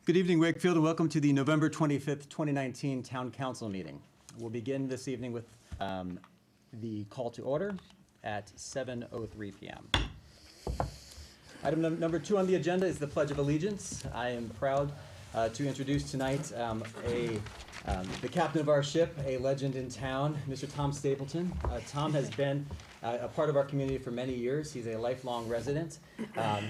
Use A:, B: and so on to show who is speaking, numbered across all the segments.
A: Good evening, Wakefield, and welcome to the November 25th, 2019 Town Council meeting. We'll begin this evening with the call to order at 7:03 p.m. Item number 2 on the agenda is the Pledge of Allegiance. I am proud to introduce tonight the captain of our ship, a legend in town, Mr. Tom Stapleton. Tom has been a part of our community for many years. He's a lifelong resident.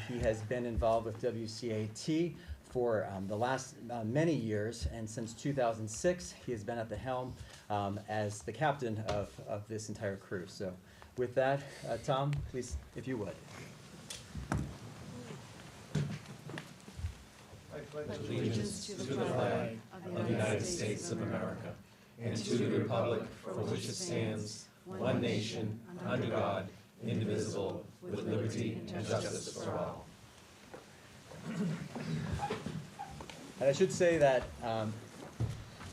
A: He has been involved with WCAT for the last many years, and since 2006, he has been at the helm as the captain of this entire crew. So with that, Tom, please, if you would.
B: I pledge allegiance to the flag of the United States of America and to the republic for which it stands, one nation, under God, indivisible, with liberty and justice for all.
A: And I should say that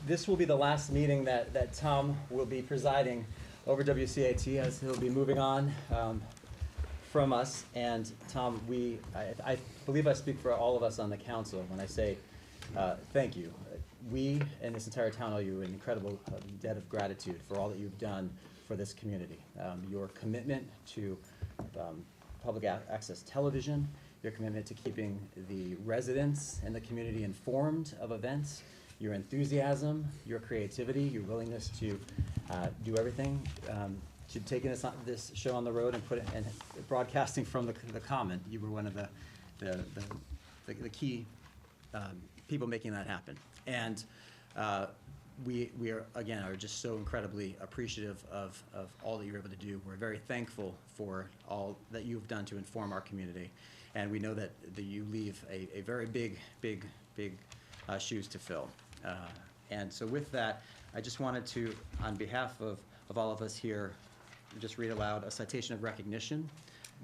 A: this will be the last meeting that Tom will be presiding over WCAT, as he'll be moving on from us. And Tom, I believe I speak for all of us on the council when I say thank you. We and this entire town owe you an incredible debt of gratitude for all that you've done for this community. Your commitment to public access television, your commitment to keeping the residents and the community informed of events, your enthusiasm, your creativity, your willingness to do everything, to taking this show on the road and broadcasting from the Common. You were one of the key people making that happen. And we are just so incredibly appreciative of all that you're able to do. We're very thankful for all that you've done to inform our community. And we know that you leave a very big shoes to fill. And so with that, I just wanted to, on behalf of all of us here, just read aloud a citation of recognition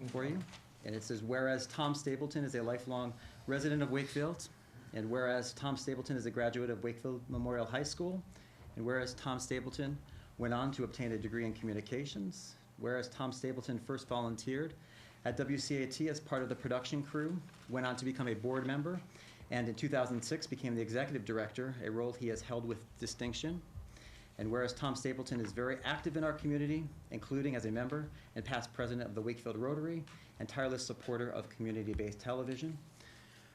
A: for you. And it says, whereas Tom Stapleton is a lifelong resident of Wakefield, and whereas Tom Stapleton is a graduate of Wakefield Memorial High School, and whereas Tom Stapleton went on to obtain a degree in communications, whereas Tom Stapleton first volunteered at WCAT as part of the production crew, went on to become a board member, and in 2006 became the executive director, a role he has held with distinction. And whereas Tom Stapleton is very active in our community, including as a member and past president of the Wakefield Rotary and tireless supporter of community-based television.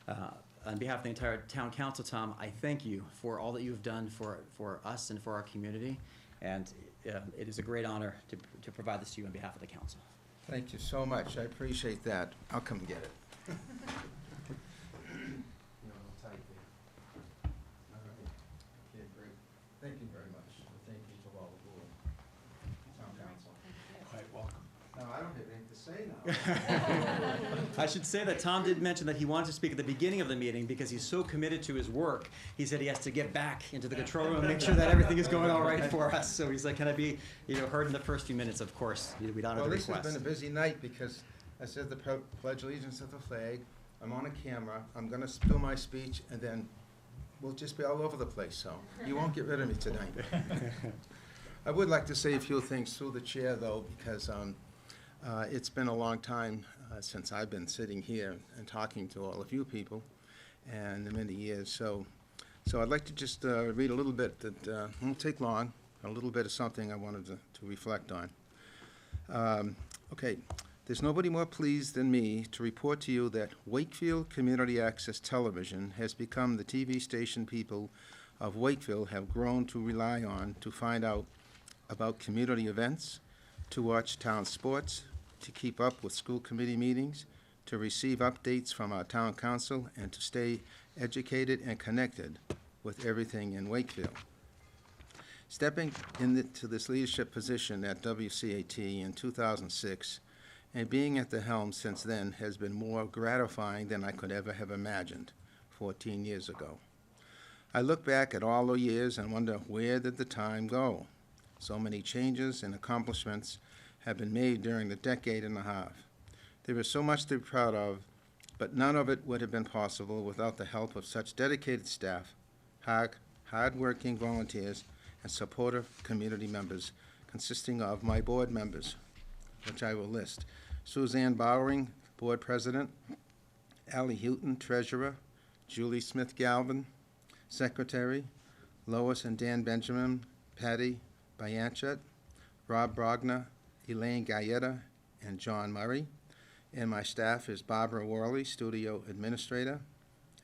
A: On behalf of the entire town council, Tom, I thank you for all that you've done for us and for our community, and it is a great honor to provide this to you on behalf of the council.
C: Thank you so much. I appreciate that. I'll come get it. Okay, great. Thank you very much. Thank you to all the board, town council.
B: Quite welcome.
C: No, I don't have anything to say now.
A: I should say that Tom did mention that he wanted to speak at the beginning of the meeting because he's so committed to his work. He said he has to get back into the control room and make sure that everything is going all right for us. So he's like, can I be heard in the first few minutes? Of course, we don't have the request.
C: Well, this has been a busy night because I said the pledge allegiance to the flag. I'm on a camera. I'm going to do my speech, and then we'll just be all over the place. So you won't get rid of me tonight. I would like to say a few things through the chair, though, because it's been a long time since I've been sitting here and talking to all of you people, and many years. So I'd like to just read a little bit that won't take long, a little bit of something I wanted to reflect on. Okay, there's nobody more pleased than me to report to you that Wakefield Community Access Television has become the TV station people of Wakefield have grown to rely on to find out about community events, to watch town sports, to keep up with school committee meetings, to receive updates from our town council, and to stay educated and connected with everything in Wakefield. Stepping into this leadership position at WCAT in 2006 and being at the helm since then has been more gratifying than I could ever have imagined 14 years ago. I look back at all the years and wonder, where did the time go? So many changes and accomplishments have been made during the decade and a half. There is so much to be proud of, but none of it would have been possible without the help of such dedicated staff, hard-working volunteers, and supportive community members, consisting of my board members, which I will list: Suzanne Bowering, board president; Allie Houghton, treasurer; Julie Smith Galvin, Secretary, Lois and Dan Benjamin, Patty Bayanchet, Rob Brogna, Elaine Galletta, and John Murray. And my staff is Barbara Worley, Studio Administrator,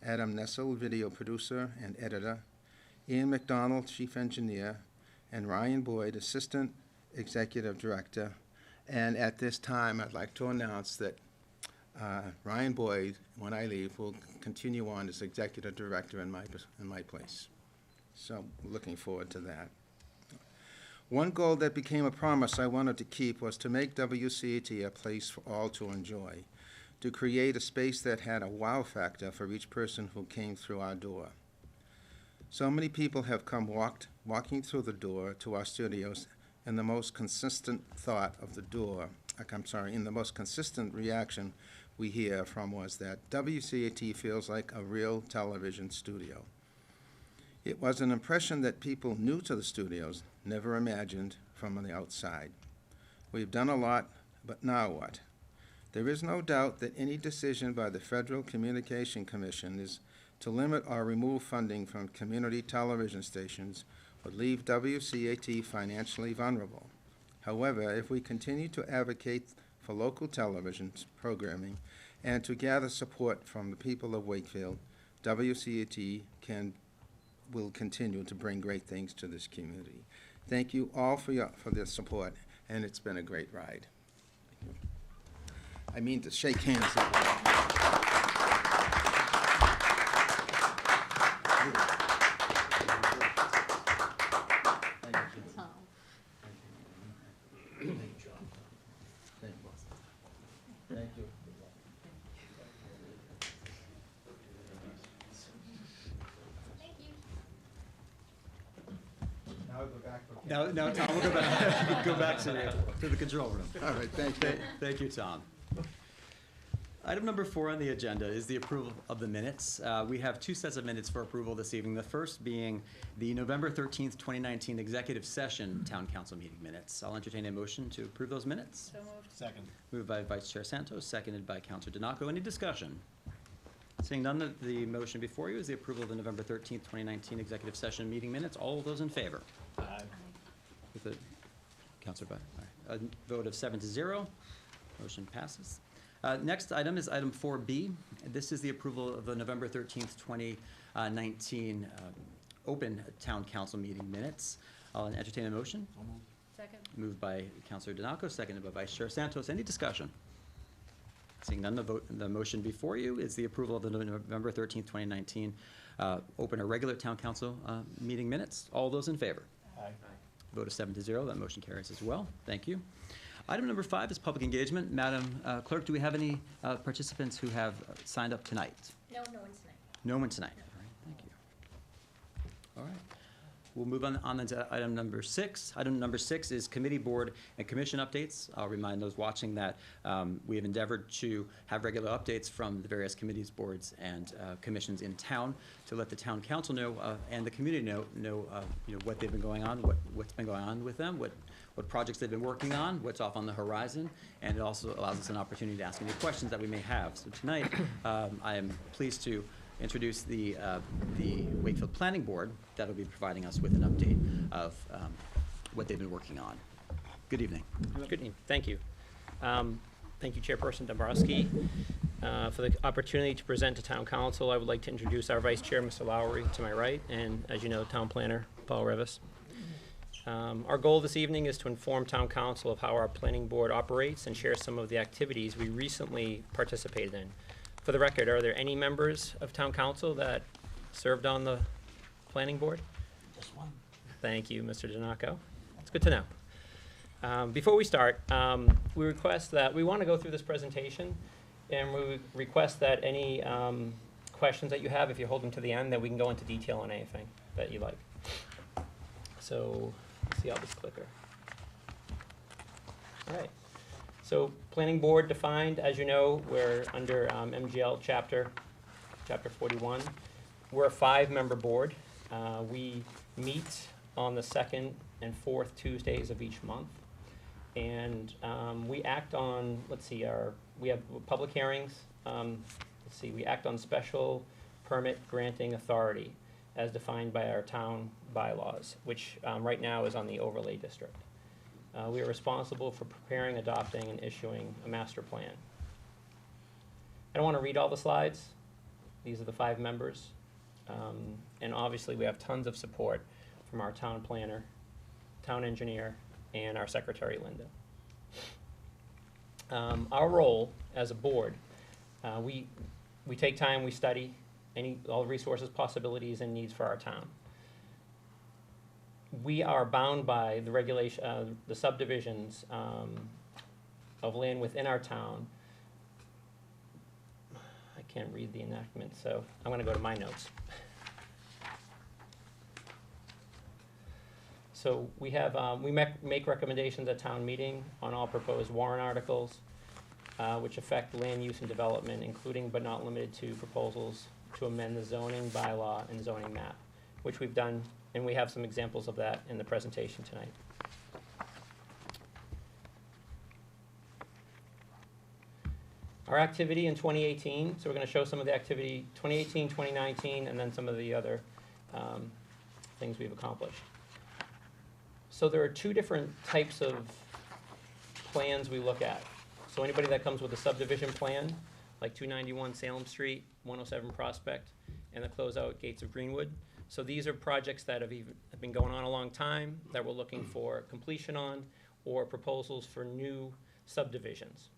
C: Adam Nessel, Video Producer and Editor, Ian McDonald, Chief Engineer, and Ryan Boyd, Assistant Executive Director. And at this time, I'd like to announce that Ryan Boyd, when I leave, will continue on as Executive Director in my place. So looking forward to that. One goal that became a promise I wanted to keep was to make WCAT a place for all to enjoy, to create a space that had a wow factor for each person who came through our door. So many people have come walking through the door to our studios, and the most consistent in the most consistent reaction we hear from was that WCAT feels like a real television studio. It was an impression that people new to the studios never imagined from the outside. We've done a lot, but now what? There is no doubt that any decision by the Federal Communication Commission is to limit or remove funding from community television stations would leave WCAT financially vulnerable. However, if we continue to advocate for local television programming and to gather support from the people of Wakefield, WCAT will continue to bring great things to this community. Thank you all for their support, and it's been a great ride. I mean to shake hands. Thank you.
A: Now, Tom, we'll go back to the control room.
C: All right, thank you.
A: Thank you, Tom. Item number 4 on the agenda is the approval of the minutes. We have 2 sets of minutes for approval this evening. The first being the November 13th, 2019 Executive Session Town Council meeting minutes. I'll entertain a motion to approve those minutes.
D: So moved.
B: Second.
A: Moved by Vice Chair Santos, seconded by Councilor Donaco. Any discussion? Seeing none, the motion before you is the approval of the November 13th, 2019 Executive Session meeting minutes. All those in favor?
B: Aye.
A: With a Councilor Bud, a vote of 7-0, motion passes. Next item is item 4B. This is the approval of the November 13th, 2019 open town council meeting minutes. I'll entertain a motion.
D: Second.
A: Moved by Councilor Donaco, seconded by Vice Chair Santos. Any discussion? Seeing none, the motion before you is the approval of the November 13th, 2019 open or regular town council meeting minutes. All those in favor?
B: Aye.
A: Vote of 7-0, that motion carries as well. Thank you. Item number 5 is public engagement. Madam Clerk, do we have any participants who have signed up tonight?
D: No, no one's tonight.
A: No one tonight. All right, thank you. All right. We'll move on to item number 6. Item number 6 is committee, board, and commission updates. I'll remind those watching that we have endeavored to have regular updates from the various committees, boards, and commissions in town to let the town council know and the community know what they've been going on, what's been going on with them, what projects they've been working on, what's off on the horizon, and it also allows us an opportunity to ask any questions that we may have. So tonight, I am pleased to introduce the Wakefield Planning Board that will be providing us with an update of what they've been working on. Good evening.
E: Good evening. Thank you. Thank you, Chairperson Dombrowski, for the opportunity to present to Town Council. I would like to introduce our Vice Chair, Mr. Lowry, to my right, and as you know, Town Planner, Paul Revis. Our goal this evening is to inform Town Council of how our Planning Board operates and share some of the activities we recently participated in. For the record, are there any members of Town Council that served on the Planning Board?
B: Just one.
E: Thank you, Mr. Donaco. It's good to know. Before we start, we request that we want to go through this presentation, and we request that any questions that you have, if you hold them to the end, that we can go into detail on anything that you like. So, let's see how this clicker. All right. So, Planning Board defined, as you know, we're under MGL Chapter 41. We're a 5-member board. We meet on the 2nd and 4th Tuesdays of each month. And we act on, we have public hearings. We act on special permit granting authority as defined by our town bylaws, which right now is on the overlay district. We are responsible for preparing, adopting, and issuing a master plan. I don't want to read all the slides. These are the 5 members. And obviously, we have tons of support from our town planner, town engineer, and our secretary, Linda. Our role as a board, we take time, we study all the resources, possibilities, and needs for our town. We are bound by the regulation, the subdivisions of land within our town. I can't read the enactment, so I'm going to go to my notes. So we have, we make recommendations at town meeting on all proposed warrant articles, which affect land use and development, including but not limited to proposals to amend the zoning bylaw and zoning map, which we've done, and we have some examples of that in the presentation tonight. Our activity in 2018, so we're going to show some of the activity 2018, 2019, and then some of the other things we've accomplished. So there are 2 different types of plans we look at. So anybody that comes with a subdivision plan, like 291 Salem Street, 107 Prospect, and the closeout Gates of Greenwood. So these are projects that have been going on a long time that we're looking for completion on, or proposals for new subdivisions.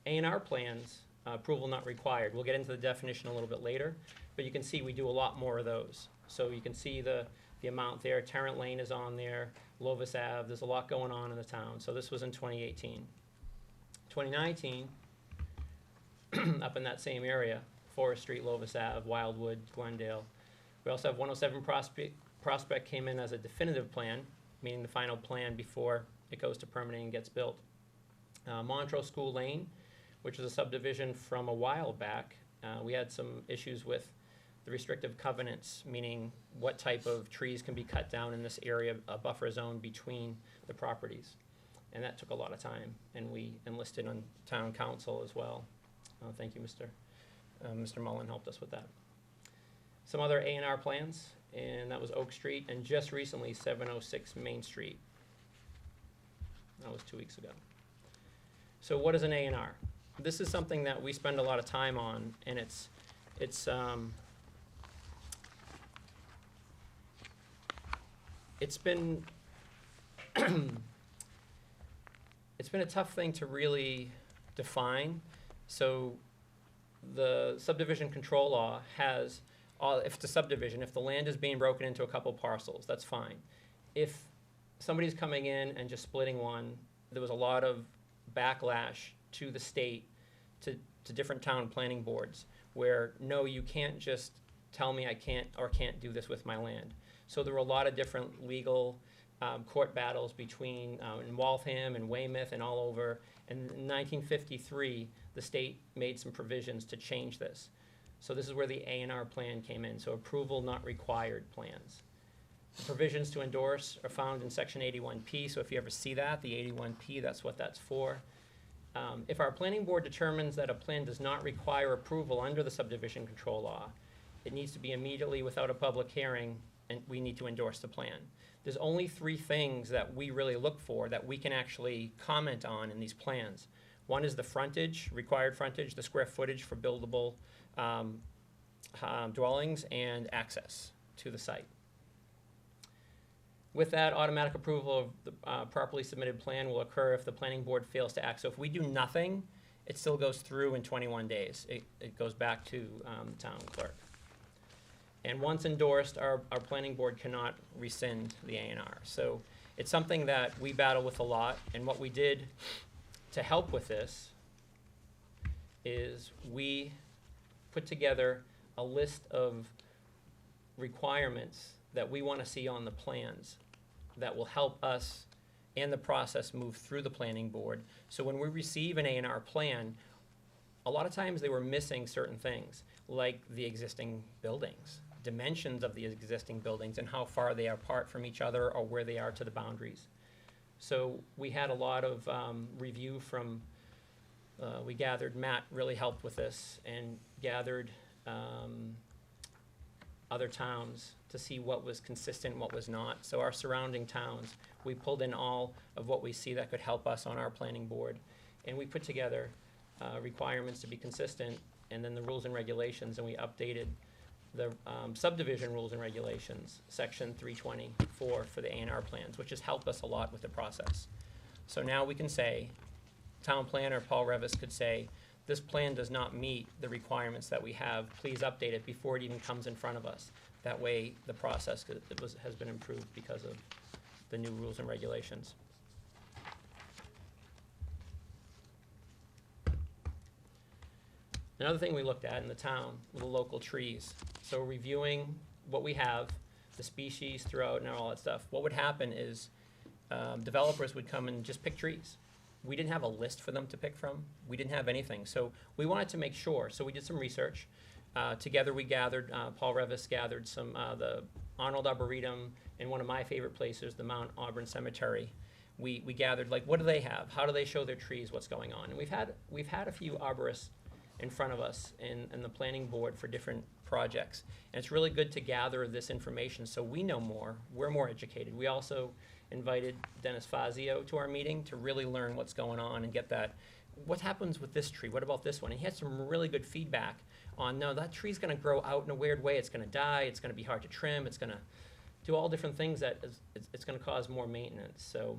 E: A&R plans, approval not required. We'll get into the definition a little bit later, but you can see we do a lot more of those. So you can see the amount there. Tarrant Lane is on there, Lovis Ave. There's a lot going on in the town. So this was in 2018. 2019, up in that same area, Forest Street, Lovis Ave, Wildwood, Glendale. We also have 107 Prospect came in as a definitive plan, meaning the final plan before it goes to permitting and gets built. Montrose School Lane, which is a subdivision from a while back. We had some issues with the restrictive covenants, meaning what type of trees can be cut down in this area, a buffer zone between the properties. And that took a lot of time, and we enlisted on town council as well. Thank you, Mr. Mullen helped us with that. Some other A&R plans, and that was Oak Street, and just recently 706 Main Street. That was 2 weeks ago. So what is an A&R? This is something that we spend a lot of time on, and it's been it's been a tough thing to really define. So the subdivision control law has, if it's a subdivision, if the land is being broken into a couple parcels, that's fine. If somebody's coming in and just splitting one, there was a lot of backlash to the state, to different town planning boards, where no, you can't just tell me I can't or can't do this with my land. So there were a lot of different legal court battles between in Waltham and Weymouth and all over. And in 1953, the state made some provisions to change this. So this is where the A&R plan came in, so approval not required plans. The provisions to endorse are found in section 81P, so if you ever see that, the 81P, that's what that's for. If our planning board determines that a plan does not require approval under the subdivision control law, it needs to be immediately without a public hearing, and we need to endorse the plan. There's only 3 things that we really look for that we can actually comment on in these plans. One is the frontage, required frontage, the square footage for buildable dwellings, and access to the site. With that, automatic approval of the properly submitted plan will occur if the planning board fails to act. So if we do nothing, it still goes through in 21 days. It goes back to the town clerk. And once endorsed, our planning board cannot rescind the A&R. So it's something that we battle with a lot. And what we did to help with this is we put together a list of requirements that we want to see on the plans that will help us and the process move through the planning board. So when we receive an A&R plan, a lot of times they were missing certain things, like the existing buildings, dimensions of the existing buildings and how far they are apart from each other or where they are to the boundaries. So we had a lot of review from, we gathered, Matt really helped with this and gathered other towns to see what was consistent, what was not. So our surrounding towns, we pulled in all of what we see that could help us on our planning board. And we put together requirements to be consistent, and then the rules and regulations, and we updated the subdivision rules and regulations, section 324 for the A&R plans, which has helped us a lot with the process. So now we can say, town planner Paul Revis could say, this plan does not meet the requirements that we have. Please update it before it even comes in front of us. That way, the process has been improved because of the new rules and regulations. Another thing we looked at in the town were the local trees. So reviewing what we have, the species throughout and all that stuff. What would happen is developers would come and just pick trees. We didn't have a list for them to pick from. We didn't have anything. So we wanted to make sure. So we did some research. Together we gathered, Paul Revis gathered some, the Arnold Arboretum, and one of my favorite places, the Mount Auburn Cemetery. We gathered, like, what do they have? How do they show their trees? What's going on? And we've had a few arborists in front of us in the planning board for different projects. And it's really good to gather this information so we know more, we're more educated. We also invited Dennis Fazio to our meeting to really learn what's going on and get that, what happens with this tree? What about this one? And he had some really good feedback on, no, that tree's gonna grow out in a weird way, it's gonna die, it's gonna be hard to trim, it's gonna do all different things that it's gonna cause more maintenance. So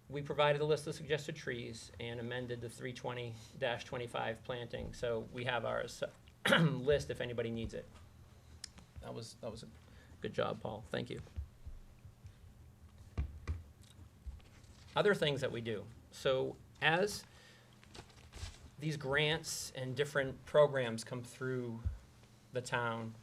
E: we provided a list of suggested trees and amended the 320-25 planting. So we have our list if anybody needs it. That was a good job, Paul. Thank you. Other things that we do. So as these grants and different programs come through the town,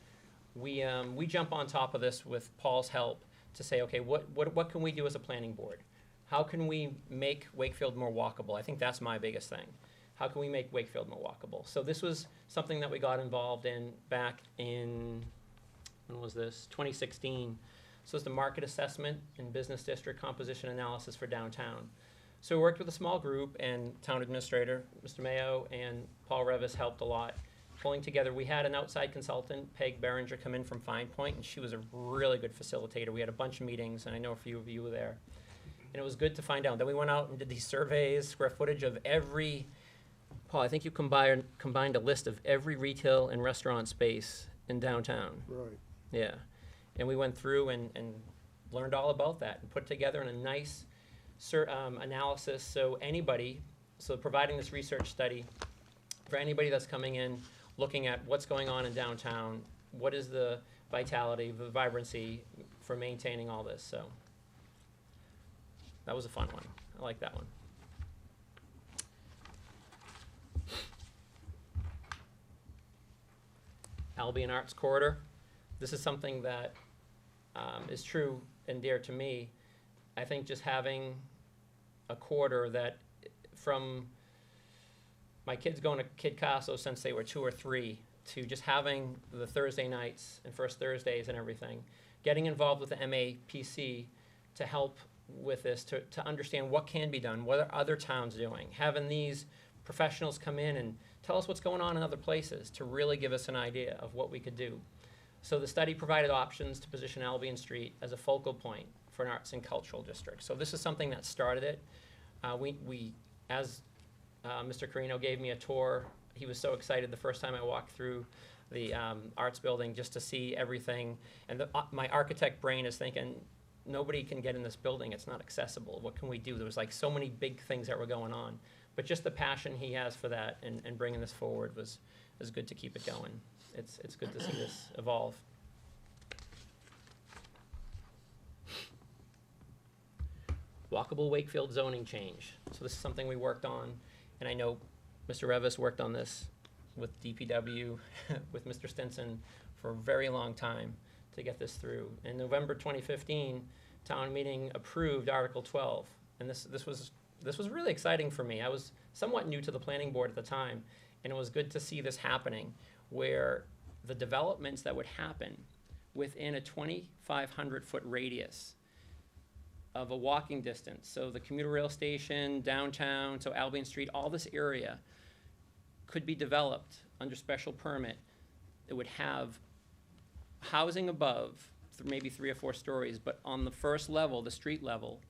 E: we jump on top of this with Paul's help to say, okay, what can we do as a planning board? How can we make Wakefield more walkable? I think that's my biggest thing. How can we make Wakefield more walkable? So this was something that we got involved in back in, when was this? 2016. So it's the market assessment and business district composition analysis for downtown. So we worked with a small group, and town administrator, Mr. Mayo, and Paul Revis helped a lot. Pulling together, we had an outside consultant, Peg Berenger, come in from Fine Point, and she was a really good facilitator. We had a bunch of meetings, and I know a few of you were there. And it was good to find out. Then we went out and did these surveys, square footage of every, Paul, I think you combined a list of every retail and restaurant space in downtown.
F: Right.
E: Yeah. And we went through and learned all about that and put together in a nice analysis. So providing this research study for anybody that's coming in, looking at what's going on in downtown, what is the vitality, the vibrancy for maintaining all this. So that was a fun one. I like that one. Albion Arts Corridor. This is something that is true and dear to me. I think just having a corridor that, from my kids going to Kid Castle since they were 2 or 3, to just having the Thursday nights and First Thursdays and everything, getting involved with the MAPC to help with this, to understand what can be done, what are other towns doing, having these professionals come in and tell us what's going on in other places to really give us an idea of what we could do. So the study provided options to position Albion Street as a focal point for an arts and cultural district. So this is something that started it. As Mr. Carino gave me a tour, he was so excited the first time I walked through the arts building just to see everything. And my architect brain is thinking, nobody can get in this building, it's not accessible. What can we do? There was like so many big things that were going on. But just the passion he has for that and bringing this forward was good to keep it going. It's good to see this evolve. Walkable Wakefield zoning change. So this is something we worked on, and I know Mr. Revis worked on this with DPW, with Mr. Stinson for a very long time to get this through. In November 2015, town meeting approved Article 12, and this was really exciting for me. I was somewhat new to the planning board at the time, and it was good to see this happening, where the developments that would happen within a 2,500-foot radius of a walking distance, so the commuter rail station, downtown, so Albion Street, all this area could be developed under special permit it would have housing above, maybe 3 or 4 stories, but on the first level, the street level,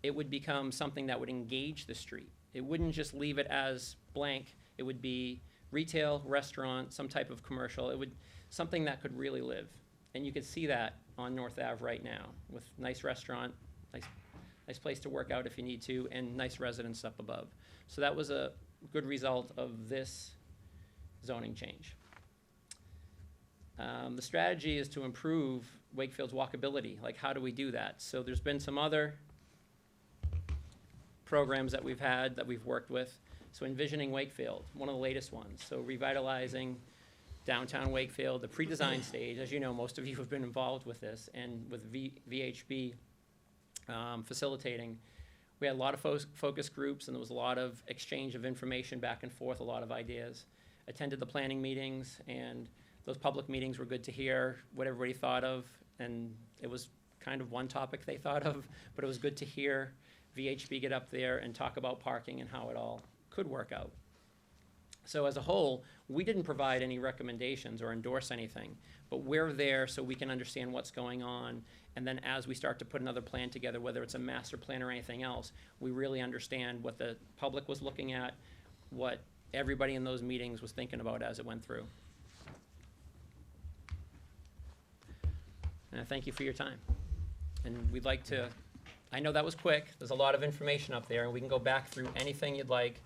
E: it would become something that would engage the street. It wouldn't just leave it as blank. It would be retail, restaurant, some type of commercial. It would, something that could really live. And you could see that on North Ave right now with nice restaurant, nice place to work out if you need to, and nice residents up above. So that was a good result of this zoning change. The strategy is to improve Wakefield's walkability. Like, how do we do that? So there's been some other programs that we've had that we've worked with. So Envisioning Wakefield, one of the latest ones. So revitalizing downtown Wakefield, the pre-design stage. As you know, most of you have been involved with this, and with VHB facilitating. We had a lot of focus groups, and there was a lot of exchange of information back and forth, a lot of ideas. Attended the planning meetings, and those public meetings were good to hear what everybody thought of, and it was kind of one topic they thought of, but it was good to hear VHB get up there and talk about parking and how it all could work out. So as a whole, we didn't provide any recommendations or endorse anything, but we're there so we can understand what's going on, and then as we start to put another plan together, whether it's a master plan or anything else, we really understand what the public was looking at, what everybody in those meetings was thinking about as it went through. And I thank you for your time. And we'd like to, I know that was quick, there's a lot of information up there, and we can go back through anything you'd like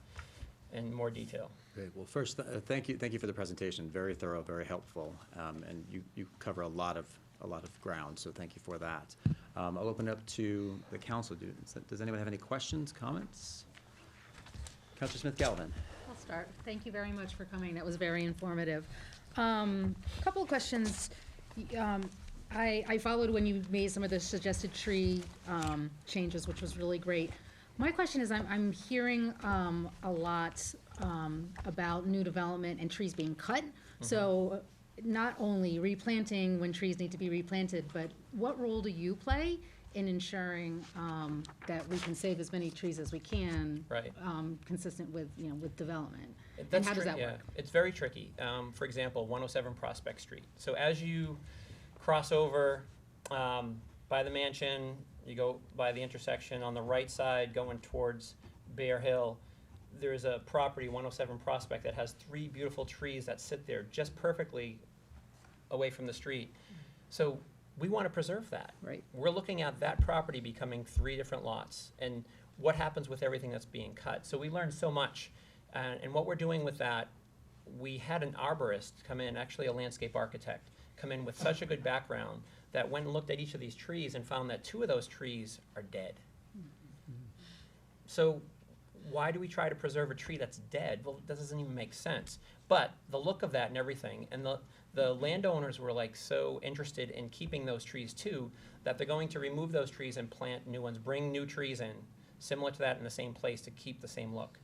E: in more detail.
A: Great. Well, first, thank you for the presentation. Very thorough, very helpful, and you cover a lot of ground. So thank you for that. I'll open it up to the council. Does anyone have any questions, comments? Councilor Smith-Galvin.
F: I'll start. Thank you very much for coming. That was very informative. Couple of questions. I followed when you made some of the suggested tree changes, which was really great. My question is, I'm hearing a lot about new development and trees being cut. Mm-hmm. So not only replanting when trees need to be replanted, but what role do you play in ensuring that we can save as many trees as we can,
E: right,
F: consistent with with development?
E: That's
F: and how does that work?
E: It's very tricky. For example, 107 Prospect Street. So as you cross over by the mansion, you go by the intersection on the right side going towards Bear Hill, there's a property, 107 Prospect, that has 3 beautiful trees that sit there just perfectly away from the street. So we want to preserve that.
F: Right.
E: We're looking at that property becoming 3 different lots, and what happens with everything that's being cut. So we learned so much, and what we're doing with that, we had an arborist come in, actually a landscape architect, come in with such a good background that went and looked at each of these trees and found that 2 of those trees are dead. So why do we try to preserve a tree that's dead? Well, that doesn't even make sense. But the look of that and everything, and the landowners were like so interested in keeping those trees too, that they're going to remove those trees and plant new ones, bring new trees in, similar to that in the same place to keep the same look.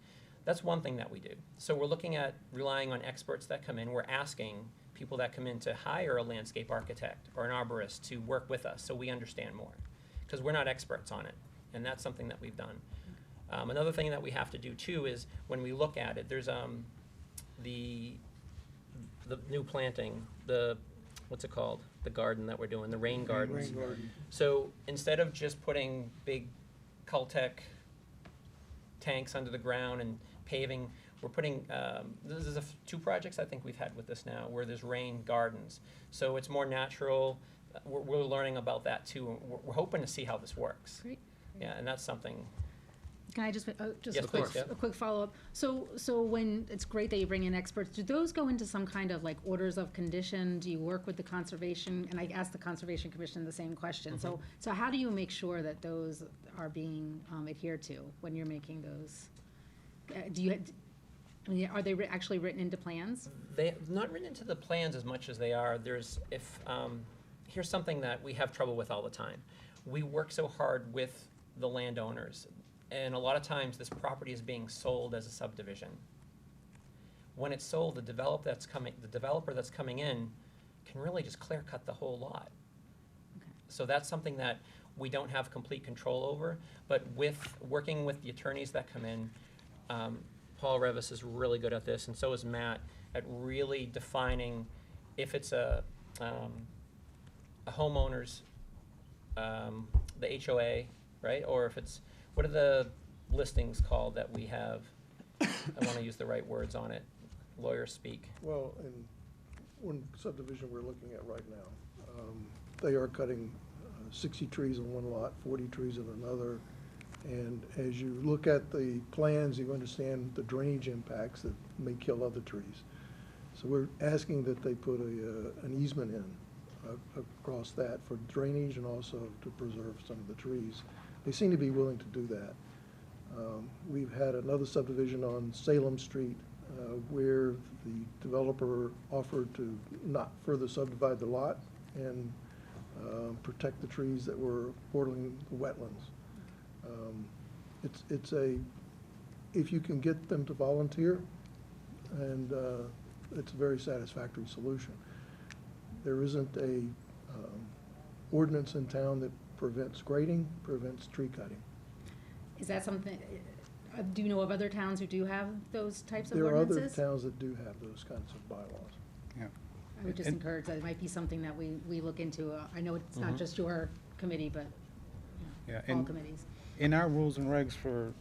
E: That's one thing that we do. So we're looking at relying on experts that come in. We're asking people that come in to hire a landscape architect or an arborist to work with us so we understand more, because we're not experts on it, and that's something that we've done. Another thing that we have to do too is when we look at it, there's the new planting, what's it called? The garden that we're doing, the rain gardens.
C: Rain garden.
E: So instead of just putting big Caltech tanks under the ground and paving, we're putting, this is 2 projects I think we've had with this now, where there's rain gardens. So it's more natural. We're learning about that too. We're hoping to see how this works.
F: Great.
E: Yeah, and that's something.
F: Can I just
E: Yes,
F: a quick,
E: please, yeah.
F: a quick follow-up? So when it's great that you bring in experts, do those go into some kind of like orders of condition? Do you work with the conservation? And I asked the Conservation Commission the same question.
E: Mm-hmm.
F: So how do you make sure that those are being adhered to when you're making those? Are they actually written into plans?
E: They're not written into the plans as much as they are. Here's something that we have trouble with all the time. We work so hard with the landowners, and a lot of times this property is being sold as a subdivision. When it's sold, the developer that's coming in can really just clear cut the whole lot.
F: Okay.
E: So that's something that we don't have complete control over, but working with the attorneys that come in, Paul Revis is really good at this, and so is Matt, at really defining if it's a homeowner's, the HOA, right? Or if it's, what are the listings called that we have? I want to use the right words on it. Lawyers speak.
G: Well, in one subdivision we're looking at right now, they are cutting 60 trees in one lot, 40 trees in another. And as you look at the plans, you understand the drainage impacts that may kill other trees. So we're asking that they put an easement in across that for drainage and also to preserve some of the trees. They seem to be willing to do that. We've had another subdivision on Salem Street where the developer offered to not further subdivide the lot and protect the trees that were bordering the wetlands. If you can get them to volunteer, and it's a very satisfactory solution. There isn't a ordinance in town that prevents grading, prevents tree cutting.
F: Is that something, do you know of other towns who do have those types of
G: There are
F: ordinances?
G: other towns that do have those kinds of bylaws.
H: Yeah.
F: I would just
H: And-
F: encourage that it might be something that we look into. I know it's not
E: Mhm.
F: just your committee, but
H: Yeah,
F: all
H: and
F: committees.
H: in our rules and regs for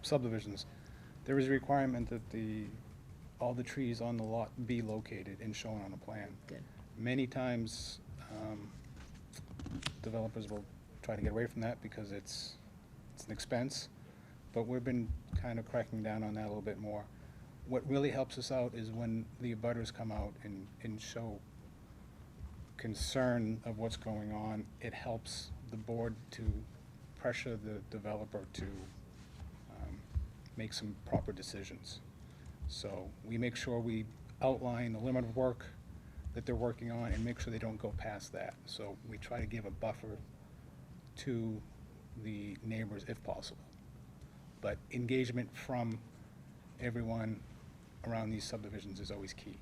H: subdivisions, there is a requirement that all the trees on the lot be located and shown on a plan.
F: Good.
H: Many times, developers will try to get away from that because it's an expense, but we've been kind of cracking down on that a little bit more. What really helps us out is when the abutters come out and show concern of what's going on. It helps the board to pressure the developer to make some proper decisions. So we make sure we outline the limit of work that they're working on and make sure they don't go past that. So we try to give a buffer to the neighbors if possible. But engagement from everyone around these subdivisions is always key,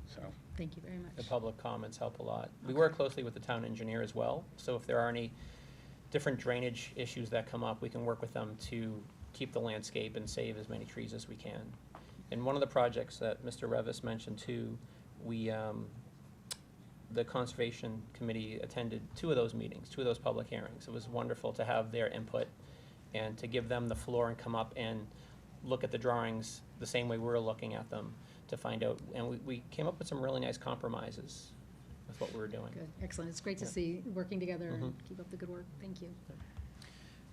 H: so.
F: Thank you very
E: The
F: much.
E: public comments help a lot. We work closely with the town engineer as well, so if there are any different drainage issues that come up, we can work with them to keep the landscape and save as many trees as we can. And one of the projects that Mr. Revis mentioned too, the Conservation Committee attended 2 of those meetings, 2 of those public hearings. It was wonderful to have their input and to give them the floor and come up and look at the drawings the same way we're looking at them to find out. And we came up with some really nice compromises with what we were doing.
F: Good, excellent. It's great to
E: Yeah.
F: see working together and
E: Mhm.
F: keep up the good work. Thank you.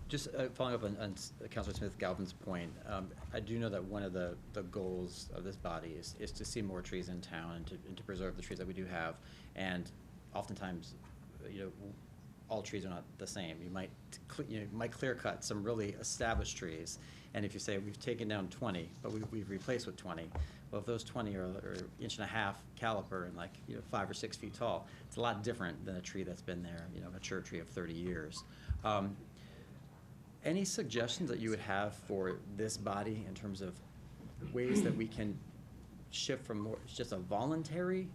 A: Just following up on Councilor Smith-Galvin's point, I do know that one of the goals of this body is to see more trees in town and to preserve the trees that we do have. And oftentimes, all trees are not the same. You might clear cut some really established trees, and if you say we've taken down 20, but we've replaced with 20, well, if those 20 are 1.5 inch caliper and 5 or 6 feet tall, it's a lot different than a tree that's been there, a mature tree of 30 years. Any suggestions that you would have for this body in terms of ways that we can shift from more just a voluntary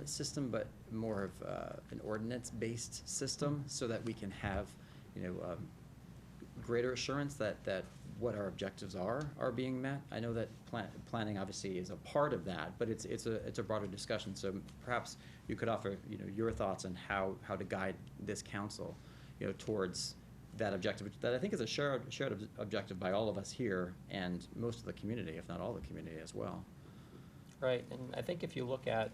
A: system, but more of an ordinance-based system, so that we can have, greater assurance that what our objectives are being met? I know that planning obviously is a part of that, but it's a broader discussion. So perhaps you could offer, your thoughts on how to guide this council, towards that objective, that I think is a shared objective by all of us here and most of the community, if not all the community as well.
E: Right, and I think if you look at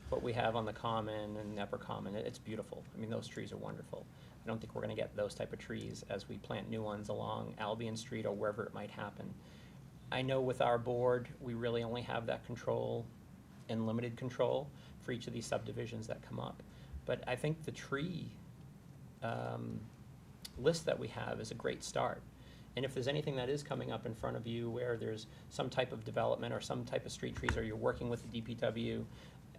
E: what we have on the common and upper common, it's beautiful. I mean, those trees are wonderful. I don't think we're gonna get those type of trees as we plant new ones along Albion Street or wherever it might happen. I know with our board, we really only have that control and limited control for each of these subdivisions that come up. But I think the tree list that we have is a great start. And if there's anything that is coming up in front of you where there's some type of development or some type of street trees, or you're working with the DPW,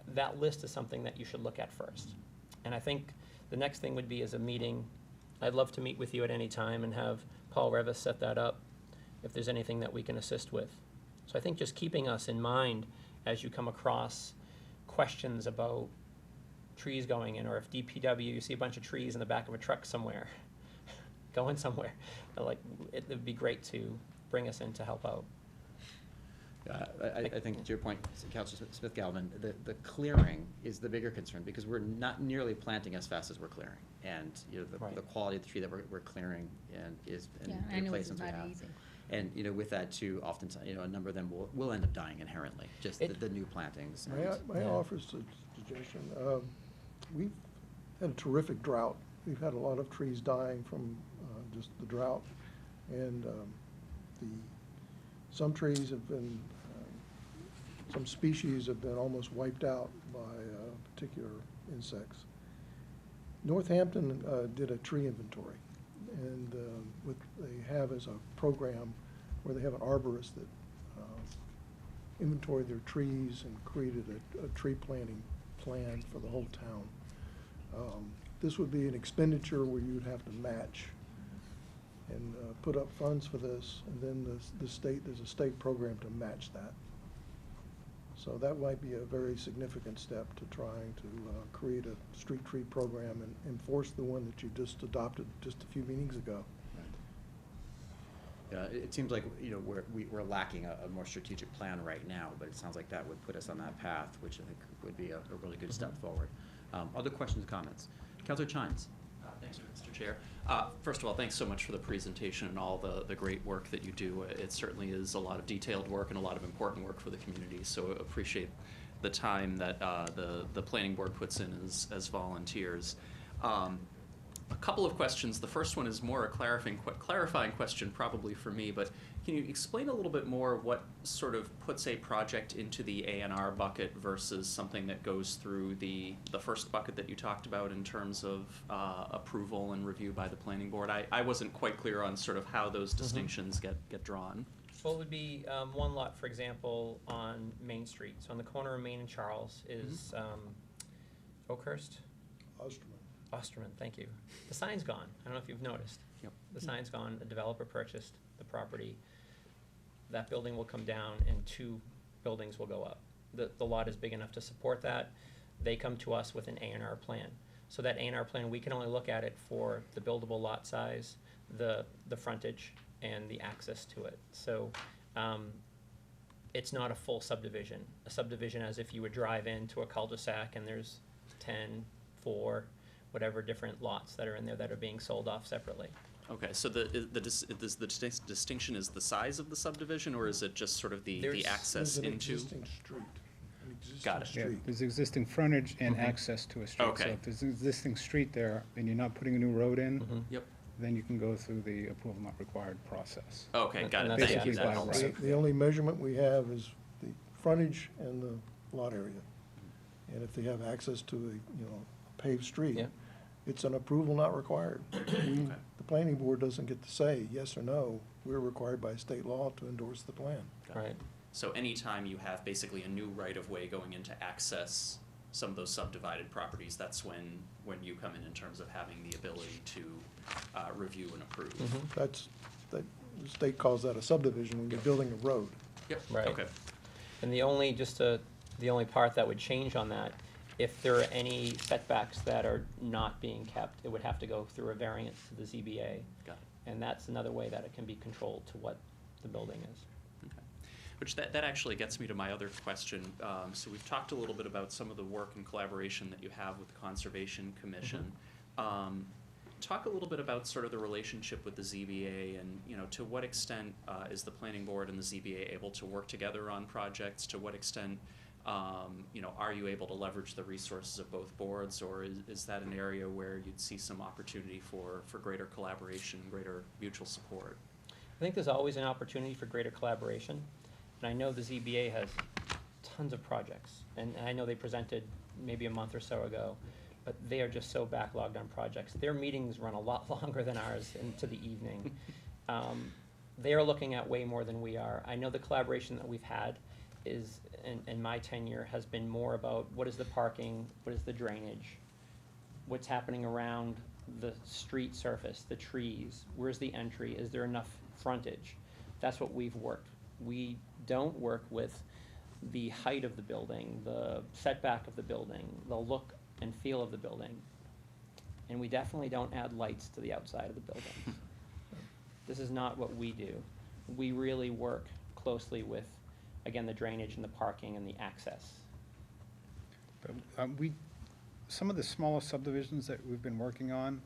E: that list is something that you should look at first. And I think the next thing would be is a meeting. I'd love to meet with you at any time and have Paul Revis set that up if there's anything that we can assist with. So I think just keeping us in mind as you come across questions about trees going in, or if DPW, you see a bunch of trees in the back of a truck somewhere, going somewhere, it would be great to bring us in to help out.
A: I think to your point, Councilor Smith-Galvin, the clearing is the bigger concern, because we're not nearly planting as fast as we're clearing. And, you know,
E: Right.
A: the quality of the tree that we're clearing and is, and
F: Yeah,
A: the
F: I know it's
A: replacements we
F: not
A: have.
F: easy.
A: And, you know, with that too, oftentimes, you know, a number of them will end up dying inherently, just the new plantings.
G: May I offer a suggestion? We've had a terrific drought. We've had a lot of trees dying from just the drought. And some trees have been, some species have been almost wiped out by particular insects. Northampton did a tree inventory, and what they have is a program where they have an arborist that inventoried their trees and created a tree planting plan for the whole town. This would be an expenditure where you'd have to match and put up funds for this, and then there's a state program to match that. So that might be a very significant step to trying to create a street tree program and enforce the one that you just adopted just a few meetings ago.
A: It seems like, you know, we're lacking a more strategic plan right now, but it sounds like that would put us on that path, which I think would be a really good step forward. Other questions, comments? Councilor Chines.
B: Thanks, Mr. Chair. First of all, thanks so much for the presentation and all the great work that you do. It certainly is a lot of detailed work and a lot of important work for the community, so appreciate the time that the planning board puts in as volunteers. A couple of questions. The first one is more a clarifying question probably for me, but can you explain a little bit more what sort of puts a project into the A&R bucket versus something that goes through the first bucket that you talked about in terms of approval and review by the planning board? I wasn't quite clear on sort of how those distinctions get drawn.
E: Well, it would be one lot, for example, on Main Street. So on the corner of Main and Charles is Oakhurst? Osterman, thank you. The sign's gone. I don't know if you've noticed.
B: Yep.
E: The sign's gone. The developer purchased the property. That building will come down and 2 buildings will go up. The lot is big enough to support that. They come to us with an A&R plan. So that A&R plan, we can only look at it for the buildable lot size, the frontage, and the access to it. So it's not a full subdivision. A subdivision as if you would drive into a cul-de-sac and there's 10, 4, whatever different lots that are in there that are being sold off separately.
B: Okay, so the distinction is the size of the subdivision, or is it just sort of the access
G: There's an
B: into?
G: existing street. An existing
B: Got it.
H: Yeah,
G: street.
H: there's existing frontage and access to a street.
B: Okay.
H: So if there's an existing street there and you're not putting a new road in,
B: Yep.
H: then you can go through the approval not required process.
B: Okay, got
E: And
B: it.
E: that's
B: Thank you.
H: basically
B: That
H: by
B: helps.
H: right.
G: The only measurement we have is the frontage and the lot area. And if they have access to a paved street,
E: Yeah.
G: it's an approval not required. The planning board doesn't get to say yes or no. We're required by state law to endorse the plan.
B: Got it.
E: Right.
B: So anytime you have basically a new right-of-way going in to access some of those subdivided properties, that's when you come in terms of having the ability to review and approve.
G: The state calls that a subdivision when you're building a road.
B: Yep,
E: Right.
B: okay.
E: And the only part that would change on that, if there are any setbacks that are not being kept, it would have to go through a variance to the ZBA.
B: Got it.
E: And that's another way that it can be controlled to what the building is.
B: Okay. Which that actually gets me to my other question. So we've talked a little bit about some of the work and collaboration that you have with the Conservation Commission. Talk a little bit about sort of the relationship with the ZBA and, to what extent is the planning board and the ZBA able to work together on projects? To what extent, are you able to leverage the resources of both boards, or is that an area where you'd see some opportunity for greater collaboration, greater mutual support?
E: I think there's always an opportunity for greater collaboration. And I know the ZBA has tons of projects. And I know they presented maybe a month or so ago, but they are just so backlogged on projects. Their meetings run a lot longer than ours into the evening. They are looking at way more than we are. I know the collaboration that we've had is, in my tenure, has been more about what is the parking, what is the drainage, what's happening around the street surface, the trees, where's the entry, is there enough frontage? That's what we've worked. We don't work with the height of the building, the setback of the building, the look and feel of the building. And we definitely don't add lights to the outside of the building. This is not what we do. We really work closely with again, the drainage and the parking and the access.
H: But some of the smaller subdivisions that we've been working on,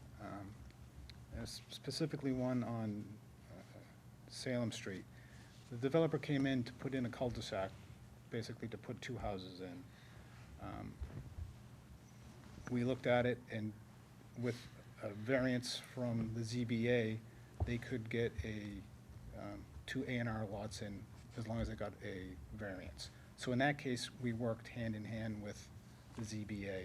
H: specifically one on Salem Street, the developer came in to put in a cul-de-sac, basically to put 2 houses in. We looked at it, and with a variance from the ZBA, they could get 2 A&R lots in as long as they got a variance. So in that case, we worked hand in hand with the ZBA,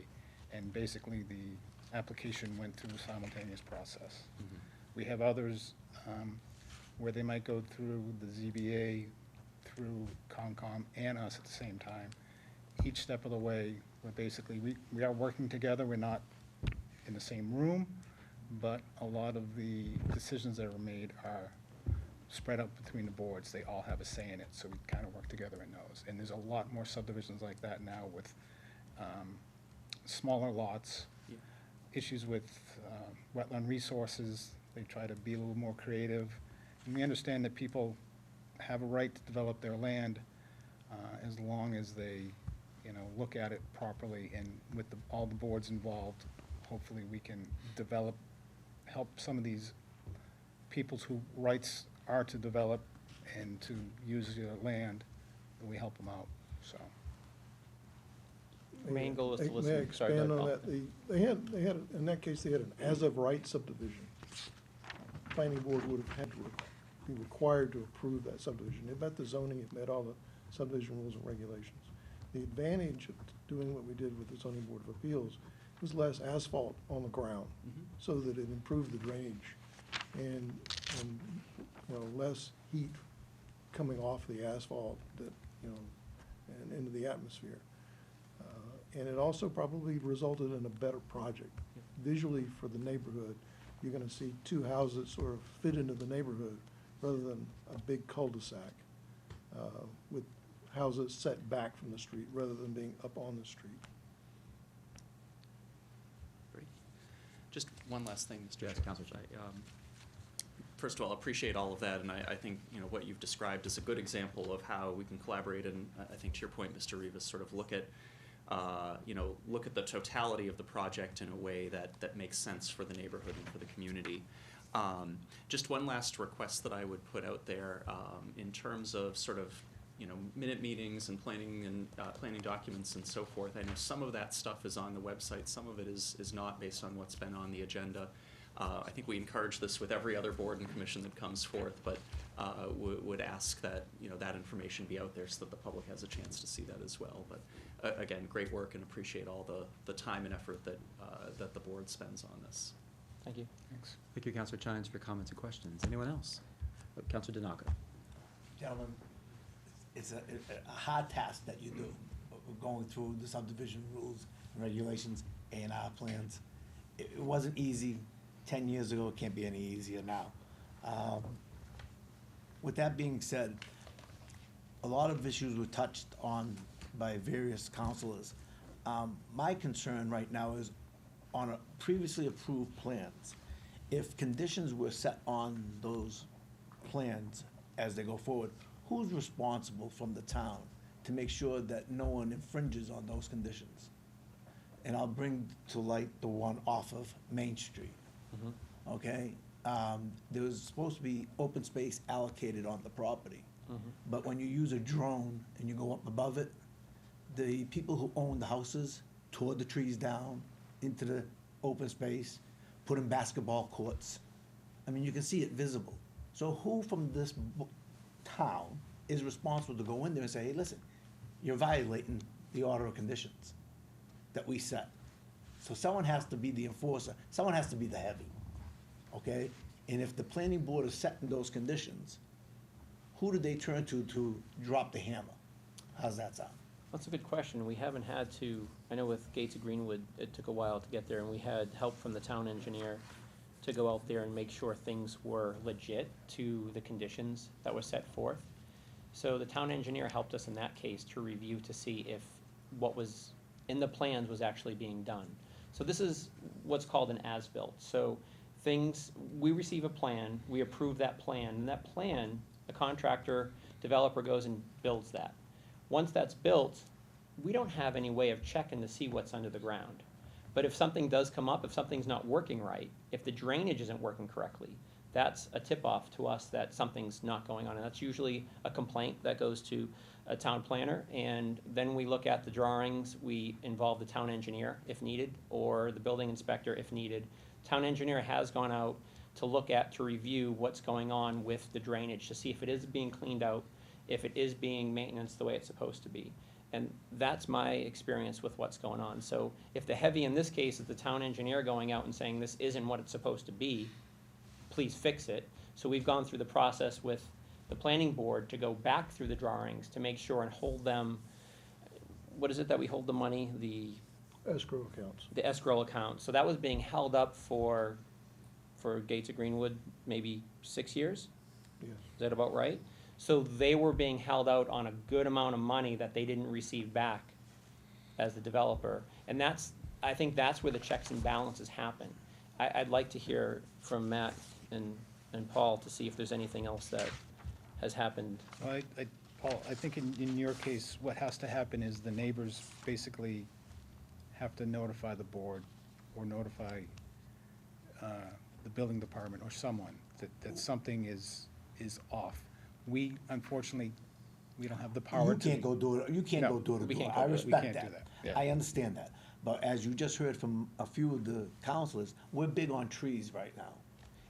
H: and basically the application went through a simultaneous process. We have others where they might go through the ZBA, through Concom, and us at the same time. Each step of the way, we're basically, we are working together. We're not in the same room, but a lot of the decisions that are made are spread out between the boards. They all have a say in it, so we kind of work together in those. And there's a lot more subdivisions like that now with smaller lots, issues with wetland resources. They try to be a little more creative. And we understand that people have a right to develop their land as long as they, look at it properly, and with all the boards involved, hopefully we can help some of these people's whose rights are to develop and to use their land, and we help them out, so.
E: The main goal is to
G: May I
E: listen. Sorry, go
G: expand
E: ahead,
G: on
E: Paul.
G: that? They had, in that case, they had an as-of-right subdivision. Planning board would have had to be required to approve that subdivision. It met the zoning, it met all the subdivision rules and regulations. The advantage of doing what we did with the zoning board of appeals was less asphalt on the ground, so that it improved the drainage and less heat coming off the asphalt that, and into the atmosphere. And it also probably resulted in a better project. Visually for the neighborhood, you're gonna see 2 houses sort of fit into the neighborhood rather than a big cul-de-sac with houses set back from the street rather than being up on the street.
B: Great. Just one last thing, Mr.
A: Yes,
B: Chair.
A: Councilor Chang.
B: First of all, appreciate all of that, and I think, what you've described is a good example of how we can collaborate, and I think to your point, Mr. Rivas, sort of look at the totality of the project in a way that makes sense for the neighborhood and for the community. Just one last request that I would put out there, in terms of sort of, minute meetings and planning documents and so forth. I know some of that stuff is on the website, some of it is not, based on what's been on the agenda. I think we encourage this with every other board and commission that comes forth, but would ask that, that information be out there so that the public has a chance to see that as well. But again, great work, and appreciate all the time and effort that the board spends on this.
E: Thank you.
H: Thanks.
A: Thank you, Councilor Chines, for comments and questions. Anyone else? Councilor Denaka.
I: Gentlemen, it's a hard task that you do, going through the subdivision rules and regulations, A&R plans. It wasn't easy 10 years ago, it can't be any easier now. With that being said, a lot of issues were touched on by various councilors. My concern right now is on a previously approved plans. If conditions were set on those plans as they go forward, who's responsible from the town to make sure that no one infringes on those conditions? And I'll bring to light the one off of Main Street. Okay? There was supposed to be open space allocated on the property. But when you use a drone and you go up above it, the people who own the houses tore the trees down into the open space, put in basketball courts. I mean, you can see it visible. So who from this town is responsible to go in there and say, hey, listen, you're violating the order of conditions that we set? So someone has to be the enforcer, someone has to be the heavy, okay? And if the planning board is setting those conditions, who do they turn to drop the hammer? How's that sound?
E: That's a good question. We haven't had to, I know with Gates of Greenwood, it took a while to get there, and we had help from the town engineer to go out there and make sure things were legit to the conditions that were set forth. So the town engineer helped us in that case to review to see if what was in the plans was actually being done. So this is what's called an as-built. So we receive a plan, we approve that plan, and that plan, the contractor, developer goes and builds that. Once that's built, we don't have any way of checking to see what's under the ground. But if something does come up, if something's not working right, if the drainage isn't working correctly, that's a tip-off to us that something's not going on. And that's usually a complaint that goes to a town planner. And then we look at the drawings, we involve the town engineer if needed, or the building inspector if needed. Town engineer has gone out to review what's going on with the drainage, to see if it is being cleaned out, if it is being maintained the way it's supposed to be. And that's my experience with what's going on. So if the heavy in this case is the town engineer going out and saying this isn't what it's supposed to be, please fix it. So we've gone through the process with the planning board to go back through the drawings to make sure and hold them, what is it that we hold the money? The
G: Escrow accounts.
E: escrow account. So that was being held up for Gates of Greenwood, maybe 6 years?
G: Yes.
E: Is that about right? So they were being held out on a good amount of money that they didn't receive back as the developer. And I think that's where the checks and balances happen. I'd like to hear from Matt and Paul to see if there's anything else that has happened.
H: Well, Paul, I think in your case, what has to happen is the neighbors basically have to notify the board or notify the building department or someone that something is off. We, unfortunately, we don't have the power to.
I: You can't go do it, you can't
H: No,
I: go do
E: we
I: it.
E: can't
I: I
E: go do it.
H: We
I: respect
H: can't do
I: that.
H: that, yeah.
I: I understand that. But as you just heard from a few of the counselors, we're big on trees right now.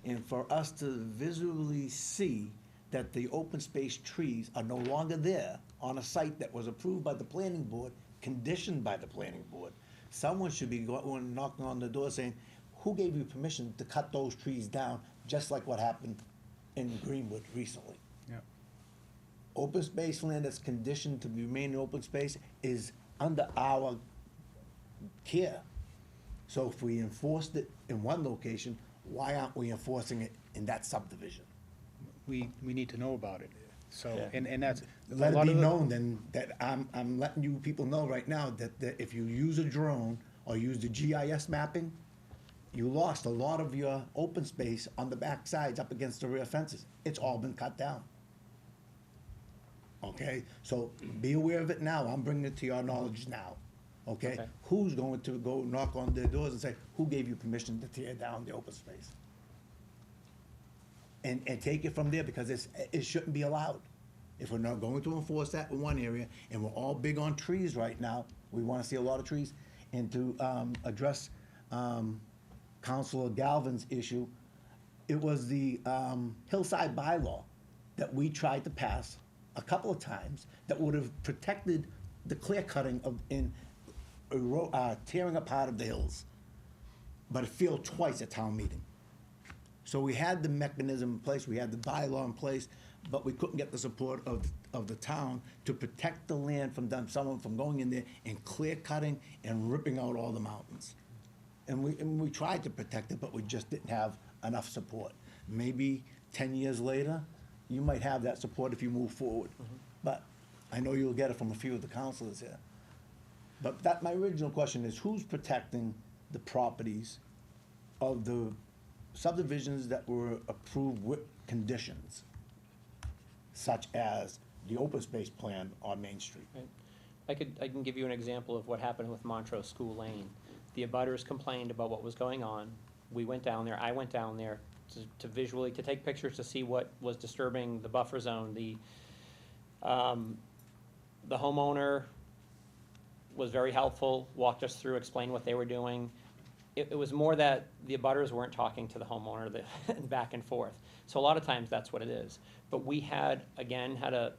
I: And for us to visually see that the open space trees are no longer there on a site that was approved by the planning board, conditioned by the planning board, someone should be going, knocking on the door saying, who gave you permission to cut those trees down, just like what happened in Greenwood recently?
H: Yeah.
I: Open space land that's conditioned to remain open space is under our care. So if we enforced it in one location, why aren't we enforcing it in that subdivision?
H: We need to know about it. So,
E: Yeah.
H: and that's.
I: Let
H: a
I: it
H: lot
I: be
H: of the-
I: known then that I'm letting you people know right now that if you use a drone or use the GIS mapping, you lost a lot of your open space on the back sides up against the rear fences. It's all been cut down. Okay, so be aware of it now. I'm bringing it to your knowledge now. Okay?
E: Okay.
I: Who's going to go knock on their doors and say, who gave you permission to tear down the open space? And take it from there, because it shouldn't be allowed. If we're not going to enforce that in one area, and we're all big on trees right now, we wanna see a lot of trees. And to address Councilor Galvin's issue, it was the hillside bylaw that we tried to pass a couple of times that would have protected the clear cutting of, tearing apart of the hills. But it failed twice at town meeting. So we had the mechanism in place, we had the bylaw in place, but we couldn't get the support of the town to protect the land from someone from going in there and clear cutting and ripping out all the mountains. And we tried to protect it, but we just didn't have enough support. Maybe 10 years later, you might have that support if you move forward. But I know you'll get it from a few of the councilors here. But my original question is, who's protecting the properties of the subdivisions that were approved with conditions, such as the open space plan on Main Street?
E: Right. I can give you an example of what happened with Montrose School Lane. The abutters complained about what was going on. We went down there, I went down there to visually, to take pictures to see what was disturbing the buffer zone. The homeowner was very helpful, walked us through, explained what they were doing. It was more that the abutters weren't talking to the homeowner back and forth. So a lot of times that's what it is. But we had a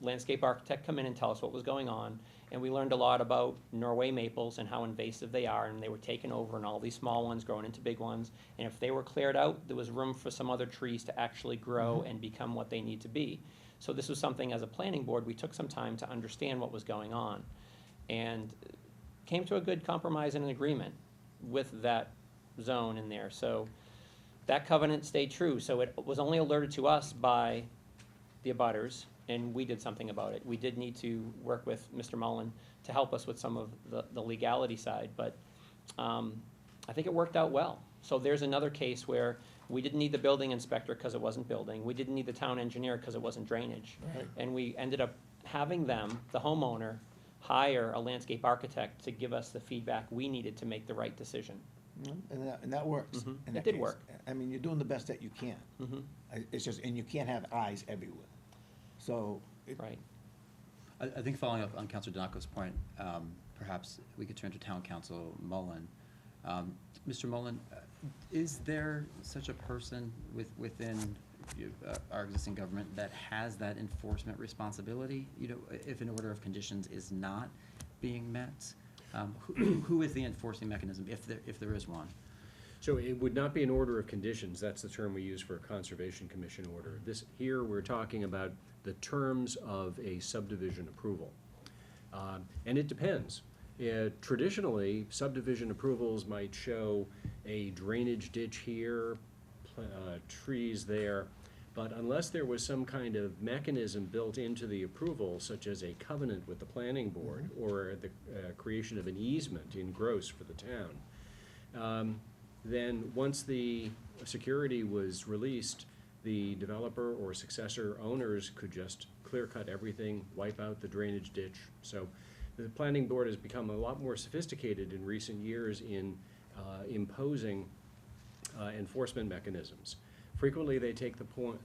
E: landscape architect come in and tell us what was going on, and we learned a lot about Norway maples and how invasive they are, and they were taken over and all these small ones growing into big ones. And if they were cleared out, there was room for some other trees to actually grow and become what they need to be. So this was something, as a planning board, we took some time to understand what was going on, and came to a good compromise and an agreement with that zone in there. So that covenant stayed true. So it was only alerted to us by the abutters, and we did something about it. We did need to work with Mr. Mullen to help us with some of the legality side, but I think it worked out well. So there's another case where we didn't need the building inspector because it wasn't building. We didn't need the town engineer because it wasn't drainage.
I: Right.
E: And we ended up having them, the homeowner, hire a landscape architect to give us the feedback we needed to make the right decision.
I: And that works.
E: Mhm.
I: in
E: It
I: that
E: did
I: case.
E: work.
I: I mean, you're doing the best that you can. It's just, and you can't have eyes everywhere. So,
E: Right.
B: I think following up on Councilor Donaco's point, perhaps we could turn to Town Council Mullen. Mr. Mullen, is there such a person within our existing government that has that enforcement responsibility? You know, if an order of conditions is not being met, who is the enforcing mechanism, if there is one?
J: So it would not be an order of conditions, that's the term we use for a Conservation Commission order. Here, we're talking about the terms of a subdivision approval. And it depends. Traditionally, subdivision approvals might show a drainage ditch here, trees there, but unless there was some kind of mechanism built into the approval, such as a covenant with the planning board, or the creation of an easement in gross for the town, then once the security was released, the developer or successor owners could just clear cut everything, wipe out the drainage ditch. So the planning board has become a lot more sophisticated in recent years in imposing enforcement mechanisms. Frequently, they take the form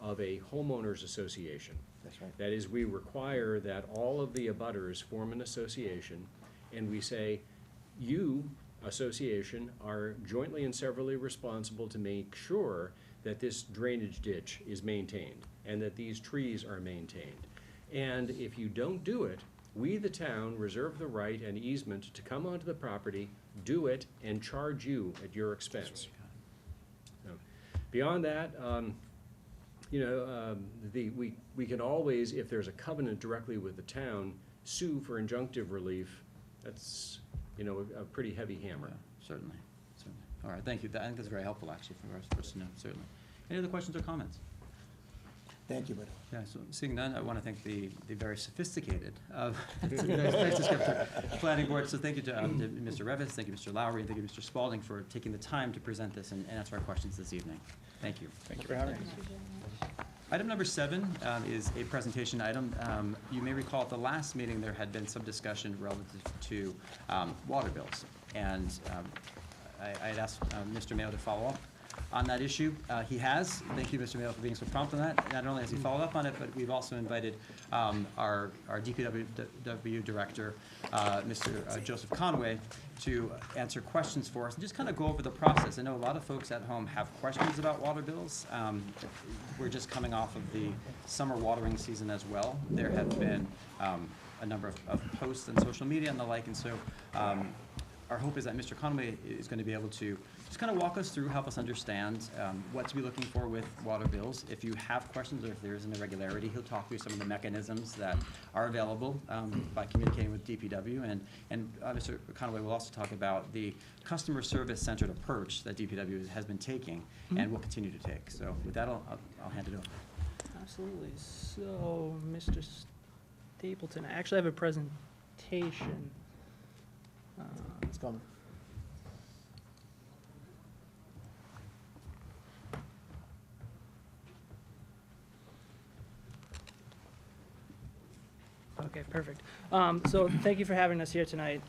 J: of a homeowners association.
I: that's right.
J: That is, we require that all of the abutters form an association, and we say, you, association, are jointly and severally responsible to make sure that this drainage ditch is maintained and that these trees are maintained. And if you don't do it, we, the town, reserve the right and easement to come onto the property, do it, and charge you at your expense. So, beyond that, we can always, if there's a covenant directly with the town, sue for injunctive relief. That's, a pretty heavy hammer.
B: Yeah, certainly. All right, thank you. I think that's very helpful, actually, for us to know, certainly. Any other questions or comments?
I: Thank you, buddy.
B: Yeah, so seeing none, I want to thank the very sophisticated Nice to skip through planning board. So thank you to Mr. Revis, thank you, Mr. Lowry, and thank you, Mr. Spalding, for taking the time to present this and answer our questions this evening. Thank you.
H: Thank you for having us.
B: Item number 7 is a presentation item. You may recall at the last meeting there had been some discussion relative to water bills. And I had asked Mr. Mayo to follow up on that issue. He has. Thank you, Mr. Mayo, for being so prompt on that. Not only has he followed up on it, but we've also invited our DPW director, Mr. Joseph Conway, to answer questions for us and just kind of go over the process. I know a lot of folks at home have questions about water bills. We're just coming off of the summer watering season as well. There have been a number of posts on social media and the like, and so our hope is that Mr. Conway is going to be able to just kind of walk us through, help us understand what to be looking for with water bills. If you have questions or if there is an irregularity, he'll talk through some of the mechanisms that are available by communicating with DPW. And Mr. Conway will also talk about the customer service-centered approach that DPW has been taking and will continue to take. So with that, I'll hand it over.
K: Absolutely. So, Mr. Stapleton, I actually have a presentation.
I: It's coming.
K: Okay, perfect. So thank you for having us here tonight.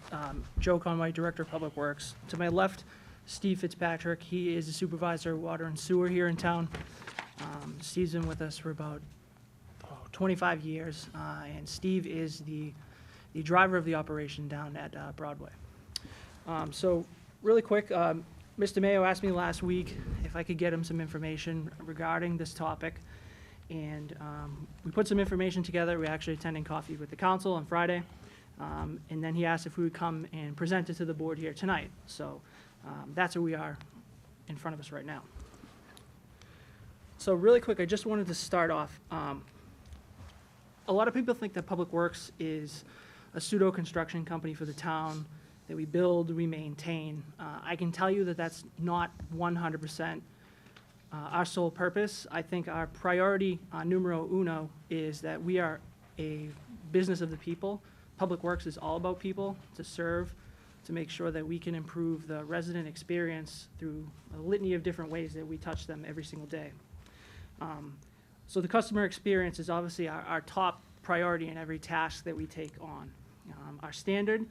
K: Joe Conway, Director of Public Works. To my left, Steve Fitzpatrick. He is the Supervisor of Water and Sewer here in town. Steve's been with us for about 25 years, and Steve is the driver of the operation down at Broadway. So really quick, Mr. Mayo asked me last week if I could get him some information regarding this topic. And we put some information together. We're actually attending coffee with the council on Friday. And then he asked if we would come and present it to the board here tonight. So that's where we are in front of us right now. So really quick, I just wanted to start off. A lot of people think that Public Works is a pseudo construction company for the town, that we build, we maintain. I can tell you that that's not 100% our sole purpose. I think our priority, numero uno, is that we are a business of the people. Public Works is all about people, to serve, to make sure that we can improve the resident experience through a litany of different ways that we touch them every single day. So the customer experience is obviously our top priority in every task that we take on. Our standard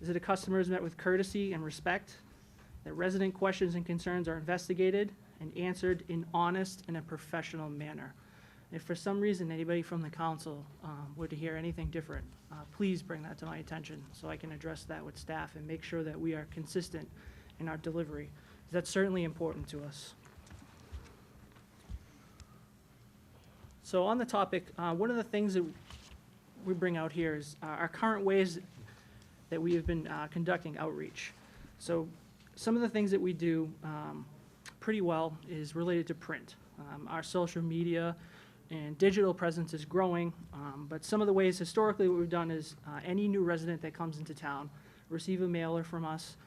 K: is that a customer is met with courtesy and respect, that resident questions and concerns are investigated and answered in honest and a professional manner. If for some reason anybody from the council were to hear anything different, please bring that to my attention so I can address that with staff and make sure that we are consistent in our delivery. That's certainly important to us. So on the topic, one of the things that we bring out here is our current ways that we have been conducting outreach. So some of the things that we do pretty well is related to print. Our social media and digital presence is growing, but some of the ways historically what we've done is any new resident that comes into town receive a mailer from us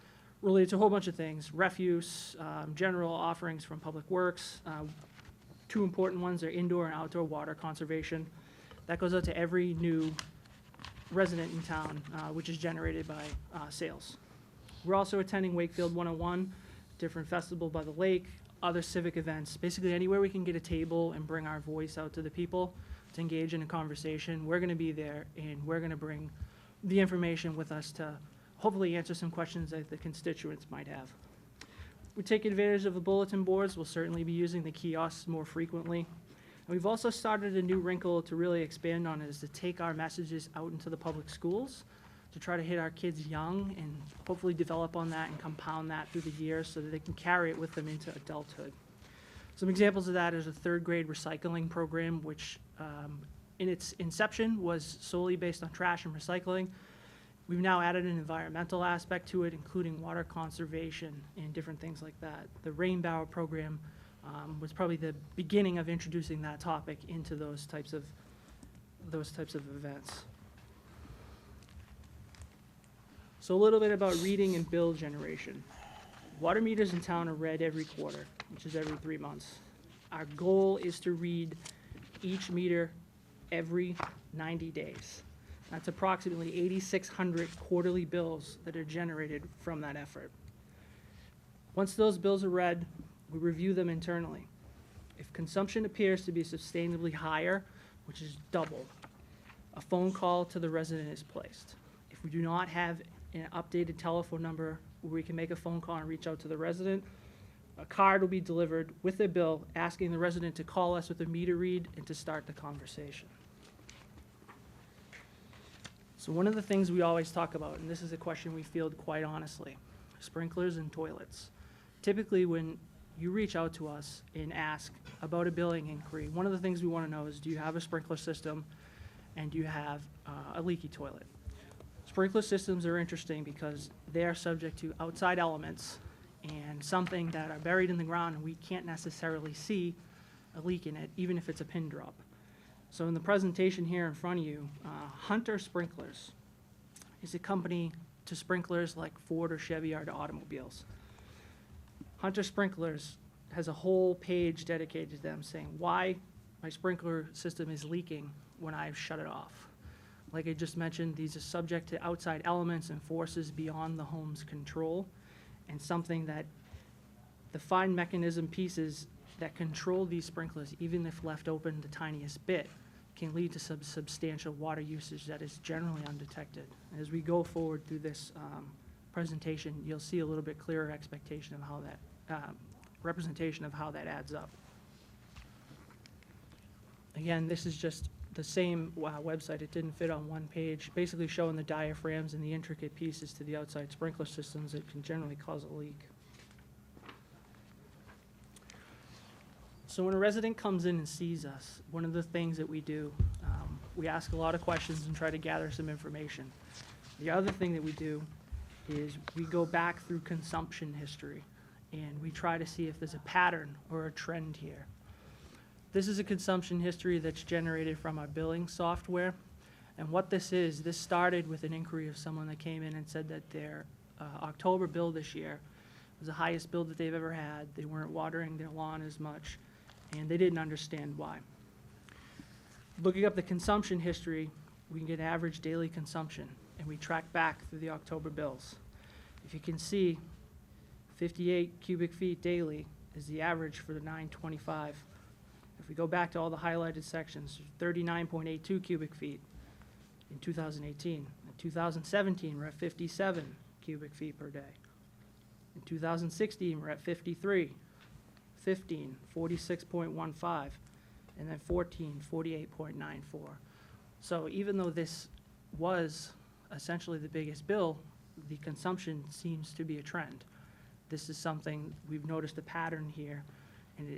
K: related to a whole bunch of things: refuse, general offerings from Public Works. Two important ones are indoor and outdoor water conservation. That goes out to every new resident in town, which is generated by sales. We're also attending Wakefield 101, different festival by the lake, other civic events. Basically anywhere we can get a table and bring our voice out to the people to engage in a conversation, we're gonna be there, and we're gonna bring the information with us to hopefully answer some questions that the constituents might have. We take advantage of the bulletin boards. We'll certainly be using the kiosks more frequently. And we've also started a new wrinkle to really expand on, is to take our messages out into the public schools to try to hit our kids young and hopefully develop on that and compound that through the years so that they can carry it with them into adulthood. Some examples of that is a third grade recycling program, which in its inception was solely based on trash and recycling. We've now added an environmental aspect to it, including water conservation and different things like that. The rain barrel program was probably the beginning of introducing that topic into those types of events. So a little bit about reading and bill generation. Water meters in town are read every quarter, which is every 3 months. Our goal is to read each meter every 90 days. That's approximately 8,600 quarterly bills that are generated from that effort. Once those bills are read, we review them internally. If consumption appears to be sustainably higher, which is double, a phone call to the resident is placed. If we do not have an updated telephone number where we can make a phone call and reach out to the resident, a card will be delivered with a bill asking the resident to call us with a meter read and to start the conversation. So one of the things we always talk about, and this is a question we field quite honestly, sprinklers and toilets. Typically when you reach out to us and ask about a billing inquiry, one of the things we want to know is, do you have a sprinkler system and do you have a leaky toilet? Sprinkler systems are interesting because they are subject to outside elements and something that are buried in the ground, and we can't necessarily see a leak in it, even if it's a pin drop. So in the presentation here in front of you, Hunter Sprinklers is a company to sprinklers like Ford or Chevy are to automobiles. Hunter Sprinklers has a whole page dedicated to them saying why my sprinkler system is leaking when I've shut it off. Like I just mentioned, these are subject to outside elements and forces beyond the home's control, and something that the fine mechanism pieces that control these sprinklers, even if left open the tiniest bit, can lead to some substantial water usage that is generally undetected. As we go forward through this presentation, you'll see a little bit clearer expectation of how that, representation of how that adds up. Again, this is just the same website. It didn't fit on one page, basically showing the diaphragms and the intricate pieces to the outside sprinkler systems that can generally cause a leak. So when a resident comes in and sees us, one of the things that we do, we ask a lot of questions and try to gather some information. The other thing that we do is we go back through consumption history and we try to see if there's a pattern or a trend here. This is a consumption history that's generated from our billing software. And what this is, this started with an inquiry of someone that came in and said that their October bill this year was the highest bill that they've ever had. They weren't watering their lawn as much, and they didn't understand why. Looking up the consumption history, we can get average daily consumption, and we track back through the October bills. If you can see, 58 cubic feet daily is the average for the 9/25. If we go back to all the highlighted sections, 39.82 cubic feet in 2018. In 2017, we're at 57 cubic feet per day. In 2016, we're at 53, 15, 46.15, and then 14, 48.94. So even though this was essentially the biggest bill, the consumption seems to be a trend. This is something, we've noticed a pattern here, and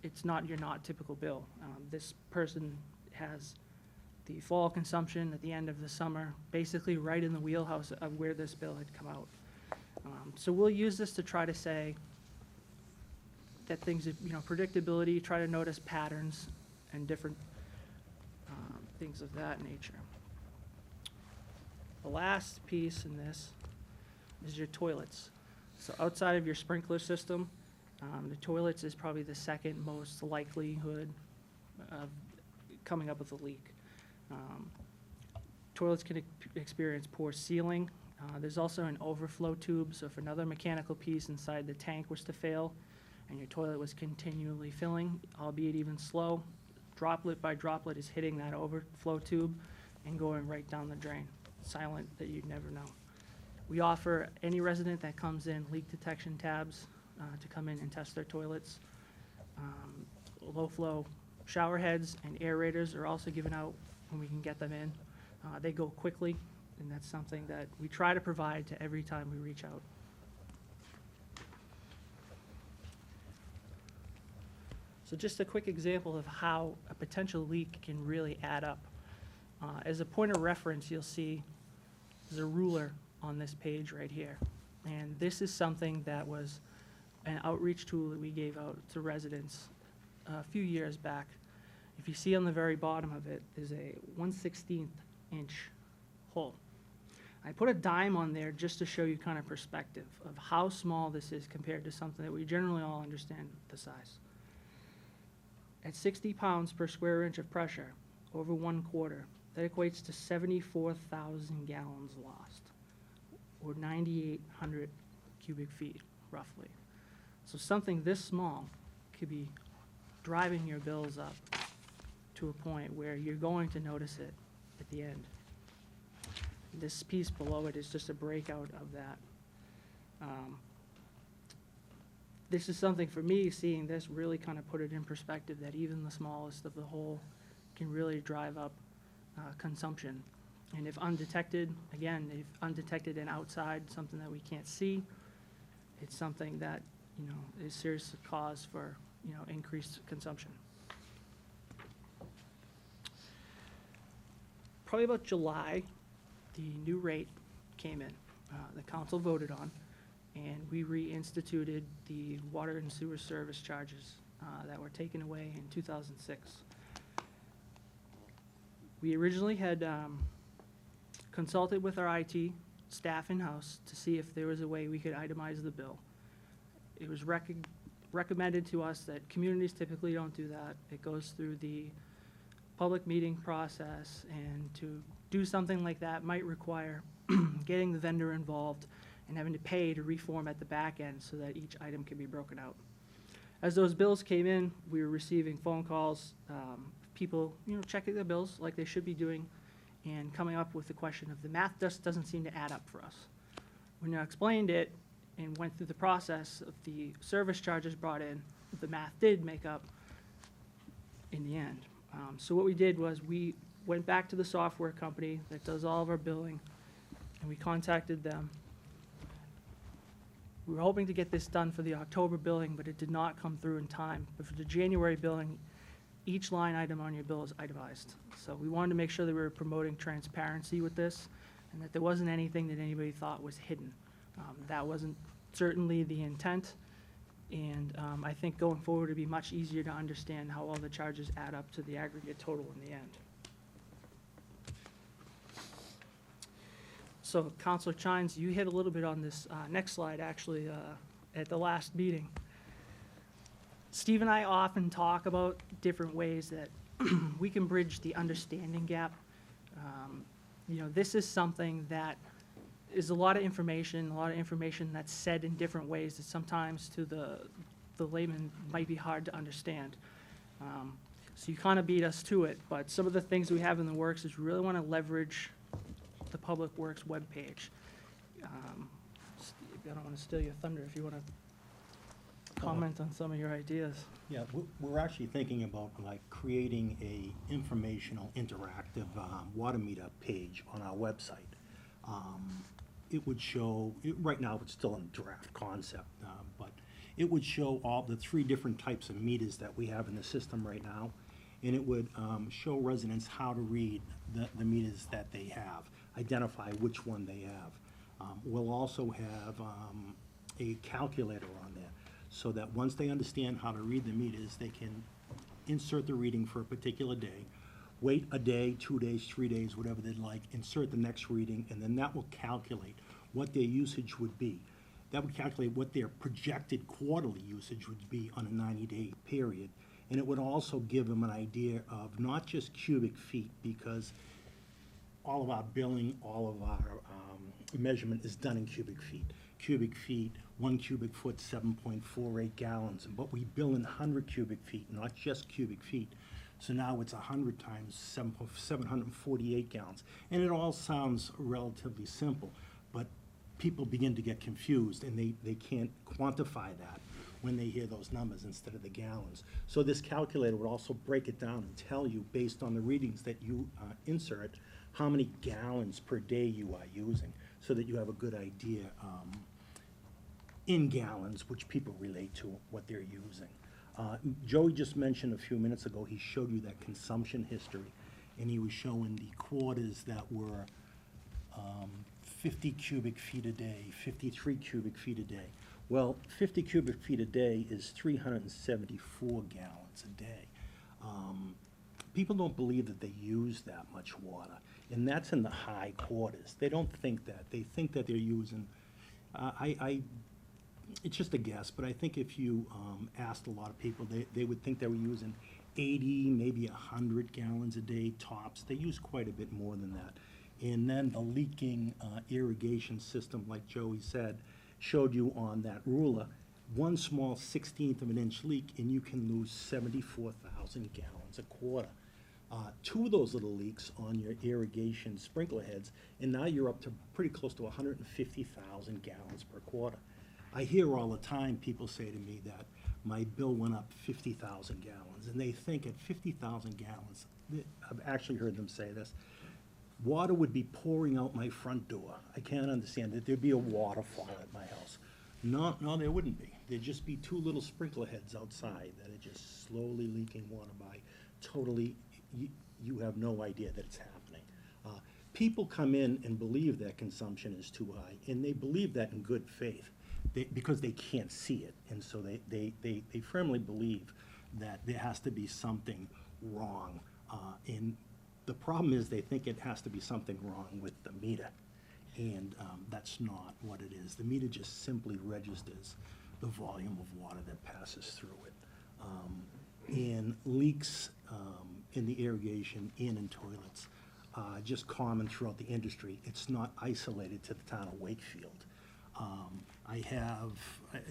K: it's not your typical bill. This person has the fall consumption at the end of the summer, basically right in the wheelhouse of where this bill had come out. So we'll use this to try to say that things, predictability, try to notice patterns and different things of that nature. The last piece in this is your toilets. So outside of your sprinkler system, the toilets is probably the second most likelihood of coming up with a leak. Toilets can experience poor sealing. There's also an overflow tube, so if another mechanical piece inside the tank was to fail and your toilet was continually filling, albeit even slow, droplet by droplet is hitting that overflow tube and going right down the drain, silent that you'd never know. We offer any resident that comes in leak detection tabs to come in and test their toilets. Low flow shower heads and aerators are also given out when we can get them in. They go quickly, and that's something that we try to provide to every time we reach out. So just a quick example of how a potential leak can really add up. As a point of reference, you'll see there's a ruler on this page right here. And this is something that was an outreach tool that we gave out to residents a few years back. If you see on the very bottom of it is a 1/16 inch hole. I put a dime on there just to show you kind of perspective of how small this is compared to something that we generally all understand the size. At 60 pounds per square inch of pressure over 1/4, that equates to 74,000 gallons lost, or 9,800 cubic feet, roughly. So something this small could be driving your bills up to a point where you're going to notice it at the end. This piece below it is just a breakout of that. This is something for me, seeing this really kind of put it in perspective that even the smallest of the hole can really drive up consumption. And if undetected, again, if undetected and outside, something that we can't see, it's something that, is serious cause for, increased consumption. Probably about July, the new rate came in. The council voted on, and we reinstituted the water and sewer service charges that were taken away in 2006. We originally had consulted with our IT staff in-house to see if there was a way we could itemize the bill. It was recommended to us that communities typically don't do that. It goes through the public meeting process, and to do something like that might require getting the vendor involved and having to pay to reform at the back end so that each item can be broken out. As those bills came in, we were receiving phone calls, people, checking their bills like they should be doing, and coming up with the question of the math just doesn't seem to add up for us. When I explained it and went through the process of the service charges brought in, the math did make up in the end. So what we did was we went back to the software company that does all of our billing, and we contacted them. We were hoping to get this done for the October billing, but it did not come through in time. But for the January billing, each line item on your bill is itemized. So we wanted to make sure that we were promoting transparency with this, and that there wasn't anything that anybody thought was hidden. That wasn't certainly the intent, and I think going forward it'd be much easier to understand how all the charges add up to the aggregate total in the end. So Councilor Chines, you hit a little bit on this next slide actually at the last meeting. Steve and I often talk about different ways that we can bridge the understanding gap. This is something that is a lot of information that's said in different ways that sometimes to the layman might be hard to understand. So you kind of beat us to it, but some of the things we have in the works is we really want to leverage the Public Works webpage. Steve, I don't want to steal your thunder if you want to comment on some of your ideas.
L: Yeah, we're actually thinking about like creating a informational, interactive water meter page on our website. It would show, right now it's still in draft concept, but it would show all the 3 different types of meters that we have in the system right now. And it would show residents how to read the meters that they have, identify which one they have. We'll also have a calculator on there, so that once they understand how to read the meters, they can insert the reading for a particular day, wait a day, 2 days, 3 days, whatever they'd like, insert the next reading, and then that will calculate what their usage would be. That would calculate what their projected quarterly usage would be on a 90-day period. And it would also give them an idea of not just cubic feet, because all of our billing, all of our measurement is done in cubic feet. Cubic feet, 1 cubic foot, 7.48 gallons. But we bill in 100 cubic feet, not just cubic feet. So now it's 100 times 748 gallons. And it all sounds relatively simple, but people begin to get confused, and they can't quantify that when they hear those numbers instead of the gallons. So this calculator would also break it down and tell you, based on the readings that you insert, how many gallons per day you are using, so that you have a good idea in gallons, which people relate to what they're using. Joey just mentioned a few minutes ago, he showed you that consumption history, and he was showing the quarters that were 50 cubic feet a day, 53 cubic feet a day. Well, 50 cubic feet a day is 374 gallons a day. People don't believe that they use that much water, and that's in the high quarters. They don't think that. They think that they're using, it's just a guess, but I think if you asked a lot of people, they would think they were using 80, maybe 100 gallons a day tops. They use quite a bit more than that. And then the leaking irrigation system, like Joey said, showed you on that ruler, 1 small 1/16 of an inch leak, and you can lose 74,000 gallons a quarter. 2 of those little leaks on your irrigation sprinkler heads, and now you're up to pretty close to 150,000 gallons per quarter. I hear all the time people say to me that my bill went up 50,000 gallons, and they think at 50,000 gallons, I've actually heard them say this, water would be pouring out my front door. I can't understand that there'd be a waterfall at my house. No, there wouldn't be. There'd just be 2 little sprinkler heads outside that are just slowly leaking water by. Totally, you have no idea that it's happening. People come in and believe that consumption is too high, and they believe that in good faith because they can't see it. And so they firmly believe that there has to be something wrong. And the problem is they think it has to be something wrong with the meter, and that's not what it is. The meter just simply registers the volume of water that passes through it. And leaks in the irrigation in toilets, just common throughout the industry. It's not isolated to the town of Wakefield. I have,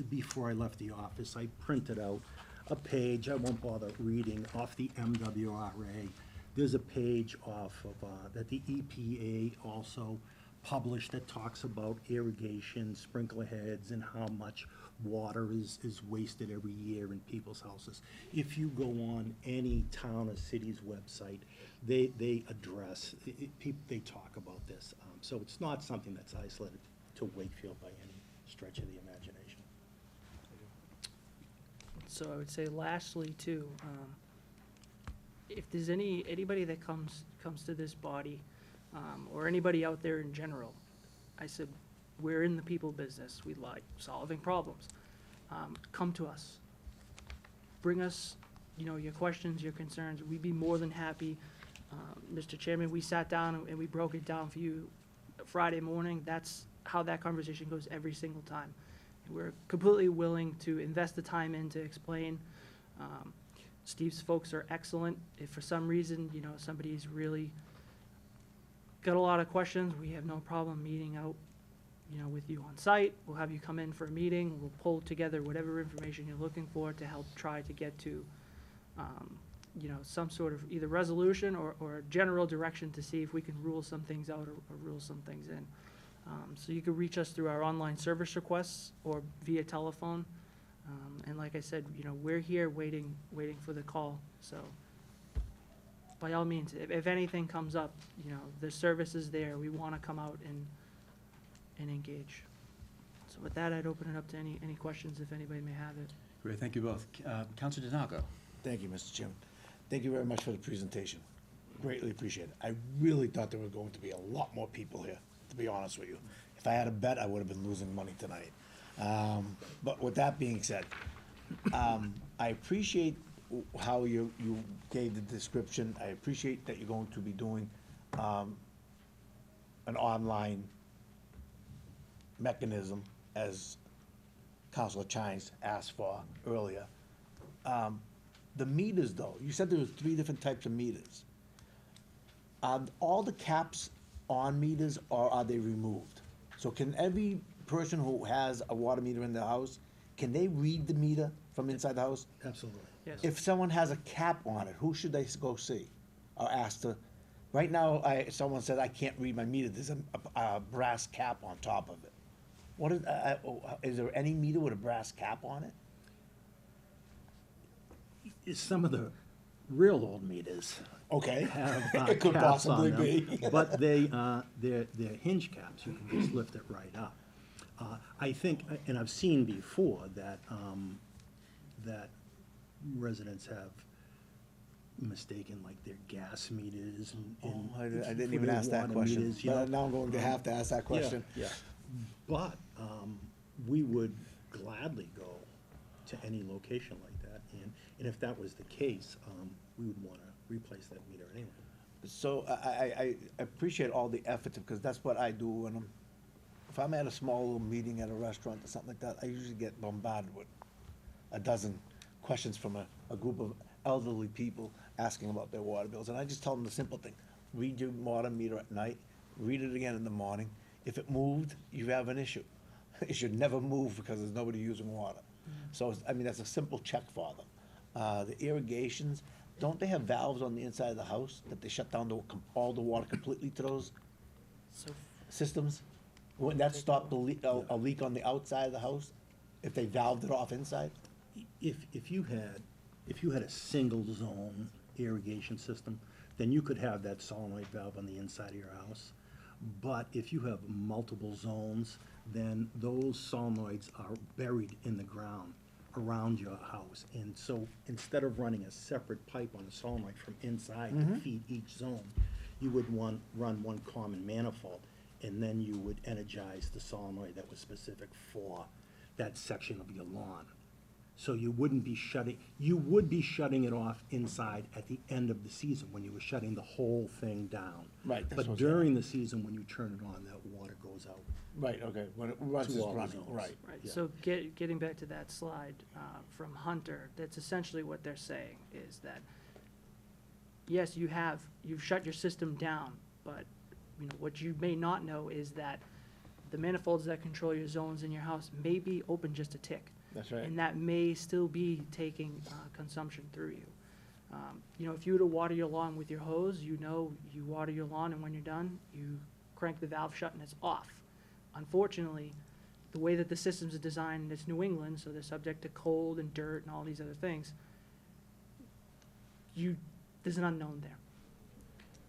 L: before I left the office, I printed out a page, I won't bother reading, off the MWRA. There's a page off of, that the EPA also published that talks about irrigation, sprinkler heads, and how much water is wasted every year in people's houses. If you go on any town or city's website, they address, they talk about this. So it's not something that's isolated to Wakefield by any stretch of the imagination.
K: So I would say lastly too, if there's anybody that comes to this body, or anybody out there in general, I said, we're in the people business. We like solving problems. Come to us. Bring us, your questions, your concerns. We'd be more than happy. Mr. Chairman, we sat down and we broke it down for you Friday morning. That's how that conversation goes every single time. We're completely willing to invest the time in to explain. Steve's folks are excellent. If for some reason, somebody's really got a lot of questions, we have no problem meeting out, with you on site. We'll have you come in for a meeting. We'll pull together whatever information you're looking for to help try to get to you know, some sort of either resolution or general direction to see if we can rule some things out or rule some things in. So you can reach us through our online service requests or via telephone. And like I said, you know, we're here waiting for the call. So by all means, if anything comes up, you know, the service is there. We want to come out and engage. So with that, I'd open it up to any questions if anybody may have it.
A: Great, thank you both. Councilor DiNarco.
I: Thank you, Mr. Chairman. Thank you very much for the presentation. Greatly appreciate it. I really thought there were going to be a lot more people here, to be honest with you. If I had a bet, I would have been losing money tonight. But with that being said, I appreciate how you gave the description. I appreciate that you're going to be doing an online mechanism, as Councilor Chines asked for earlier. The meters, though, you said there were 3 different types of meters. Are all the caps on meters, or are they removed? So can every person who has a water meter in their house, can they read the meter from inside the house?
L: Absolutely.
K: Yes.
I: If someone has a cap on it, who should they go see or ask to? Right now, someone said, I can't read my meter, there's a brass cap on top of it. What is there any meter with a brass cap on it?
L: Some of the real old meters
I: Okay.
L: have
I: It could
L: caps on
I: possibly
L: them,
I: be.
L: but they're hinge caps. You can just lift it right up. I think, and I've seen before that that residents have mistaken like their gas meters and
I: I didn't
L: for
I: even
L: their
I: ask that
L: water
I: question,
L: meters, you
I: but
L: know.
I: now I'm going to have to ask that question.
L: Yeah. But we would gladly go to any location like that, and if that was the case, we would want to replace that meter anyway.
I: So I appreciate all the effort, because that's what I do when if I'm at a small little meeting at a restaurant or something like that, I usually get bombarded with a dozen questions from a group of elderly people asking about their water bills. And I just tell them the simple thing: read your water meter at night, read it again in the morning. If it moved, you have an issue. It should never move because there's nobody using water. So, I mean, that's a simple check for them. The irrigations, don't they have valves on the inside of the house that they shut down all the water completely to those
K: So
I: systems? Wouldn't that stop the a leak on the outside of the house if they valved it off inside?
L: If you had a single zone irrigation system, then you could have that solenoid valve on the inside of your house. But if you have multiple zones, then those solenoids are buried in the ground around your house. And so instead of running a separate pipe on a solenoid from inside to feed each zone, you would run one common manifold, and then you would energize the solenoid that was specific for that section of your lawn. So you would be shutting it off inside at the end of the season when you were shutting the whole thing down.
I: Right, that's
L: But
I: what I'm
L: during the season, when you turn it on, that water goes out.
I: Right, okay, when it runs,
L: To
I: it's
L: all the
I: running,
L: zones.
I: right.
K: Right,
L: Yeah.
K: so getting back to that slide from Hunter, that's essentially what they're saying, is that, yes, you've shut your system down, but, you know, what you may not know is that the manifolds that control your zones in your house may be open just a tick.
I: That's right.
K: And that may still be taking consumption through you. You know, if you were to water your lawn with your hose, you know you water your lawn, and when you're done, you crank the valve shut and it's off. Unfortunately, the way that the systems are designed, it's New England, so they're subject to cold and dirt and all these other things. There's an unknown there.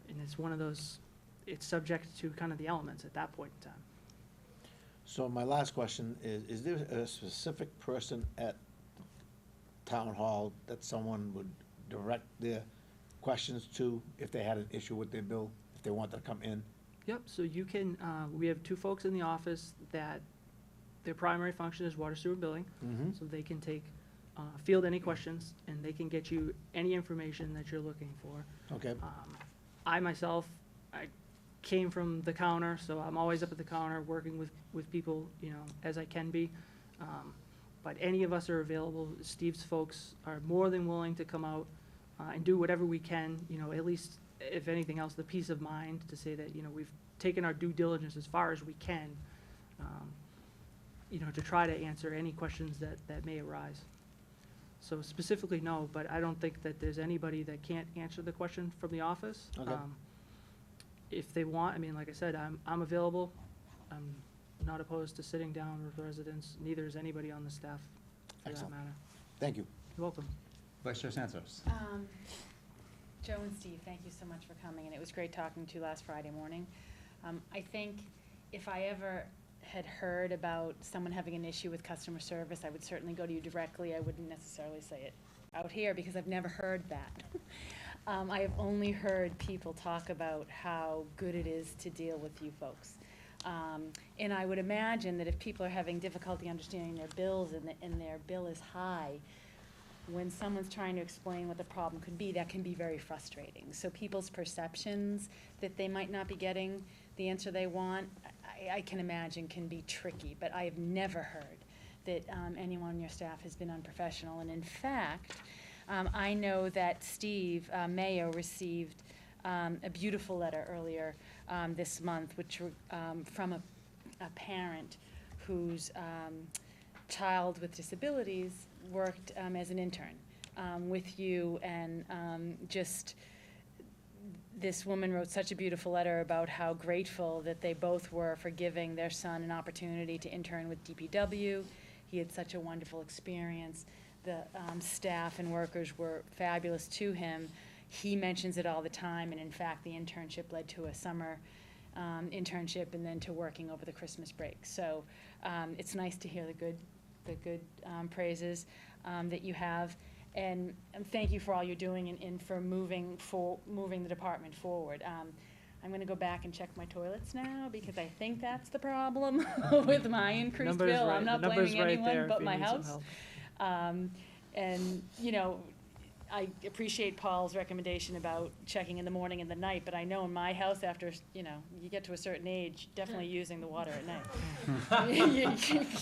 K: And it's one of those, it's subject to kind of the elements at that point in time.
I: So my last question is there a specific person at Town Hall that someone would direct their questions to if they had an issue with their bill, if they wanted to come in?
K: Yep, so you can, we have 2 folks in the office that their primary function is water sewer billing. So they can field any questions, and they can get you any information that you're looking for.
I: Okay,
K: I myself, I came from the counter, so I'm always up at the counter working with people, you know, as I can be. But any of us are available. Steve's folks are more than willing to come out and do whatever we can, you know, at least, if anything else, the peace of mind to say that, you know, we've taken our due diligence as far as we can, you know, to try to answer any questions that may arise. So specifically, no, but I don't think that there's anybody that can't answer the question from the office.
I: Okay.
K: If they want, I mean, like I said, I'm available. I'm not opposed to sitting down with residents, neither is anybody on the staff for that
I: Excellent.
K: matter.
I: Thank you.
K: You're welcome.
A: Vice Chair Santos.
D: Joe and Steve, thank you so much for coming, and it was great talking to you last Friday morning. I think if I ever had heard about someone having an issue with customer service, I would certainly go to you directly. I wouldn't necessarily say it out here because I've never heard that. I have only heard people talk about how good it is to deal with you folks. And I would imagine that if people are having difficulty understanding their bills and their bill is high, when someone's trying to explain what the problem could be, that can be very frustrating. So people's perceptions that they might not be getting the answer they want, I can imagine can be tricky, but I have never heard that anyone on your staff has been unprofessional. And in fact, I know that Steve Mayo received a beautiful letter earlier this month, which from a parent whose child with disabilities worked as an intern with you, and just this woman wrote such a beautiful letter about how grateful that they both were for giving their son an opportunity to intern with DPW. He had such a wonderful experience. The staff and workers were fabulous to him. He mentions it all the time, and in fact, the internship led to a summer internship and then to working over the Christmas break. So it's nice to hear the good praises that you have. And thank you for all you're doing and for moving the department forward. I'm gonna go back and check my toilets now, because I think that's the problem with my increased
K: Number is
D: bill.
K: right-
D: I'm not
K: the number's
D: blaming
K: right there
D: anyone
K: if
D: but
K: you
D: my
K: need some
D: house.
K: help.
D: And, you know, I appreciate Paul's recommendation about checking in the morning and the night, but I know in my house, after, you know, you get to a certain age, definitely using the water at night.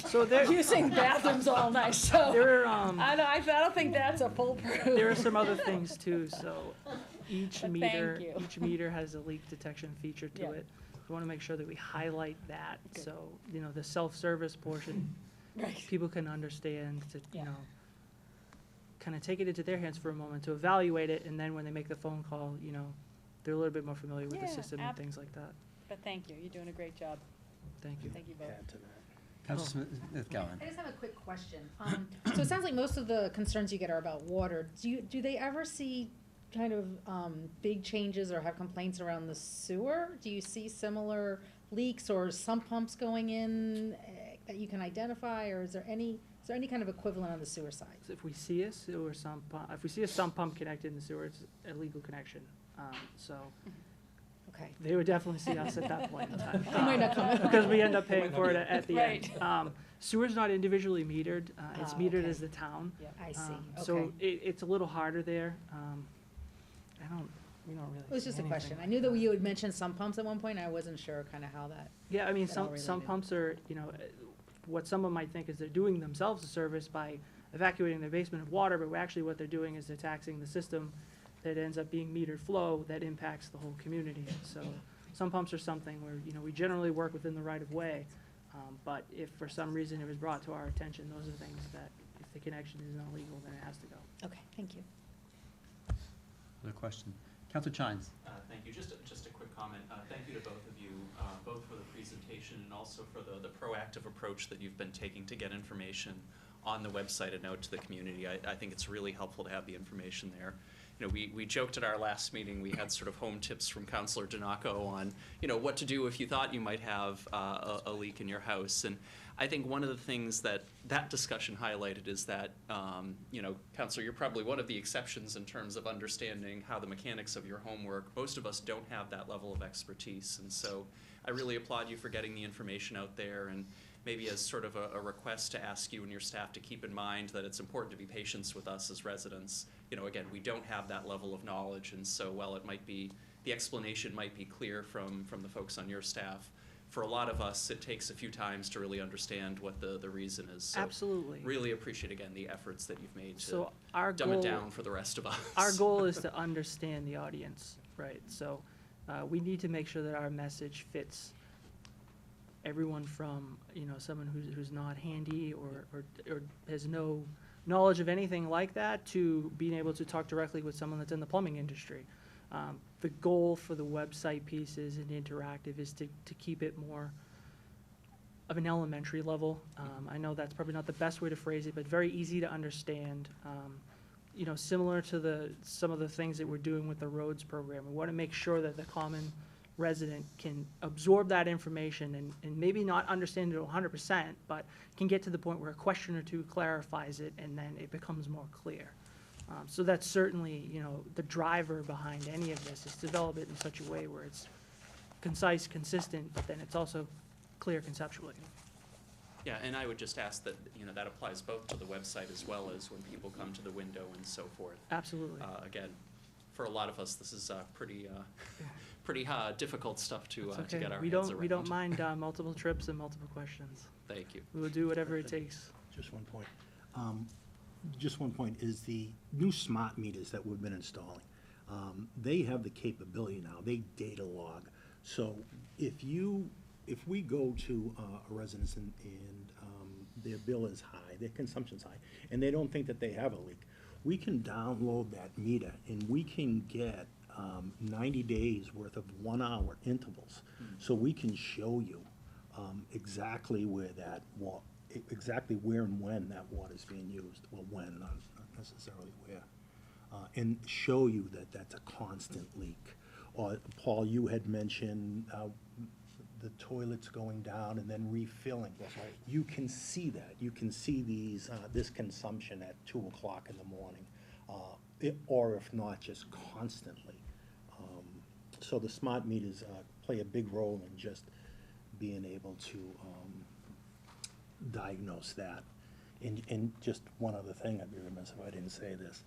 K: So there,
D: Using bathrooms all night, so
K: there are,
D: I don't think that's a foolproof.
K: there are some other things too, so each
D: But
K: meter,
D: thank you.
K: each meter has a leak detection feature to
D: Yeah.
K: it. We wanna make sure that we highlight that,
D: Good.
K: so, you know, the self-service portion,
D: Right.
K: people can understand to, you
D: Yeah.
K: know, kind of take it into their hands for a moment to evaluate it, and then when they make the phone call, you know, they're a little bit more familiar with the
D: Yeah,
K: system and things like that.
D: But thank you, you're doing a great job.
K: Thank you.
D: Thank you both.
H: Add to that.
A: Councilor Smith-Galvin.
F: I just have a quick question. So it sounds like most of the concerns you get are about water. Do they ever see kind of big changes or have complaints around the sewer? Do you see similar leaks or sump pumps going in that you can identify, or is there any kind of equivalent on the sewer side?
K: So if we see a sewer sump pump, if we see a sump pump connected in the sewer, it's a legal connection. So
F: Okay.
K: they would definitely see us at that point in time.
F: They might not come.
K: Because we end up paying for it at the end.
D: Right.
K: Sewer's not individually metered, it's
F: Ah,
K: metered
F: okay.
K: as the town.
F: I see,
K: So
F: okay.
K: it's a little harder there. We don't really.
F: It was
K: see
F: just a
K: anything.
F: question. I knew that you had mentioned sump pumps at one point, and I wasn't sure kind of how that.
K: Yeah, I mean,
F: That all
K: some
F: related.
K: pumps are, you know, what someone might think is they're doing themselves a service by evacuating their basement of water, but actually what they're doing is they're taxing the system that ends up being metered flow that impacts the whole community. So some pumps are something where, you know, we generally work within the right of way, but if for some reason it was brought to our attention, those are things that if the connection is not legal, then it has to go.
F: Okay, thank you.
A: Other question? Councilor Chines.
B: Thank you. Just a quick comment. Thank you to both of you, both for the presentation and also for the proactive approach that you've been taking to get information on the website and out to the community. I think it's really helpful to have the information there. You know, we joked at our last meeting, we had sort of home tips from Councilor Donaco on, you know, what to do if you thought you might have a leak in your house. And I think one of the things that discussion highlighted is that, you know, Councilor, you're probably one of the exceptions in terms of understanding how the mechanics of your home work. Most of us don't have that level of expertise. And so I really applaud you for getting the information out there, and maybe as sort of a request to ask you and your staff to keep in mind that it's important to be patient with us as residents. You know, again, we don't have that level of knowledge, and so while it might be, the explanation might be clear from the folks on your staff, for a lot of us, it takes a few times to really understand what the reason is. So
K: Absolutely.
B: really appreciate, again, the efforts that you've made to
K: So our
B: dumb
K: goal,
B: it down for the rest of us.
K: our goal is to understand the audience, right? So we need to make sure that our message fits everyone from, you know, someone who's not handy or has no knowledge of anything like that to being able to talk directly with someone that's in the plumbing industry. The goal for the website pieces and interactive is to keep it more of an elementary level. I know that's probably not the best way to phrase it, but very easy to understand. You know, similar to some of the things that we're doing with the roads program. We want to make sure that the common resident can absorb that information and maybe not understand it 100%, but can get to the point where a question or two clarifies it and then it becomes more clear. So that's certainly, you know, the driver behind any of this is to develop it in such a way where it's concise, consistent, but then it's also clear conceptually.
B: Yeah, and I would just ask that, you know, that applies both to the website as well as when people come to the window and so forth.
K: Absolutely.
B: Again, for a lot of us, this is pretty difficult stuff to
K: It's
B: get
K: okay.
B: our
K: We
B: hands
K: don't,
B: around.
K: we don't mind multiple trips and multiple questions.
B: Thank you.
K: We will do whatever it takes.
L: Just one point. Just one point is the new smart meters that we've been installing. They have the capability now, they data log. So if we go to a residence and their bill is high, their consumption's high, and they don't think that they have a leak, we can download that meter and we can get 90 days worth of 1 hour intervals. So we can show you exactly where that exactly where and when that water is being used. Well, when, not necessarily where. And show you that that's a constant leak. Or, Paul, you had mentioned the toilets going down and then refilling.
I: That's right.
L: You can see that. You can see these, this consumption at 2 o'clock in the morning, or if not, just constantly. So the smart meters play a big role in just being able to diagnose that. And just one other thing, I'd be remiss if I didn't say this.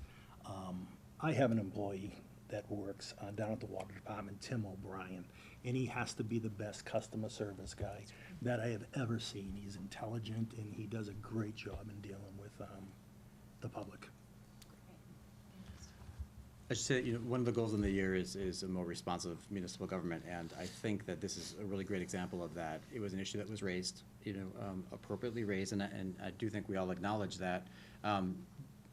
L: I have an employee that works down at the water department, Tim O'Brien, and he has to be the best customer service guy that I have ever seen. He's intelligent and he does a great job in dealing with the public.
A: I should say, you know, one of the goals in the year is a more responsive municipal government, and I think that this is a really great example of that. It was an issue that was raised, you know, appropriately raised, and I do think we all acknowledge that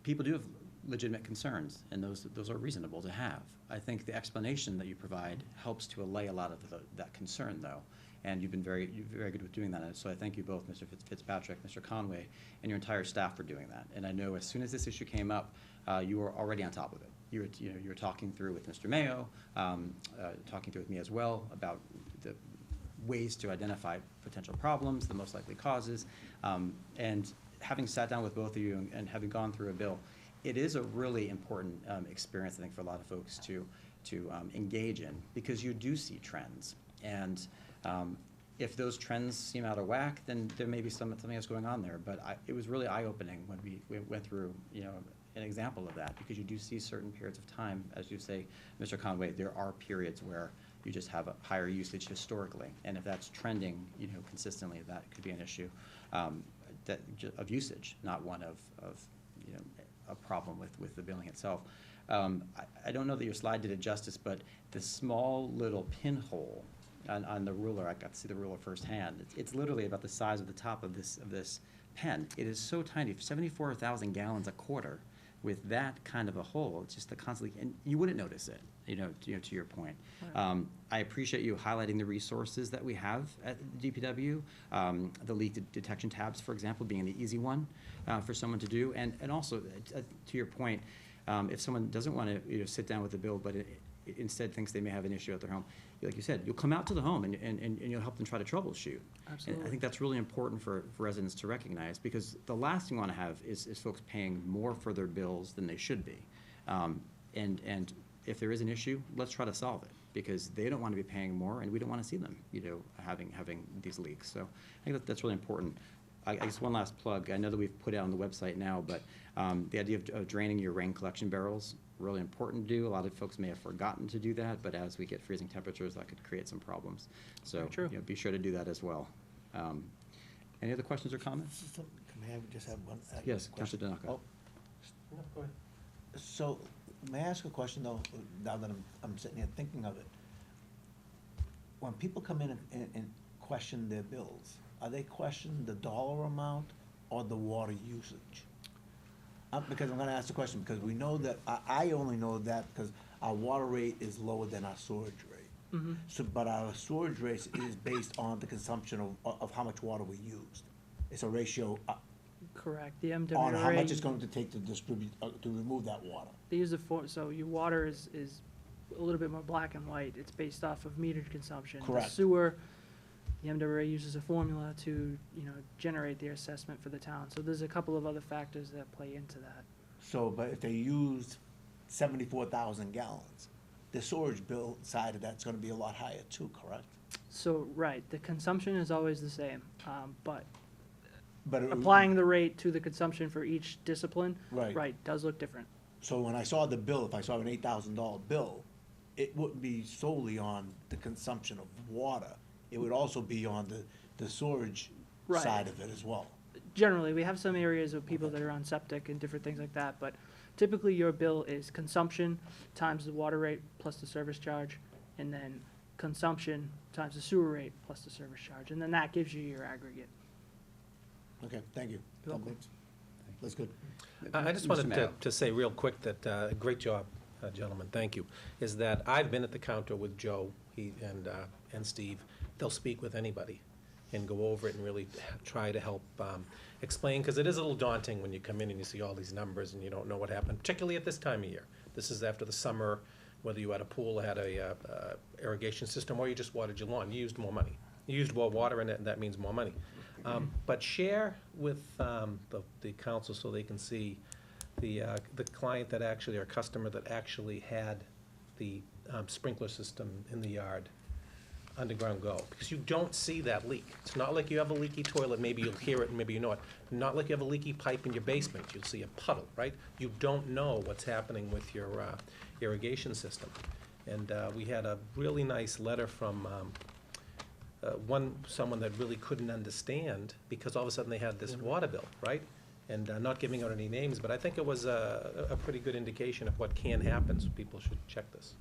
A: people do have legitimate concerns, and those are reasonable to have. I think the explanation that you provide helps to allay a lot of that concern, though, and you've been very good with doing that. And so I thank you both, Mr. Fitzpatrick, Mr. Conway, and your entire staff for doing that. And I know as soon as this issue came up, you were already on top of it. You were talking through with Mr. Mayo, talking through with me as well about the ways to identify potential problems, the most likely causes, and having sat down with both of you and having gone through a bill, it is a really important experience, I think, for a lot of folks to engage in, because you do see trends, and if those trends seem out of whack, then there may be something else going on there. But it was really eye-opening when we went through, you know, an example of that, because you do see certain periods of time, as you say, Mr. Conway, there are periods where you just have a higher usage historically, and if that's trending, you know, consistently, that could be an issue of usage, not one of you know, a problem with the billing itself. I don't know that your slide did it justice, but the small little pinhole on the ruler, I got to see the ruler firsthand. It's literally about the size of the top of this pen. It is so tiny, 74,000 gallons a quarter. With that kind of a hole, it's just the constantly, and you wouldn't notice it, you know, to your point.
K: Right.
A: I appreciate you highlighting the resources that we have at DPW, the leak detection tabs, for example, being the easy one for someone to do, and also to your point, if someone doesn't want to, you know, sit down with the bill, but instead thinks they may have an issue at their home, like you said, you'll come out to the home and you'll help them try to troubleshoot.
K: Absolutely.
A: And I think that's really important for residents to recognize, because the last thing you want to have is folks paying more for their bills than they should be. And if there is an issue, let's try to solve it, because they don't want to be paying more, and we don't want to see them, you know, having these leaks. So I think that's really important. I guess one last plug. I know that we've put it on the website now, but the idea of draining your rain collection barrels, really important to do. A lot of folks may have forgotten to do that, but as we get freezing temperatures, that could create some problems. So
K: True.
A: you know, be sure to do that as well. Any other questions or comments?
I: May I just have one?
A: Yes,
I: question?
A: Councilor Denoka.
I: Oh.
K: No, go ahead.
I: So, may I ask a question, though, now that I'm sitting here thinking of it? When people come in and question their bills, are they questioning the dollar amount or the water usage? Because I'm gonna ask the question, because we know that, I only know that because our water rate is lower than our storage rate. So, but our storage rate is based on the consumption of how much water we used. It's a ratio
K: Correct, the MWRA.
I: on how much it's going to take to distribute, to remove that water.
K: They use so your water is a little bit more black and white. It's based off of metered consumption.
I: Correct.
K: The sewer, the MWRA uses a formula to, generate their assessment for the town. So there's a couple of other factors that play into that.
I: So, but if they used 74,000 gallons, the storage bill side of that's gonna be a lot higher too, correct?
K: So, right, the consumption is always the same, but
I: But it-
K: applying the rate to the consumption for each discipline,
I: Right.
K: does look different.
I: So when I saw the bill, if I saw an $8,000 bill, it wouldn't be solely on the consumption of water. It would also be on the storage
K: Right.
I: side of it as well.
K: Generally, we have some areas of people that are on septic and different things like that, but typically your bill is consumption times the water rate plus the service charge, and then consumption times the sewer rate plus the service charge, and then that gives you your aggregate.
I: Okay, thank you.
K: You're welcome.
I: That's good.
B: I just
H: Mr.
B: wanted
H: Mayo.
B: to say real quick that, great job, gentlemen, thank you, is that I've been at the counter with Joe, and Steve. They'll speak with anybody and go over it and really try to help explain, because it is a little daunting when you come in and you see all these numbers and you don't know what happened, particularly at this time of year. This is after the summer, whether you had a pool, had a irrigation system, or you just watered your lawn, you used more money. You used more water in it, and that means more money. But share with the council so they can see the client that actually, or customer that actually had the sprinkler system in the yard underground go, because you don't see that leak. It's not like you have a leaky toilet, maybe you'll hear it and maybe you know it. Not like you have a leaky pipe in your basement, you'll see a puddle, right? You don't know what's happening with your irrigation system. And we had a really nice letter from someone that really couldn't understand, because all of a sudden they had this water bill, right? And not giving out any names, but I think it was a pretty good indication of what can happen, so people should check this.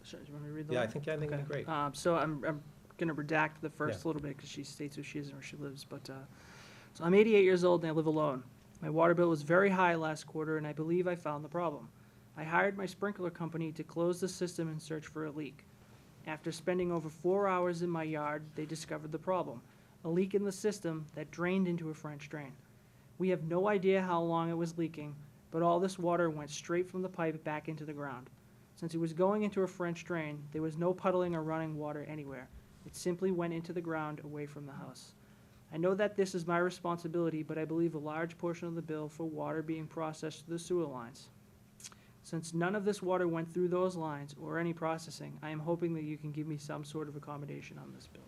K: Sure, do you want me to read the
B: Yeah, I
K: letter?
B: think it'd be great.
K: So I'm gonna redact the first
B: Yeah.
K: little bit, because she states who she is and where she lives, but, so I'm 88 years old and I live alone. My water bill was very high last quarter, and I believe I found the problem. I hired my sprinkler company to close the system and search for a leak. After spending over 4 hours in my yard, they discovered the problem, a leak in the system that drained into a French drain. We have no idea how long it was leaking, but all this water went straight from the pipe back into the ground. Since it was going into a French drain, there was no puddling or running water anywhere. It simply went into the ground away from the house. I know that this is my responsibility, but I believe a large portion of the bill for water being processed through the sewer lines. Since none of this water went through those lines or any processing, I am hoping that you can give me some sort of accommodation on this bill.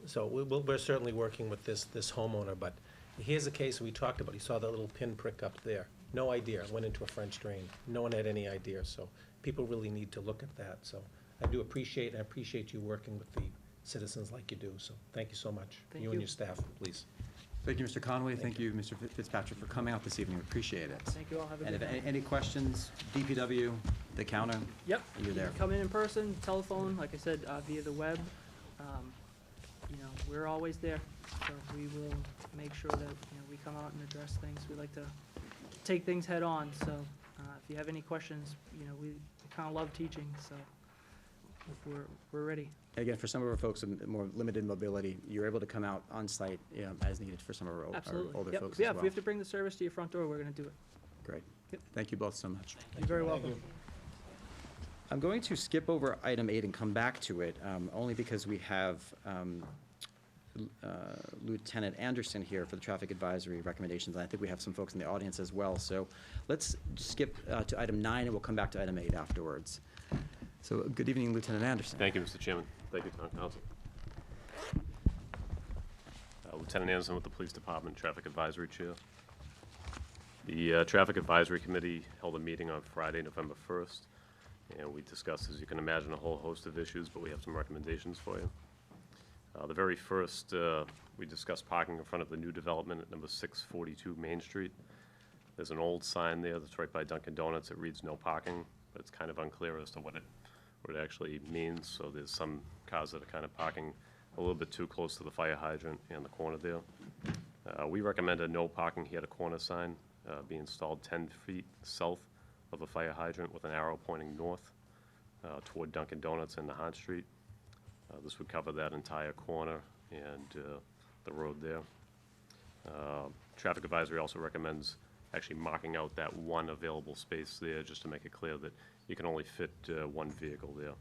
B: So we're certainly working with this homeowner, but here's a case we talked about. You saw that little pinprick up there. No idea, went into a French drain. No one had any idea, so people really need to look at that. So I do appreciate you working with the citizens like you do, so thank you so much.
K: Thank
B: You
K: you.
B: and your staff, please.
M: Thank you, Mr. Conway. Thank you, Mr. Fitzpatrick, for coming out this evening. We appreciate it.
K: Thank you all, have a
M: And
K: good
M: if
K: night.
M: any questions, DPW, the counter,
K: Yep.
M: you're
K: You
M: there.
K: can come in person, telephone, like I said, via the web. We're always there, so we will make sure that, we come out and address things. We like to take things head on, so if you have any questions, we kind of love teaching, so we're ready.
M: Again, for some of our folks with more limited mobility, you're able to come out on site, as needed for some of our
K: Absolutely.
M: older
K: Yep.
M: folks
K: Yeah,
M: as
K: if
M: well.
K: we have to bring the service to your front door, we're gonna do it.
M: Great.
K: Yep.
M: Thank you both so much.
K: You're very welcome.
M: I'm going to skip over item 8 and come back to it, only because we have Lieutenant Anderson here for the traffic advisory recommendations, and I think we have some folks in the audience as well. So let's skip to item 9, and we'll come back to item 8 afterwards. So good evening, Lieutenant Anderson.
N: Thank you, Mr. Chairman. Thank you, Town Council. Lieutenant Anderson with the Police Department Traffic Advisory Chair. The Traffic Advisory Committee held a meeting on Friday, November 1st, and we discussed, as you can imagine, a whole host of issues, but we have some recommendations for you. The very first, we discussed parking in front of the new development at number 642 Main Street. There's an old sign there that's right by Dunkin' Donuts. It reads no parking, but it's kind of unclear as to what it actually means. So there's some cars that are kind of parking a little bit too close to the fire hydrant in the corner there. We recommend a no parking here at a corner sign. be installed 10 feet south of a fire hydrant with an arrow pointing north toward Dunkin' Donuts and the Hahn Street. This would cover that entire corner and the road there. Traffic Advisory also recommends actually marking out that one available space there just to make it clear that you can only fit one vehicle there.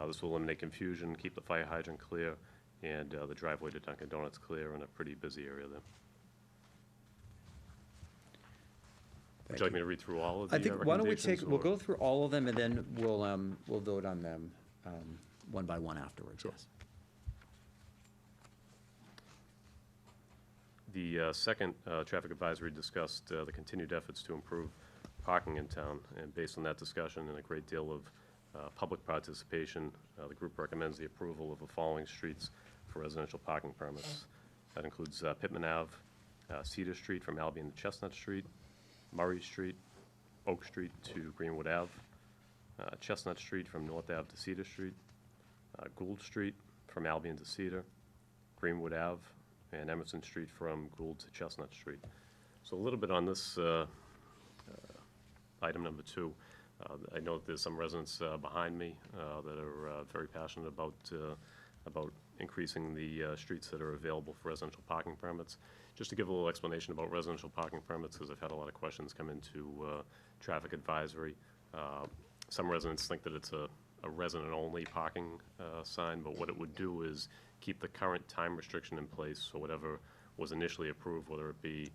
N: This will eliminate confusion, keep the fire hydrant clear, and the driveway to Dunkin' Donuts clear in a pretty busy area there. Would you like me to read through all of the
M: I think, why don't we
N: recommendations,
M: take, we'll
N: or-
M: go through all of them, and then we'll vote on them one by one afterwards, yes.
N: The second traffic advisory discussed the continued efforts to improve parking in town, and based on that discussion and a great deal of public participation, the group recommends the approval of the following streets for residential parking permits. That includes Pittman Ave, Cedar Street from Albion to Chestnut Street, Murray Street, Oak Street to Greenwood Ave, Chestnut Street from North Ave to Cedar Street, Gould Street from Albion to Cedar, Greenwood Ave, and Emerson Street from Gould to Chestnut Street. So a little bit on this item number 2. I know that there's some residents behind me that are very passionate about increasing the streets that are available for residential parking permits. Just to give a little explanation about residential parking permits, because I've had a lot of questions come into traffic advisory. Some residents think that it's a resident-only parking sign, but what it would do is keep the current time restriction in place, so whatever was initially approved, whether it be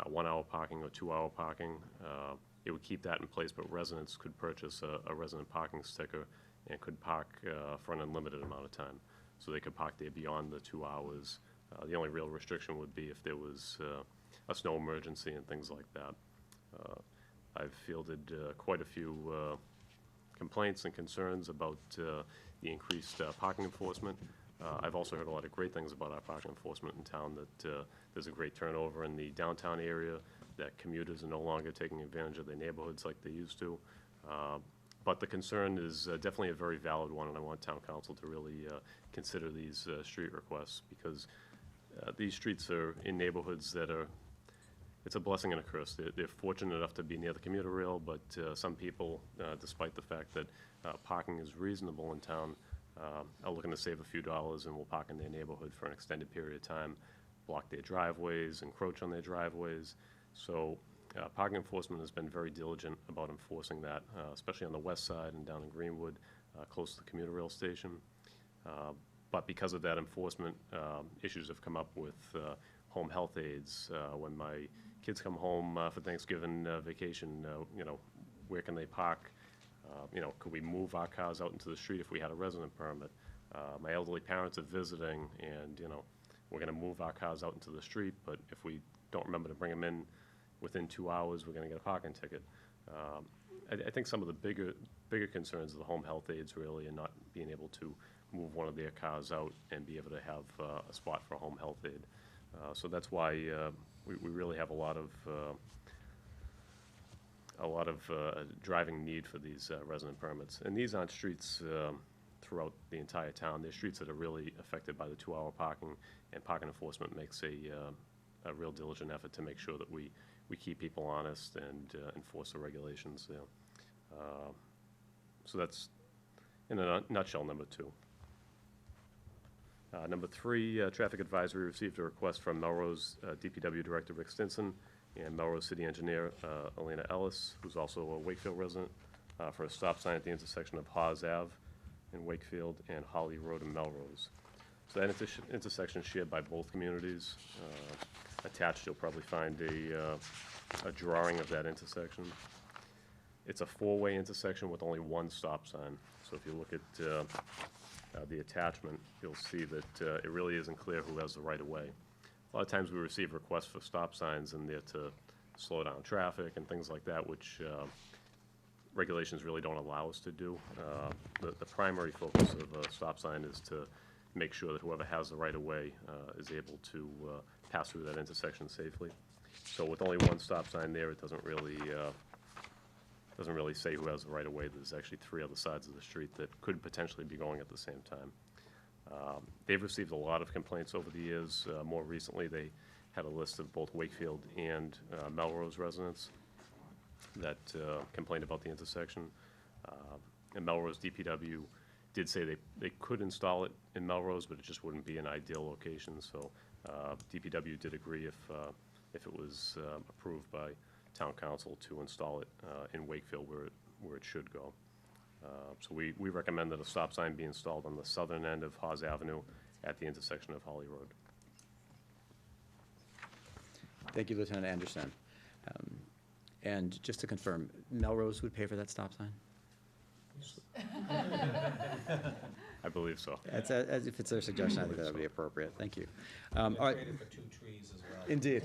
N: 1-hour parking or 2-hour parking, it would keep that in place, but residents could purchase a resident parking sticker and could park for an unlimited amount of time. So they could park there beyond the 2 hours. The only real restriction would be if there was a snow emergency and things like that. I've fielded quite a few complaints and concerns about the increased parking enforcement. I've also heard a lot of great things about our parking enforcement in town, that there's a great turnover in the downtown area, that commuters are no longer taking advantage of their neighborhoods like they used to. But the concern is definitely a very valid one, and I want town council to really consider these street requests, because these streets are in neighborhoods that are, it's a blessing and a curse. They're fortunate enough to be near the commuter rail, but some people, despite the fact that parking is reasonable in town, are looking to save a few dollars and will park in their neighborhood for an extended period of time, block their driveways, encroach on their driveways. So parking enforcement has been very diligent about enforcing that, especially on the west side and down in Greenwood, close to the commuter rail station. But because of that enforcement, issues have come up with home health aides. When my kids come home for Thanksgiving vacation, where can they park? Could we move our cars out into the street if we had a resident permit? My elderly parents are visiting, and, we're gonna move our cars out into the street, but if we don't remember to bring them in within 2 hours, we're gonna get a parking ticket. I think some of the bigger concerns of the home health aides really are not being able to move one of their cars out and be able to have a spot for a home health aide. So that's why we really have a lot of driving need for these resident permits. And these aren't streets throughout the entire town. They're streets that are really affected by the 2-hour parking, and parking enforcement makes a real diligent effort to make sure that we keep people honest and enforce the regulations there. So that's, in a nutshell, number 2. Number 3, Traffic Advisory received a request from Melrose DPW Director Rick Stinson and Melrose City Engineer Elena Ellis, who's also a Wakefield resident, for a stop sign at the intersection of Hawes Ave in Wakefield and Holly Road in Melrose. So that intersection is shared by both communities. Attached, you'll probably find a drawing of that intersection. It's a 4-way intersection with only one stop sign. So if you look at the attachment, you'll see that it really isn't clear who has the right of way. A lot of times we receive requests for stop signs in there to slow down traffic and things like that, which regulations really don't allow us to do. The primary focus of a stop sign is to make sure that whoever has the right of way is able to pass through that intersection safely. So with only one stop sign there, it doesn't really say who has the right of way. There's actually 3 other sides of the street that could potentially be going at the same time. They've received a lot of complaints over the years. More recently, they had a list of both Wakefield and Melrose residents that complained about the intersection. And Melrose DPW did say they could install it in Melrose, but it just wouldn't be an ideal location. So DPW did agree if it was approved by Town Council to install it in Wakefield where it should go. So we recommend that a stop sign be installed on the southern end of Hawes Avenue at the intersection of Holly Road.
M: Thank you, Lieutenant Anderson. And just to confirm, Melrose would pay for that stop sign?
N: I believe so.
M: As if it's their suggestion, I think that would be appropriate. Thank you. All right.
B: For 2 trees as well.
M: Indeed.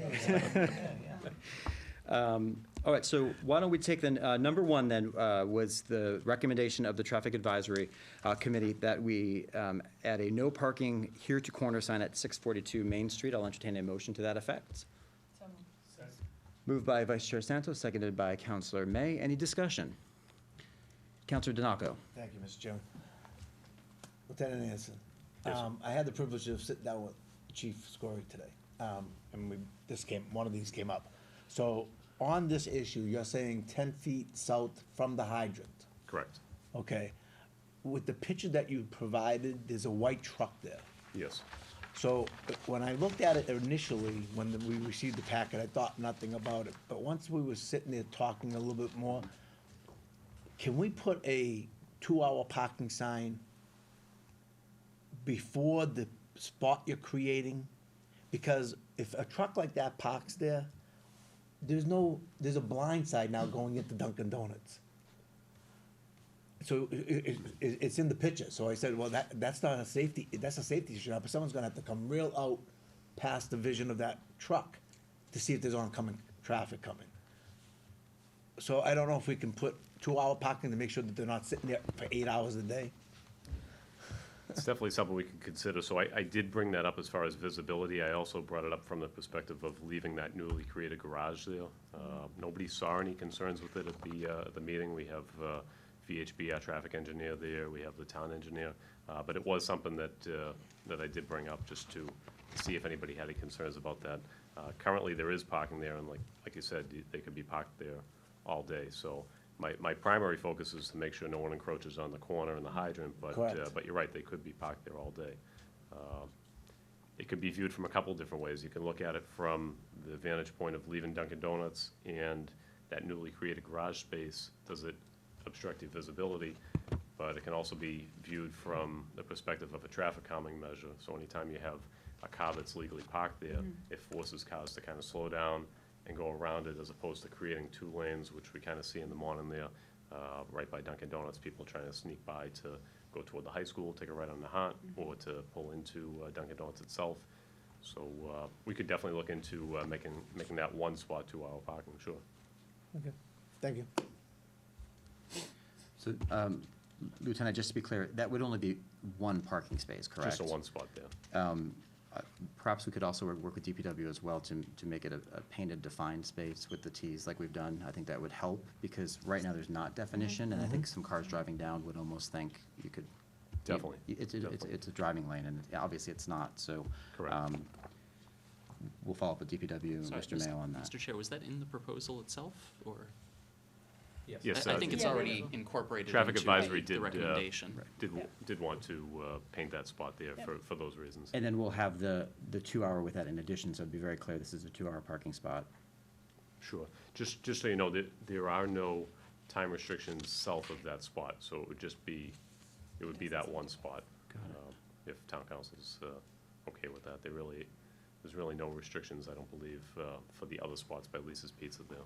M: All right, so why don't we take then, number one then was the recommendation of the Traffic Advisory Committee that we add a no parking here to corner sign at 642 Main Street. I'll entertain a motion to that effect. Moved by Vice Chair Santos, seconded by Councilor May. Any discussion? Councilor Donaco.
I: Thank you, Mr. Chairman. Lieutenant Anderson.
N: Yes.
I: I had the privilege of sitting down with Chief Scory today, and one of these came up. So on this issue, you're saying 10 feet south from the hydrant.
N: Correct.
I: Okay. With the picture that you provided, there's a white truck there.
N: Yes.
I: So when I looked at it initially, when we received the packet, I thought nothing about it. But once we were sitting there talking a little bit more, can we put a 2-hour parking sign before the spot you're creating? Because if a truck like that parks there, there's a blind side now going into Dunkin' Donuts. So it's in the picture. So I said, well, that's not a safety, that's a safety issue now, but someone's gonna have to come real out past the vision of that truck to see if there's oncoming traffic coming. So I don't know if we can put 2-hour parking to make sure that they're not sitting there for 8 hours a day.
N: It's definitely something we can consider. So I did bring that up as far as visibility. I also brought it up from the perspective of leaving that newly created garage there. Nobody saw any concerns with it at the meeting. We have VHB, our traffic engineer there. We have the town engineer. But it was something that I did bring up just to see if anybody had any concerns about that. Currently, there is parking there, and like you said, they could be parked there all day. So my primary focus is to make sure no one encroaches on the corner and the hydrant, but you're right, they could be parked there all day. It could be viewed from a couple different ways. You can look at it from the vantage point of leaving Dunkin' Donuts and that newly created garage space. Does it obstruct your visibility? But it can also be viewed from the perspective of a traffic calming measure. So anytime you have a car that's legally parked there, it forces cars to kind of slow down and go around it, as opposed to creating 2 lanes, which we kind of see in the morning there, right by Dunkin' Donuts, people trying to sneak by to go toward the high school, take a right on the Hunt, or to pull into Dunkin' Donuts itself. So we could definitely look into making that one spot 2-hour parking, sure.
I: Okay, thank you.
M: So, Lieutenant, just to be clear, that would only be one parking space, correct?
N: Just a one spot there.
M: Perhaps we could also work with DPW as well to make it a painted defined space with the Ts like we've done. I think that would help, because right now there's not definition, and I think some cars driving down would almost think you could.
N: Definitely.
M: It's a driving lane, and obviously it's not, so.
N: Correct.
M: We'll follow up with DPW and
O: Sorry,
M: Mr. Mayo on that.
O: Mr. Chair, was that in the proposal itself, or?
N: Yes,
O: I think it's already incorporated
N: Traffic
O: into
N: Advisory
O: the recommendation.
N: did want to paint that spot there for those reasons.
M: And then we'll have the 2-hour with that in addition, so it'd be very clear this is a 2-hour parking spot.
N: Sure. Just so you know, there are no time restrictions south of that spot, so it would be that one spot. If town council's okay with that. There's really no restrictions, I don't believe, for the other spots by Lisa's Pizza there.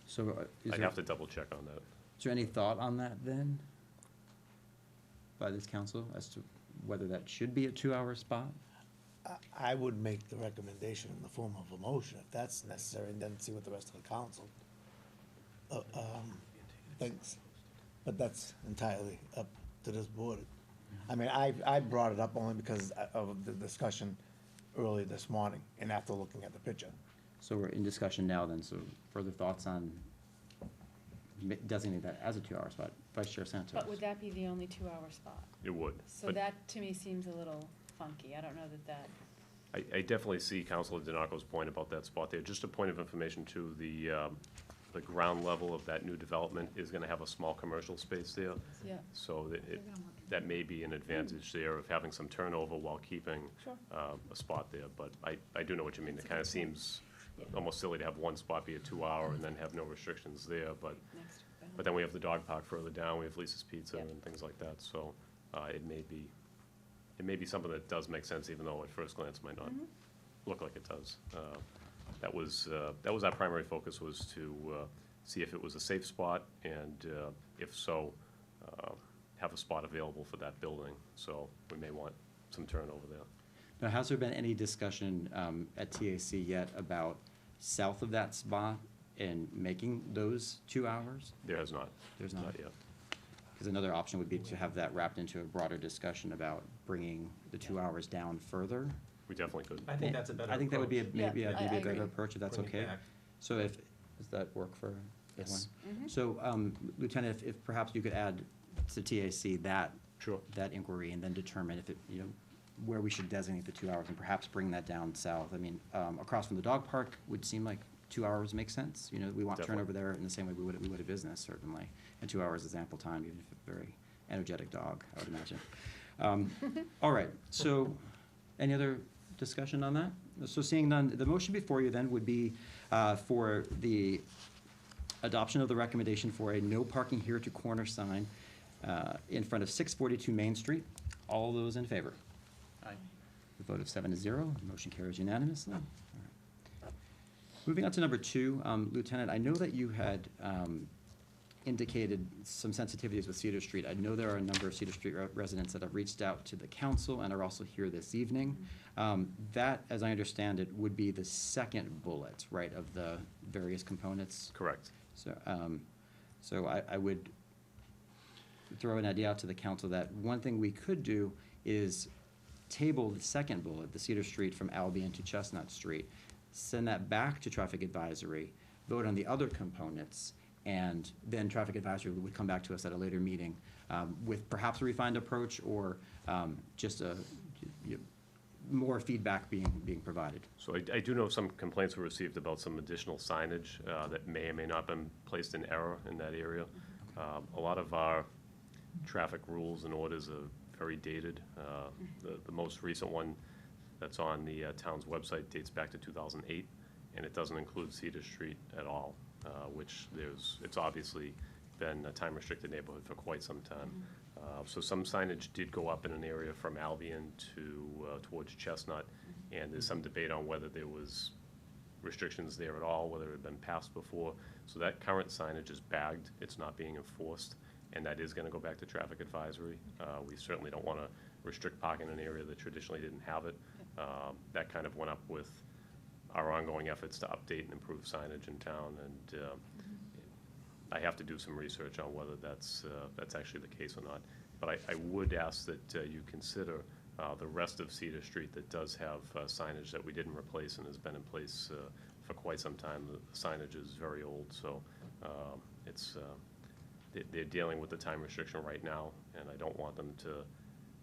M: So
N: I'd have to double check on that.
M: Is there any thought on that then by this council as to whether that should be a 2-hour spot?
I: I would make the recommendation in the form of a motion if that's necessary, and then see what the rest of the council thinks. But that's entirely up to this board. I mean, I brought it up only because of the discussion early this morning and after looking at the picture.
M: So we're in discussion now then, so further thoughts on designating that as a 2-hour spot? Vice Chair Santos.
D: But would that be the only 2-hour spot?
N: It would.
D: So
N: but
D: that, to me, seems a little funky. I don't know that
N: I definitely see Councilor Dinoco's point about that spot there. Just a point of information too, the ground level of that new development is gonna have a small commercial space there.
D: Yeah.
N: So that may be an advantage there of having some turnover while keeping
D: Sure.
N: a spot there. But I do know what you mean. It kind of seems almost silly to have one spot be a 2-hour and then have no restrictions there. But then we have the dog park further down, we have Lisa's Pizza
D: Yeah.
N: and things like that. So it may be something that does make sense, even though at first glance might not look like it does. That was our primary focus, was to see if it was a safe spot, and if so, have a spot available for that building. So we may want some turnover there.
M: Now, has there been any discussion at TAC yet about south of that spot and making those 2 hours?
N: There has not.
M: There's not?
N: Not yet.
M: Because another option would be to have that wrapped into a broader discussion about bringing the 2 hours down further.
N: We definitely could.
B: I think that's a better
M: I think that would be
B: approach.
M: maybe
D: I
M: a better
D: agree.
M: approach, if that's
B: Bring it
M: okay.
B: back.
M: So does that work for everyone?
O: Yes.
M: So, Lieutenant, if perhaps you could add to TAC that.
N: Sure.
M: That inquiry, and then determine if it, where we should designate the 2 hours, and perhaps bring that down south. I mean, across from the dog park would seem like 2 hours makes sense. We want
N: Definitely.
M: turnover there in the same way we would a business, certainly. And 2 hours is ample time, even if a very energetic dog, I would imagine. All right, so any other discussion on that? So seeing none, the motion before you then would be for the adoption of the recommendation for a no parking here to corner sign in front of 642 Main Street. All those in favor?
O: Aye.
M: The vote of 7-0, the motion carries unanimously. All right. Moving on to number 2, Lieutenant, I know that you had indicated some sensitivities with Cedar Street. I know there are a number of Cedar Street residents that have reached out to the council and are also here this evening. That, as I understand it, would be the second bullet, right, of the various components?
N: Correct.
M: So I would throw an idea out to the council that one thing we could do is table the second bullet, the Cedar Street from Albion to Chestnut Street, send that back to traffic advisory, vote on the other components, and then traffic advisory would come back to us at a later meeting with perhaps a refined approach or just more feedback being provided.
N: So I do know some complaints were received about some additional signage that may or may not have been placed in error in that area. A lot of our traffic rules and orders are very dated. The most recent one that's on the town's website dates back to 2008, and it doesn't include Cedar Street at all, which it's obviously been a time-restricted neighborhood for quite some time. So some signage did go up in an area from Albion towards Chestnut, and there's some debate on whether there was restrictions there at all, whether it had been passed before. So that current signage is bagged, it's not being enforced, and that is gonna go back to traffic advisory. We certainly don't wanna restrict parking in an area that traditionally didn't have it. That kind of went up with our ongoing efforts to update and improve signage in town, and I have to do some research on whether that's actually the case or not. But I would ask that you consider the rest of Cedar Street that does have signage that we didn't replace and has been in place for quite some time. The signage is very old, so they're dealing with the time restriction right now, and I don't want them to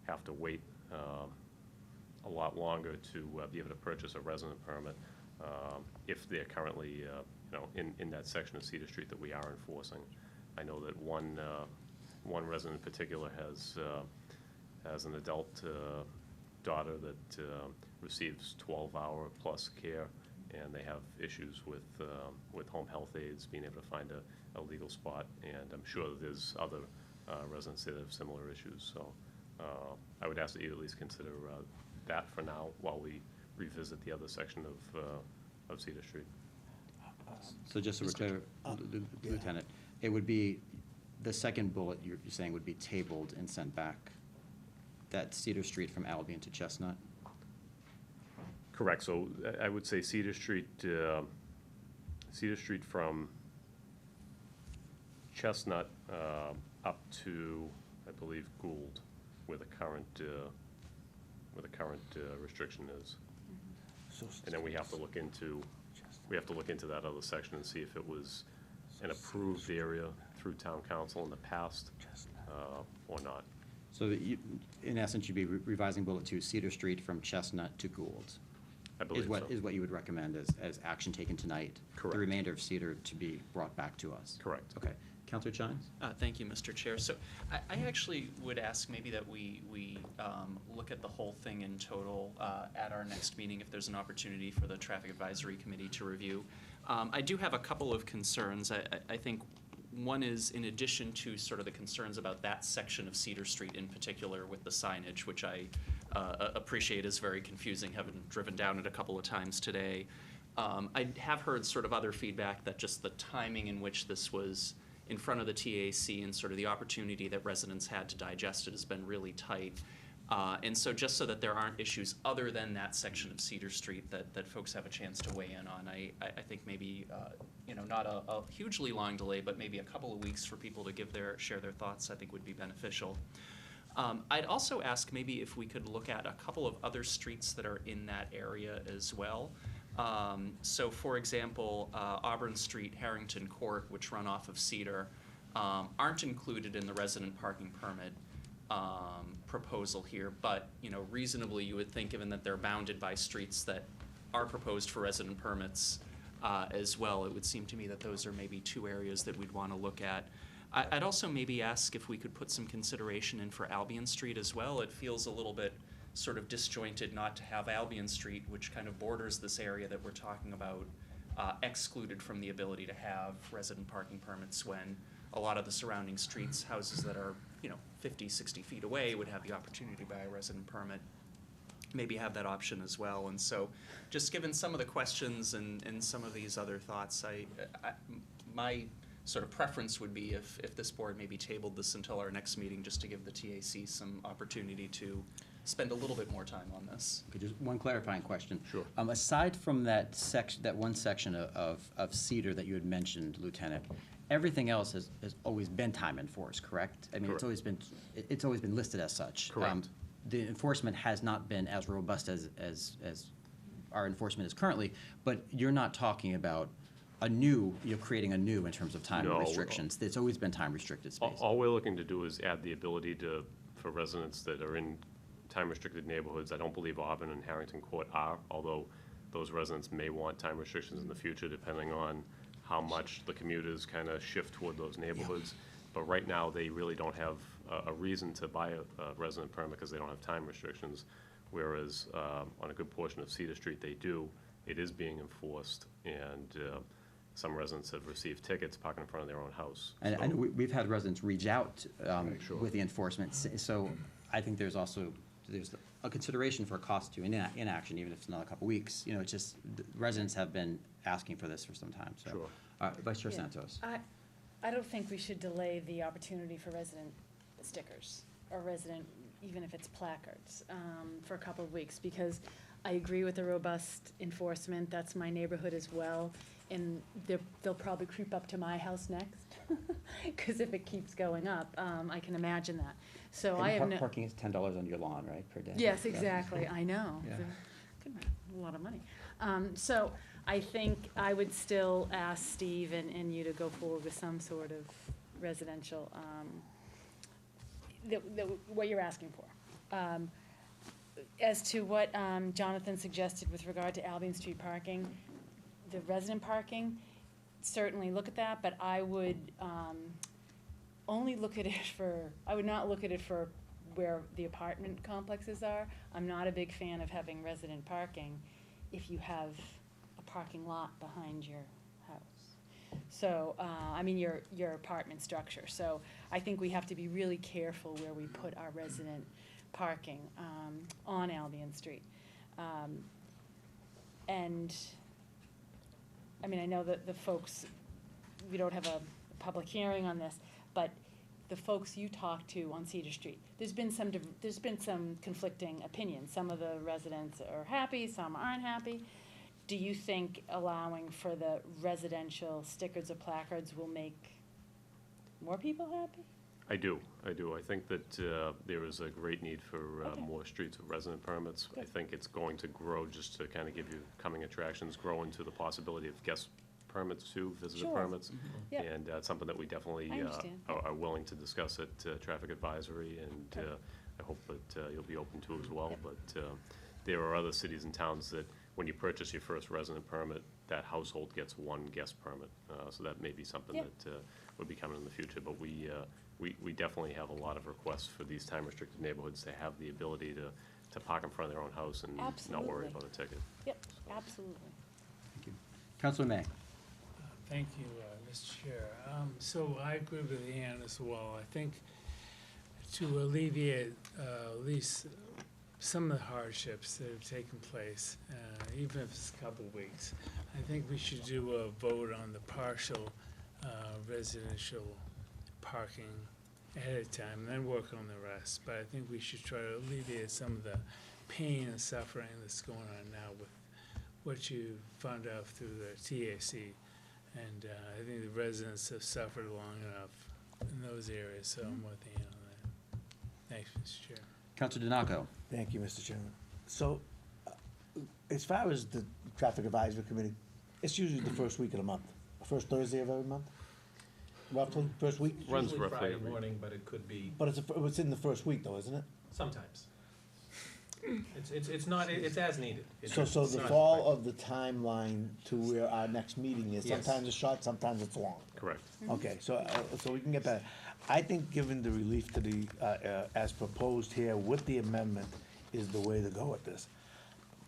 N: have to wait a lot longer to be able to purchase a resident permit if they're currently in that section of Cedar Street that we are enforcing. I know that one resident in particular has an adult daughter that receives 12-hour plus care, and they have issues with home health aides being able to find a legal spot, and I'm sure that there's other residents that have similar issues. So I would ask that you at least consider that for now while we revisit the other section of Cedar Street.
M: So just so we're clear, Lieutenant, it would be, the second bullet you're saying would be tabled and sent back, that Cedar Street from Albion to Chestnut?
N: Correct. So I would say Cedar Street from Chestnut up to, I believe, Gould, where the current restriction is. And then we have to look into that other section and see if it was an approved area through town council in the past or not.
M: So that in essence, you'd be revising bullet 2, Cedar Street from Chestnut to Gould.
N: I believe so.
M: Is what you would recommend as action taken tonight?
N: Correct.
M: The remainder of Cedar to be brought back to us?
N: Correct.
M: Okay. Counselor Chines?
O: Thank you, Mr. Chair. So I actually would ask maybe that we look at the whole thing in total at our next meeting if there's an opportunity for the Traffic Advisory Committee to review. I do have a couple of concerns. I think one is, in addition to sort of the concerns about that section of Cedar Street in particular with the signage, which I appreciate is very confusing, having driven down it a couple of times today. I have heard sort of other feedback that just the timing in which this was in front of the TAC and sort of the opportunity that residents had to digest it has been really tight. And so just so that there aren't issues other than that section of Cedar Street that folks have a chance to weigh in on, I think maybe, not a hugely long delay, but maybe a couple of weeks for people to share their thoughts, I think would be beneficial. I'd also ask maybe if we could look at a couple of other streets that are in that area as well. So for example, Auburn Street, Harrington Court, which run off of Cedar, aren't included in the resident parking permit proposal here, but reasonably you would think, given that they're bounded by streets that are proposed for resident permits as well, it would seem to me that those are maybe two areas that we'd want to look at. I'd also maybe ask if we could put some consideration in for Albion Street as well. It feels a little bit sort of disjointed not to have Albion Street, which kind of borders this area that we're talking about, excluded from the ability to have resident parking permits when a lot of the surrounding streets, houses that are 50, 60 feet away would have the opportunity to buy a resident permit, maybe have that option as well. And so just given some of the questions and some of these other thoughts, my sort of preference would be if this board maybe tabled this until our next meeting, just to give the TAC some opportunity to spend a little bit more time on this.
M: Okay, just one clarifying question.
N: Sure.
M: Aside from that one section of Cedar that you had mentioned, Lieutenant, everything else has always been time enforced, correct? I mean,
N: Correct.
M: it's always been listed as such.
N: Correct.
M: The enforcement has not been as robust as our enforcement is currently, but you're not talking about you're creating a new in terms of time
N: No.
M: restrictions. It's always been time restricted space.
N: All we're looking to do is add the ability for residents that are in time-restricted neighborhoods. I don't believe Auburn and Harrington Court are, although those residents may want time restrictions in the future depending on how much the commuters kind of shift toward those neighborhoods. But right now, they really don't have a reason to buy a resident permit because they don't have time restrictions, whereas on a good portion of Cedar Street, they do. It is being enforced, and some residents have received tickets parking in front of their own house.
M: And I know we've had residents reach out
N: Sure.
M: with the enforcement, so I think there's a consideration for a cost to inaction, even if it's another couple weeks. It's just, the residents have been asking for this for some time, so.
N: Sure.
M: Vice Chair
D: Yeah.
M: Santos.
D: I don't think we should delay the opportunity for resident stickers or resident, even if it's placards, for a couple of weeks, because I agree with the robust enforcement. That's my neighborhood as well, and they'll probably creep up to my house next, because if it keeps going up, I can imagine that. So I have no.
M: Parking is $10 on your lawn, right, per day?
D: Yes,
M: Yeah.
D: exactly, I know.
M: Yeah.
D: A lot of money. So I think I would still ask Steve and you to go forward with some sort of residential, what you're asking for. As to what Jonathan suggested with regard to Albion Street parking, the resident parking, certainly look at that, but I would only look at it I would not look at it for where the apartment complexes are. I'm not a big fan of having resident parking if you have a parking lot behind your house. So, your apartment structure. So I think we have to be really careful where we put our resident parking on Albion Street. And, I know that the folks, we don't have a public hearing on this, but the folks you talk to on Cedar Street, there's been some conflicting opinions. Some of the residents are happy, some aren't happy. Do you think allowing for the residential stickers or placards will make more people happy?
N: I do. I think that there is a great need for
D: Okay.
N: more streets with resident permits. I
D: Good.
N: think it's going to grow, just to kind of give you coming attractions, grow into the possibility of guest permits too, visitor
D: Sure.
N: permits.
D: Yep.
N: And it's something that we definitely
D: I understand.
N: are willing to discuss at Traffic Advisory, and
D: Okay.
N: I hope that you'll be open to as well. But there are other cities and towns that when you purchase your first resident permit, that household gets one guest permit. So that may be something
D: Yeah.
N: that would be coming in the future. But we definitely have a lot of requests for these time-restricted neighborhoods to have the ability to park in front of their own house and not worry
D: Absolutely.
N: about a ticket.
D: Yep, absolutely.
M: Thank you. Councilor May.
P: Thank you, Mr. Chair. So I agree with Ann as well. I think to alleviate at least some of the hardships that have taken place, even if it's a couple of weeks, I think we should do a vote on the partial residential parking ahead of time, and then work on the rest. But I think we should try to alleviate some of the pain and suffering that's going on now with what you found out through the TAC. And I think the residents have suffered long enough in those areas, so I'm with Ann on that. Thanks, Mr. Chair.
M: Councilor Donato.
I: Thank you, Mr. Chairman. So, as far as the Traffic Advisory Committee, it's usually the first week of the month, first Thursday of every month, roughly, first week?
N: Runs
J: Usually
N: roughly
J: Friday
N: every-
J: morning, but it could be
I: But it's in the first week though, isn't it?
J: sometimes. It's not, it's as needed.
I: So
J: It's
I: the
J: not-
I: fall of the timeline to where our next meeting is,
J: Yes.
I: sometimes it's short, sometimes it's long.
N: Correct.
I: Okay, so we can get that. I think giving the relief to the, as proposed here with the amendment is the way to go with this.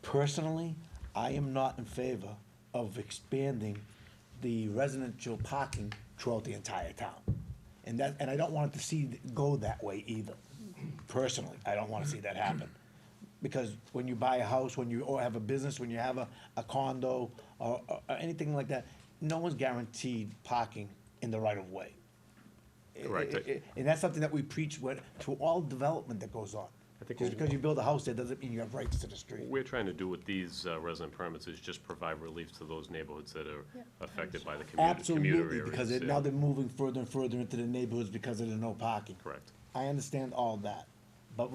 I: Personally, I am not in favor of expanding the residential parking throughout the entire town. And I don't want it to go that way either. Personally, I don't wanna see that happen. Because when you buy a house, or have a business, when you have a condo, or anything like that, no one's guaranteed parking in the right of way.
N: Correct.
I: And that's something that we preach to all development that goes on.
N: I think
I: Just because you build a house there doesn't mean you have rights to the street.
N: What we're trying to do with these resident permits is just provide relief to those neighborhoods that are affected by the commuter areas.
I: Absolutely, because
N: yeah.
I: now they're moving further and further into the neighborhoods because of the no parking.
N: Correct.
I: I understand all that, but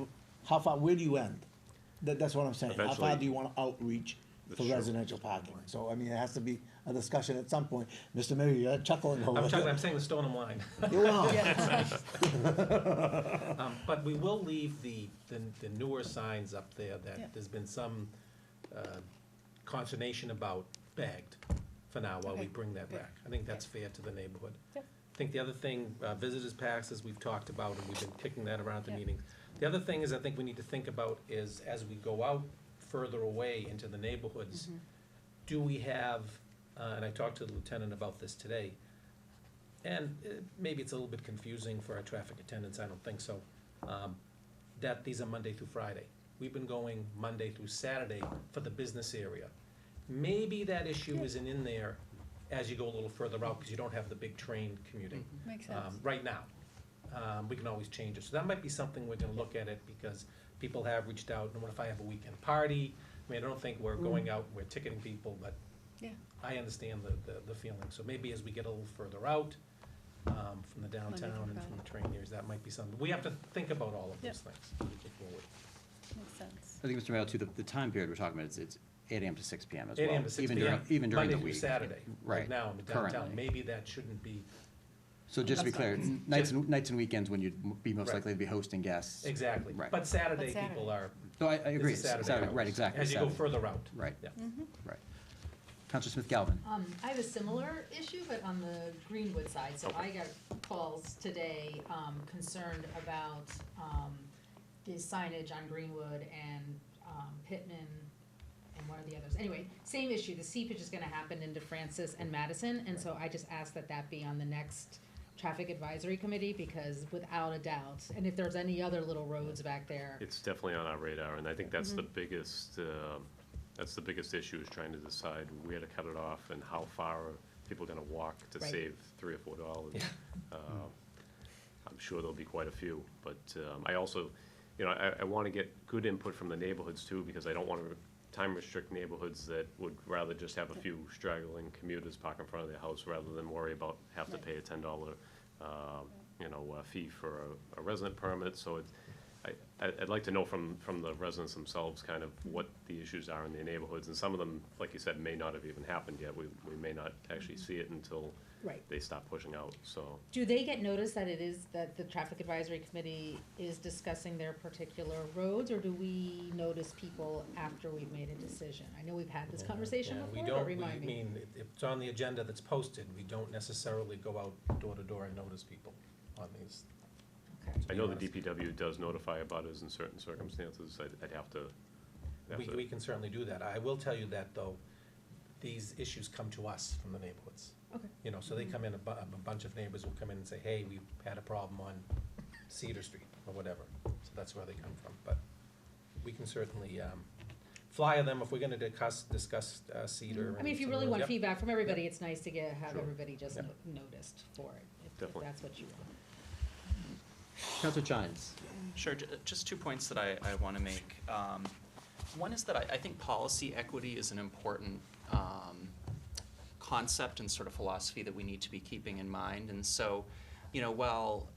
I: how far, where do you end? That's what I'm saying. How far
N: Eventually-
I: do you want to outreach for
N: That's true.
I: residential parking? So, I mean, it has to be a discussion at some point. Mr. Mayor, you're chuckling over
J: I'm
I: there.
J: I'm saying the Stoneham line.
I: You are.
J: But we will leave the newer signs up there
D: Yeah.
J: that there's been some consternation about bagged for now while we
D: Okay.
J: bring that back. I think that's fair to the neighborhood.
D: Yep.
J: I think the other thing, visitors passes, we've talked about, and we've been kicking that around at the
D: Yep.
J: meetings. The other thing is, I think we need to think about is, as we go out further away into the neighborhoods, do we have, and I talked to the lieutenant about this today, and maybe it's a little bit confusing for our traffic attendants, I don't think so, that these are Monday through Friday. We've been going Monday through Saturday for the business area. Maybe that issue isn't in there as you go a little further out, because you don't have the big train commuting.
D: Makes sense.
J: Right now. We can always change it. So that might be something we're gonna look at it, because people have reached out, and what if I have a weekend party? I mean, I don't think we're going out, we're ticketing people, but
D: Yeah.
J: I understand the feeling. So maybe as we get a little further out, from the downtown and from the train areas, that might be something. We have to think about all of those things as we go forward.
D: Makes sense.
M: I think, Mr. Mayo, too, the time period we're talking about, it's 8 AM to 6 PM as well.
J: 8 AM to 6
M: even
J: PM,
M: Even during the
J: Monday
M: week.
J: through Saturday, right
M: Right,
J: now in the downtown.
M: currently.
J: Maybe that shouldn't be,
M: So just to be
J: That's
M: clear,
J: fine.
M: nights and weekends when you'd be most
J: Right.
M: likely to be hosting guests.
J: exactly.
M: Right.
J: But Saturday,
D: But Saturday.
J: people are,
M: No, I agree.
J: it's a Saturday
M: Saturday, right,
J: hours,
M: exactly.
J: as you go
M: Saturday.
J: further out.
M: Right,
J: Yeah.
M: right. Counselor Smith Galvin.
F: I have a similar issue, but on the Greenwood side, so I got calls today, concerned about, the signage on Greenwood and, Pittman and one of the others. Anyway, same issue, the seepage is gonna happen into Francis and Madison, and so I just asked that be on the next traffic advisory committee, because without a doubt, and if there's any other little roads back there.
N: It's definitely on our radar, and I think that's the biggest issue, is trying to decide where to cut it off and how far are people gonna walk to
F: Right.
N: save $3 or $4. I'm sure there'll be quite a few, but I also, I wanna get good input from the neighborhoods too, because I don't wanna time restrict neighborhoods that would rather just have a few straggling commuters park in front of their house, rather than worry about have to pay a $10, fee for a resident permit. So I'd like to know from the residents themselves kind of what the issues are in their neighborhoods, and some of them, like you said, may not have even happened yet. We may not actually see it until
F: Right.
N: they stop pushing out, so.
F: Do they get notice that that the Traffic Advisory Committee is discussing their particular roads, or do we notice people after we've made a decision? I know we've had this conversation
B: We
F: before, but
B: don't,
F: remind
B: I
F: me.
B: mean, if it's on the agenda that's posted, we don't necessarily go out door to door and notice people on these.
F: Okay.
N: I know the DPW does notify abutters in certain circumstances. I'd have to.
B: We can certainly do that. I will tell you that, though, these issues come to us from the neighborhoods.
F: Okay.
B: You know, so they come in, a bunch of neighbors will come in and say, hey, we've had a problem on Cedar Street, or whatever. So that's where they come from. But we can certainly flyer them if we're gonna discuss Cedar.
F: I mean, if you
B: and
F: really
B: some-
F: want
B: Yep.
F: feedback from everybody, it's nice to have
N: Sure.
F: everybody just
B: Yep.
F: noticed for it, if
N: Definitely.
F: that's what you want.
M: Councilor Chines.
O: Sure, just 2 points that I want to make. One is that I think policy equity is an important concept and sort of philosophy that we need to be keeping in mind. And so, while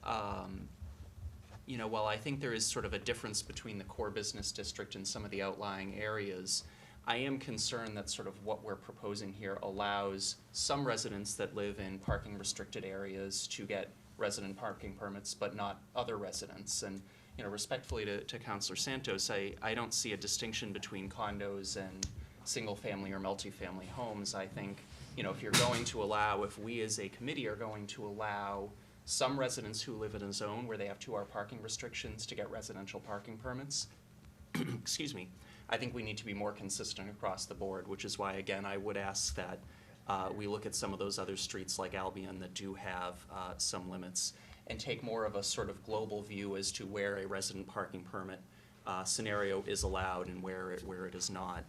O: I think there is sort of a difference between the core business district and some of the outlying areas, I am concerned that sort of what we're proposing here allows some residents that live in parking restricted areas to get resident parking permits, but not other residents. And, respectfully to Councilor Santos, I don't see a distinction between condos and single-family or multifamily homes. I think, if you're going to allow, if we as a committee are going to allow some residents who live in a zone where they have 2-hour parking restrictions to get residential parking permits, excuse me, I think we need to be more consistent across the board, which is why, again, I would ask that we look at some of those other streets like Albion that do have some limits and take more of a sort of global view as to where a resident parking permit scenario is allowed and where it is not.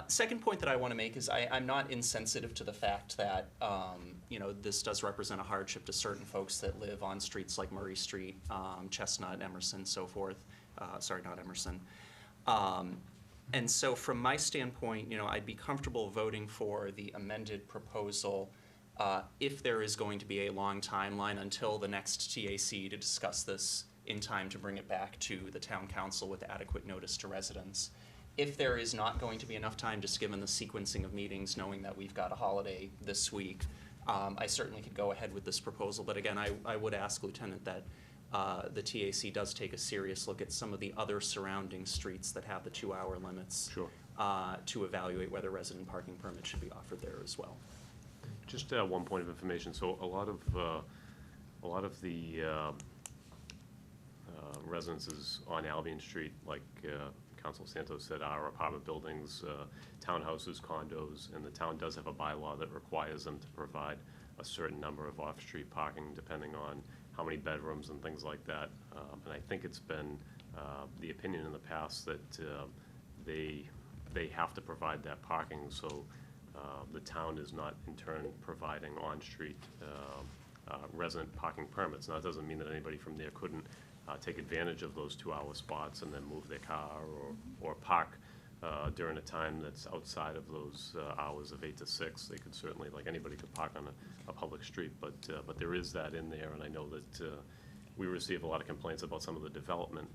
O: Second point that I want to make is I'm not insensitive to the fact that, this does represent a hardship to certain folks that live on streets like Murray Street, Chestnut, Emerson, so forth. Sorry, not Emerson. And so from my standpoint, I'd be comfortable voting for the amended proposal if there is going to be a long timeline until the next TAC to discuss this in time to bring it back to the town council with adequate notice to residents. If there is not going to be enough time, just given the sequencing of meetings, knowing that we've got a holiday this week, I certainly could go ahead with this proposal. But again, I would ask, Lieutenant, that the TAC does take a serious look at some of the other surrounding streets that have the 2-hour limits.
N: Sure.
O: To evaluate whether resident parking permits should be offered there as well.
N: Just one point of information. So a lot of the residences on Albion Street, like Council Santos said, are apartment buildings, townhouses, condos, and the town does have a bylaw that requires them to provide a certain number of off-street parking depending on how many bedrooms and things like that. And I think it's been the opinion in the past that they have to provide that parking, so the town is not in turn providing on-street resident parking permits. Now, that doesn't mean that anybody from there couldn't take advantage of those 2-hour spots and then move their car or park during a time that's outside of those hours of 8 to 6. They could certainly, like anybody could park on a public street, but there is that in there, and I know that we receive a lot of complaints about some of the development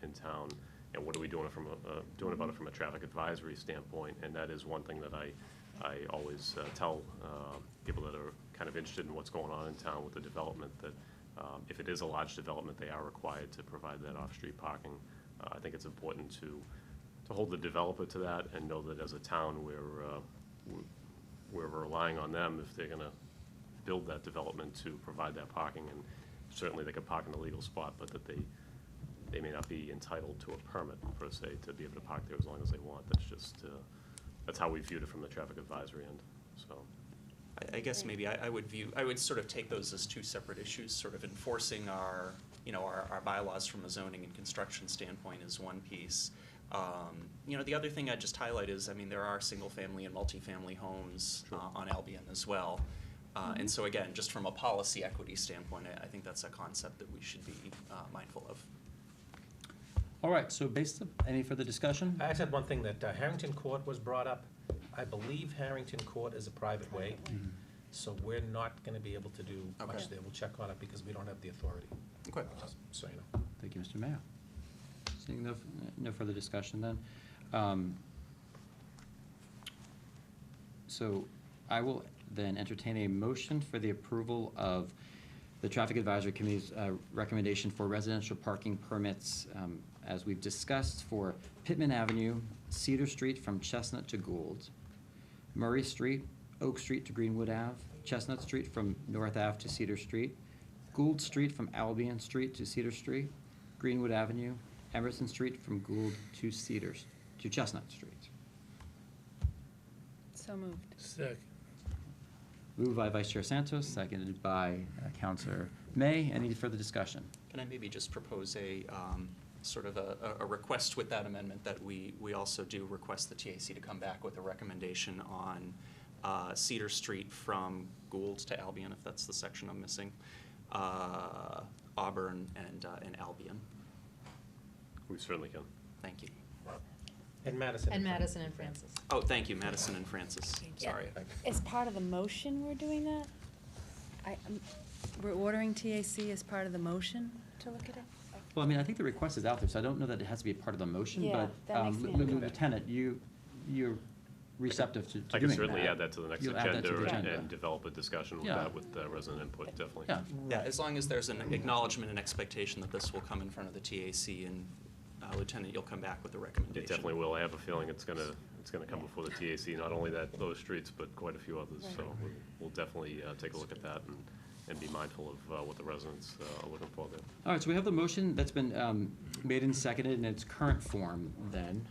N: in town, and what are we doing about it from a traffic advisory standpoint, and that is one thing that I always tell people that are kind of interested in what's going on in town with the development, that if it is a large development, they are required to provide that off-street parking. I think it's important to hold the developer to that and know that as a town we're relying on them if they're going to build that development to provide that parking, and certainly they could park in a legal spot, but that they may not be entitled to a permit per se to be able to park there as long as they want. That's just that's how we viewed it from the traffic advisory end. So
O: I guess maybe I would sort of take those as two separate issues. Sort of enforcing our bylaws from a zoning and construction standpoint is one piece. The other thing I'd just highlight is, there are single-family and multifamily homes on Albion as well. And so again, just from a policy equity standpoint, I think that's a concept that we should be mindful of.
M: All right, so any further discussion?
B: I actually had one thing, that Harrington Court was brought up. I believe Harrington Court is a private way, so we're not going to be able to do much there. We'll check on it because we don't have the authority.
O: Okay.
B: Just so you know.
M: Thank you, Mr. Mayo. Seeing no further discussion then. So I will then entertain a motion for the approval of the Traffic Advisory Committee's recommendation for residential parking permits, as we've discussed, for Pittman Avenue, Cedar Street from Chestnut to Gould, Murray Street, Oak Street to Greenwood Ave, Chestnut Street from North Ave to Cedar Street, Gould Street from Albion Street to Cedar Street, Greenwood Avenue, Emerson Street from Gould to Chestnut Street.
D: So moved.
P: Second.
M: Moved by Vice Chair Santos, seconded by Councilor May. Any further discussion?
O: Can I maybe just propose a, sort of a request with that amendment, that we also do request the TAC to come back with a recommendation on Cedar Street from Gould to Albion, if that's the section I'm missing, Auburn and Albion.
N: We certainly can.
O: Thank you.
B: And Madison.
F: And Madison and Francis.
O: Oh, thank you, Madison and Francis. Sorry.
D: As part of the motion, we're doing that? We're ordering TAC as part of the motion to look at it?
M: Well, I mean, I think the request is out there, so I don't know that it has to be a part of the motion,
D: Yeah,
M: but
D: that makes me happy.
M: Lieutenant, you're receptive to doing that.
N: I can certainly add that to the next
M: You'll add that to the
N: agenda
M: agenda.
N: and develop a discussion with
M: Yeah.
N: that with resident input, definitely.
M: Yeah.
O: Yeah, as long as there's an acknowledgement and expectation that this will come in front of the TAC, and Lieutenant, you'll come back with a recommendation.
N: It definitely will. I have a feeling it's gonna come before the TAC, not only those streets, but quite a few others. So we'll definitely take a look at that and be mindful of what the residents are looking for there.
M: All right, so we have the motion that's been made and seconded in its current form then.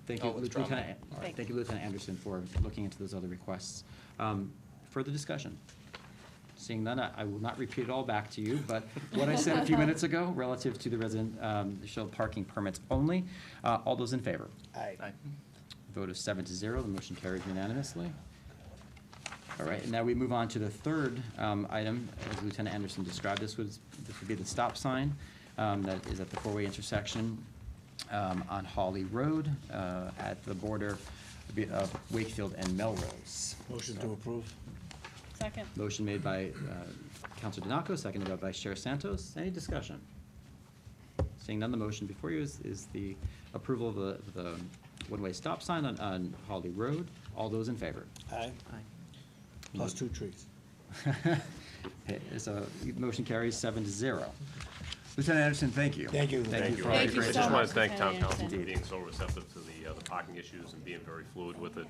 M: Thank you,
O: I'll withdraw
M: Lieutenant.
O: mine.
M: All right, thank you, Lieutenant Anderson, for looking into those other requests. Further discussion? Seeing none, I will not repeat it all back to you, but what I said a few minutes ago relative to the residential parking permits only, all those in favor?
I: Aye.
M: Vote of 7-0, the motion carries unanimously. All right, and now we move on to the third item, as Lieutenant Anderson described. This would be the stop sign that is at the four-way intersection on Hawley Road at the border of Wakefield and Melrose.
I: Motion to approve.
D: Second.
M: Motion made by Councilor Donaco, seconded by Vice Chair Santos. Any discussion? Seeing none, the motion before you is the approval of the one-way stop sign on Hawley Road. All those in favor?
I: Aye. Plus 2 trees.
M: Okay, so motion carries 7-0. Lieutenant Anderson, thank you.
I: Thank you.
M: Thank you for all
D: Thank
M: your
D: you
M: great
D: so
N: I just
M: job.
N: want to
D: much,
N: thank Town
D: Lieutenant
N: Council for
M: Anderson.
N: being so receptive to the parking issues and being very fluid with it.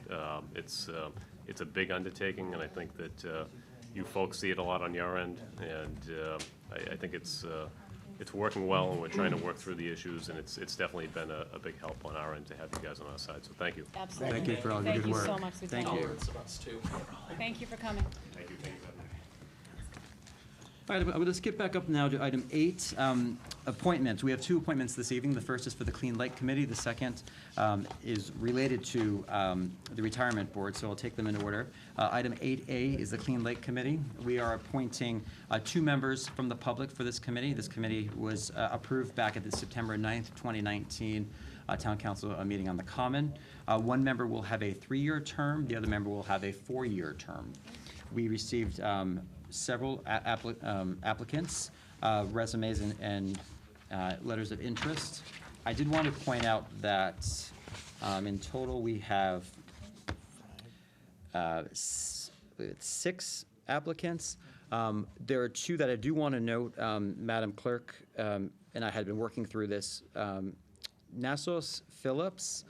N: It's a big undertaking, and I think that you folks see it a lot on your end, and I think it's working well, and we're trying to work through the issues, and it's definitely been a big help on our end to have you guys on our side, so thank you.
D: Absolutely.
M: Thank you for all your good work.
D: Thank you so much,
M: Thank
D: Lieutenant.
M: you.
O: Tolerance of us, too.
D: Thank you for coming.
N: Thank you.
M: All right, I'm going to skip back up now to item 8, appointments. We have 2 appointments this evening. The first is for the Clean Lake Committee. The second is related to the Retirement Board, so I'll take them in order. Item 8A is the Clean Lake Committee. We are appointing 2 members from the public for this committee. This committee was approved back at the September 9th, 2019 Town Council meeting on the Common. 1 member will have a 3-year term. The other member will have a 4-year term. We received several applicants, resumes and letters of interest. I did want to point out that in total we have 6 applicants. There are 2 that I do want to note, Madam Clerk, and I had been working through this. Nassos Phillips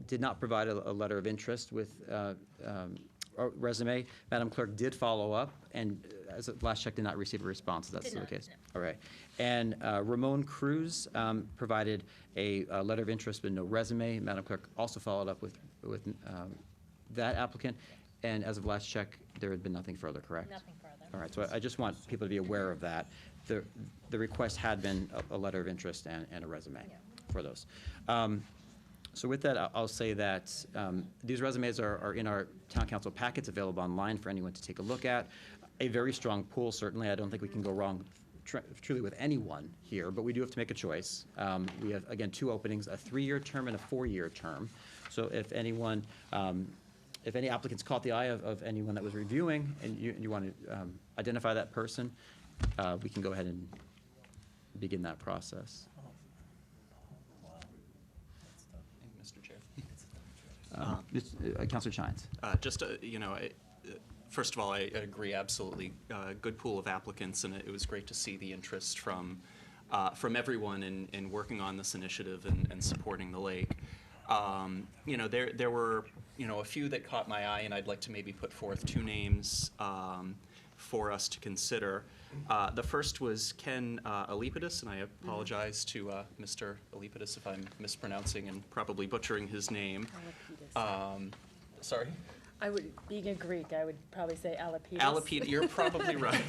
M: did not provide a letter of interest with resume. Madam Clerk did follow up, and as of last check, did not receive a response. Is that still the case? All right. And Ramon Cruz provided a letter of interest but no resume. Madam Clerk also followed up with that applicant, and as of last check, there had been nothing further, correct?
F: Nothing further.
M: All right, so I just want people to be aware of that. The request had been a letter of interest and a resume for those. So with that, I'll say that these resumes are in our town council packets, available online for anyone to take a look at. A very strong pool, certainly. I don't think we can go wrong truly with anyone here, but we do have to make a choice. We have, again, 2 openings, a 3-year term and a 4-year term. So if anyone, if any applicants caught the eye of anyone that was reviewing and you want to identify that person, we can go ahead begin that process.
O: Mr. Chair.
M: Councilor Chines.
O: First of all, I agree absolutely. Good pool of applicants, and it was great to see the interest from everyone in working on this initiative and supporting the lake. There were a few that caught my eye, and I'd like to maybe put forth two names for us to consider. The first was Ken Alipidis, and I apologize to Mr. Alipidis if I'm mispronouncing and probably butchering his name. Sorry?
D: Being a Greek, I would probably say Alipidis.
O: Alipidis, you're probably right.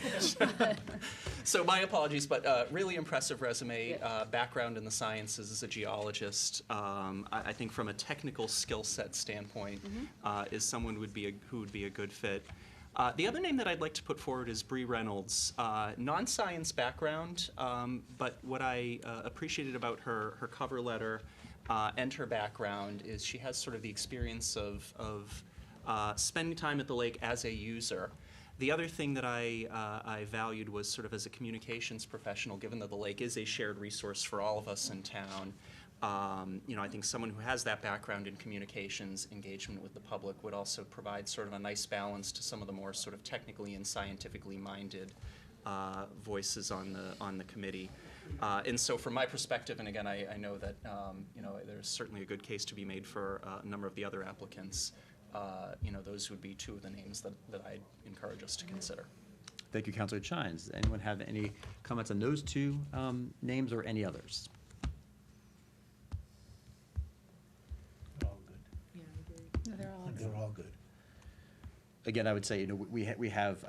O: So my apologies, but really impressive resume, background in the sciences as a geologist. I think from a technical skill set standpoint, is someone who would be a good fit. The other name that I'd like to put forward is Bree Reynolds. Non-science background, but what I appreciated about her cover letter and her background is she has sort of the experience of spending time at the lake as a user. The other thing that I valued was sort of as a communications professional, given that the lake is a shared resource for all of us in town. I think someone who has that background in communications, engagement with the public, would also provide sort of a nice balance to some of the more sort of technically and scientifically minded voices on the committee. And so from my perspective, and again, I know that there's certainly a good case to be made for a number of the other applicants. Those would be two of the names that I'd encourage us to consider.
M: Thank you, Councilor Chines. Anyone have any comments on those two names or any others?
I: They're all good.
M: Again, I would say, we have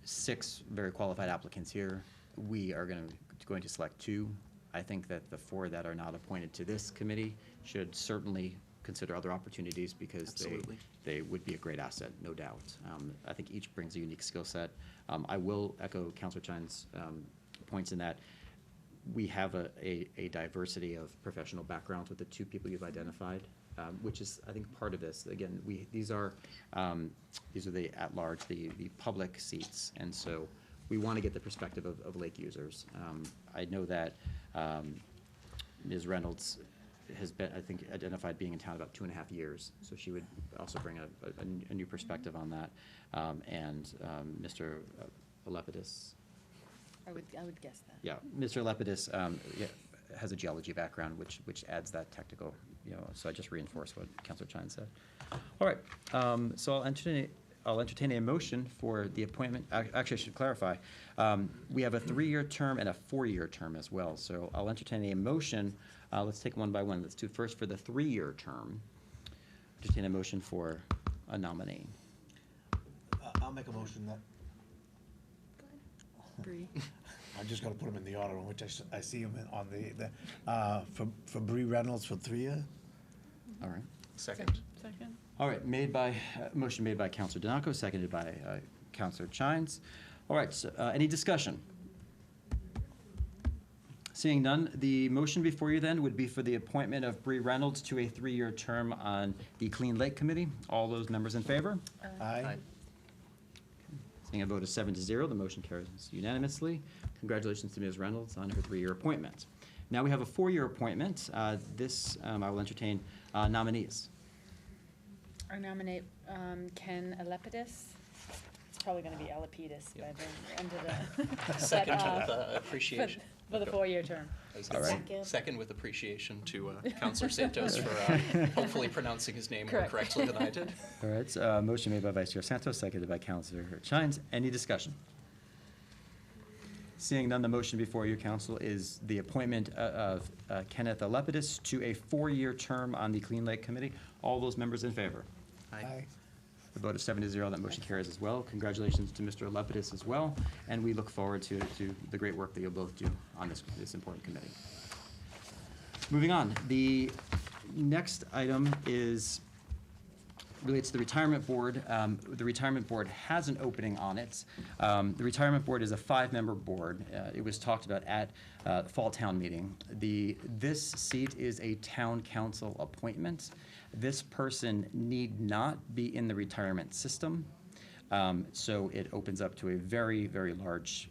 M: 6 very qualified applicants here. We are going to select 2. I think that the 4 that are not appointed to this committee should certainly consider other opportunities because they would be a great asset, no doubt. I think each brings a unique skill set. I will echo Councilor Chines' points in that we have a diversity of professional backgrounds with the 2 people you've identified, which is, I think, part of this. Again, these are the at-large, the public seats, and so we want to get the perspective of lake users. I know that Ms. Reynolds has been, I think, identified being in town about 2.5 years, so she would also bring a new perspective on that. And Mr. Lepidus.
D: I would guess that.
M: Yeah, Mr. Lepidus has a geology background, which adds that technical, so I just reinforce what Councilor Chines said. All right, so I'll entertain a motion for the appointment. Actually, I should clarify. We have a 3-year term and a 4-year term as well, so I'll entertain a motion. Let's take one by one. Let's do first for the 3-year term. Entertain a motion for a nominee.
I: I'll make a motion that.
D: Bree.
I: I'm just gonna put them in the order in which I see them for Bree Reynolds for 3 years.
M: All right.
O: Second.
M: All right, motion made by Councilor Donaco, seconded by Councilor Chines. All right, so, any discussion? Seeing none, the motion before you then would be for the appointment of Bree Reynolds to a 3-year term on the Clean Lake Committee. All those members in favor?
I: Aye.
M: Seeing a vote of 7-0, the motion carries unanimously. Congratulations to Ms. Reynolds on her 3-year appointment. Now we have a 4-year appointment. I will entertain nominees.
D: I nominate Ken Alepidis. It's probably going to be Alipidis by the end of the.
O: Second with appreciation.
D: For the 4-year term.
M: All right.
O: Second with appreciation to Councilor Santos for hopefully pronouncing his name more correctly than I did.
M: All right, motion made by Vice Chair Santos, seconded by Councilor Chines. Any discussion? Seeing none, the motion before you, Council, is the appointment of Kenneth Alepidis to a 4-year term on the Clean Lake Committee. All those members in favor?
O: Aye.
M: The vote of 7-0, that motion carries as well. Congratulations to Mr. Lepidus as well, and we look forward to the great work that you'll both do on this important committee. Moving on, the next item relates to the Retirement Board. The Retirement Board has an opening on it. The Retirement Board is a 5-member board. It was talked about at Fall Town Meeting. This seat is a Town Council appointment. This person need not be in the retirement system. So it opens up to a very, very large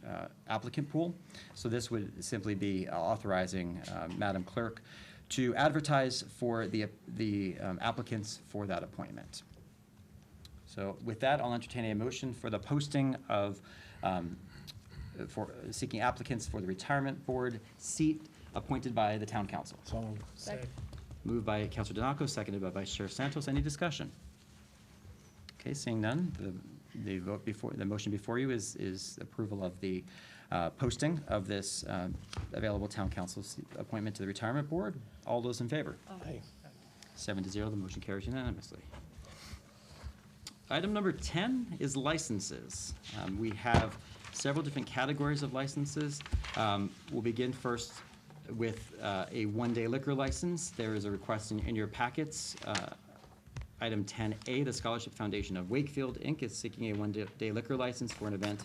M: applicant pool. So this would simply be authorizing Madam Clerk to advertise for the applicants for that appointment. So with that, I'll entertain a motion for the posting of, for seeking applicants for the retirement board seat appointed by the town council.
I: So,
P: Second.
M: Moved by Councilor Donaco, seconded by Vice Chair Santos. Any discussion? Okay, seeing none, the motion before you is approval of the posting of this available town council appointment to the retirement board. All those in favor?
I: aye.
M: 7-0, the motion carries unanimously. Item number 10 is licenses. We have several different categories of licenses. We'll begin first with a one-day liquor license. There is a request in your packets. Item 10A, the Scholarship Foundation of Wakefield, Inc. is seeking a one-day liquor license for an event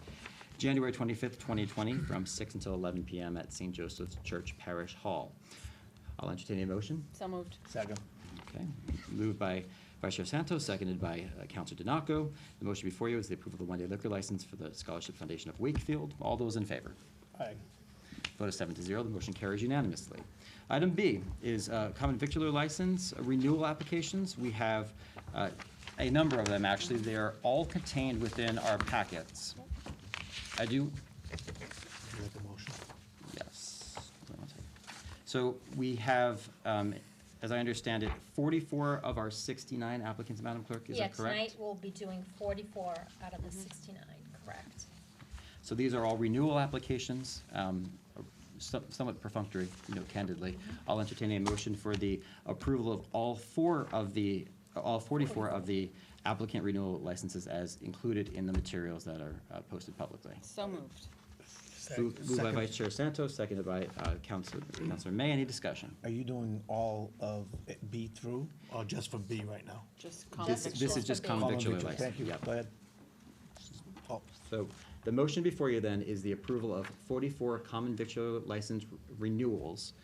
M: January 25th, 2020, from 6 until 11 p.m. at St. Joseph's Church Parish Hall. I'll entertain a motion.
D: So moved.
I: Second.
M: Okay, moved by Vice Chair Santos, seconded by Councilor Donaco. The motion before you is the approval of the one-day liquor license for the Scholarship Foundation of Wakefield. All those in favor?
I: Aye.
M: Vote is 7-0, the motion carries unanimously. Item B is common victular license renewal applications. We have a number of them, actually. They are all contained within our packets. I do,
I: Make a motion.
M: yes. So we have, as I understand it, 44 of our 69 applicants, Madam Clerk, is that correct?
Q: Yeah, tonight we'll be doing 44 out of the 69, correct.
M: So these are all renewal applications, somewhat perfunctory, candidly. I'll entertain a motion for the approval of all 44 of the applicant renewal licenses as included in the materials that are posted publicly.
D: So moved.
M: Moved by Vice Chair Santos, seconded by Councilor May. Any discussion?
I: Are you doing all of B through, or just for B right now?
D: Just common
M: This
D: victuals.
M: is just common
I: Common
M: victular
I: victual.
M: license.
I: Thank you,
M: Yep.
I: go ahead. Oh,
M: So the motion before you then is the approval of 44 common victular license renewals,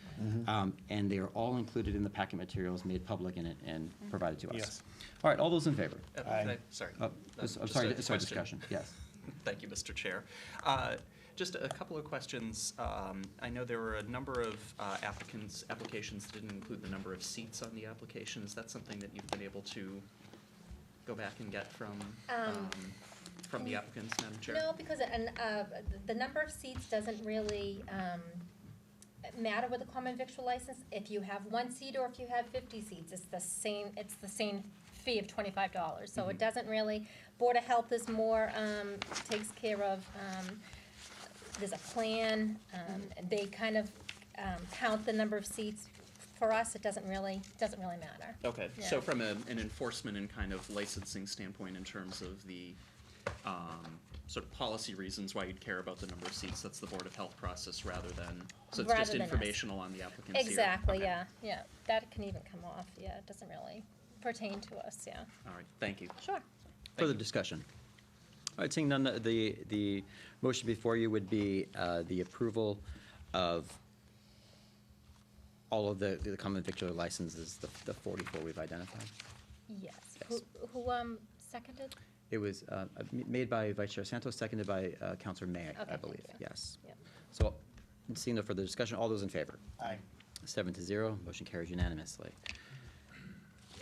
M: and they are all included in the packet materials made public and provided to us.
I: Yes.
M: All right, all those in favor?
I: Aye.
O: Sorry.
M: I'm
O: Just
M: sorry,
O: a question.
M: discussion, yes.
O: Thank you, Mr. Chair. Just a couple of questions. I know there were a number of applications that didn't include the number of seats on the application. Is that something that you've been able to go back and get from the applicants, Madam Chair?
Q: No, because the number of seats doesn't really matter with a common victual license. If you have 1 seat or if you have 50 seats, it's the same fee of $25. So it doesn't really, Board of Health is more, takes care of, there's a plan, they kind of count the number of seats. For us, it doesn't really matter.
O: Okay,
Q: Yeah.
O: so from an enforcement and kind of licensing standpoint in terms of the sort of policy reasons why you'd care about the number of seats, that's the Board of Health process rather than, so it's
Q: Rather
O: just
Q: than us.
O: informational on the applicants here?
Q: Exactly,
O: Okay.
Q: yeah, that can even come off, yeah, it doesn't really pertain to us, yeah.
O: All right, thank you.
Q: Sure.
M: Further discussion? All right, seeing none, the motion before you would be the approval of all of the common victular licenses, the 44 we've identified.
Q: Yes.
M: Yes.
Q: Who seconded?
M: It was made by Vice Chair Santos, seconded by Councilor May, I
Q: Okay,
M: believe,
Q: thank you.
M: yes.
Q: Yep.
M: So, seeing no further discussion, all those in favor?
I: aye.
M: 7-0, motion carries unanimously.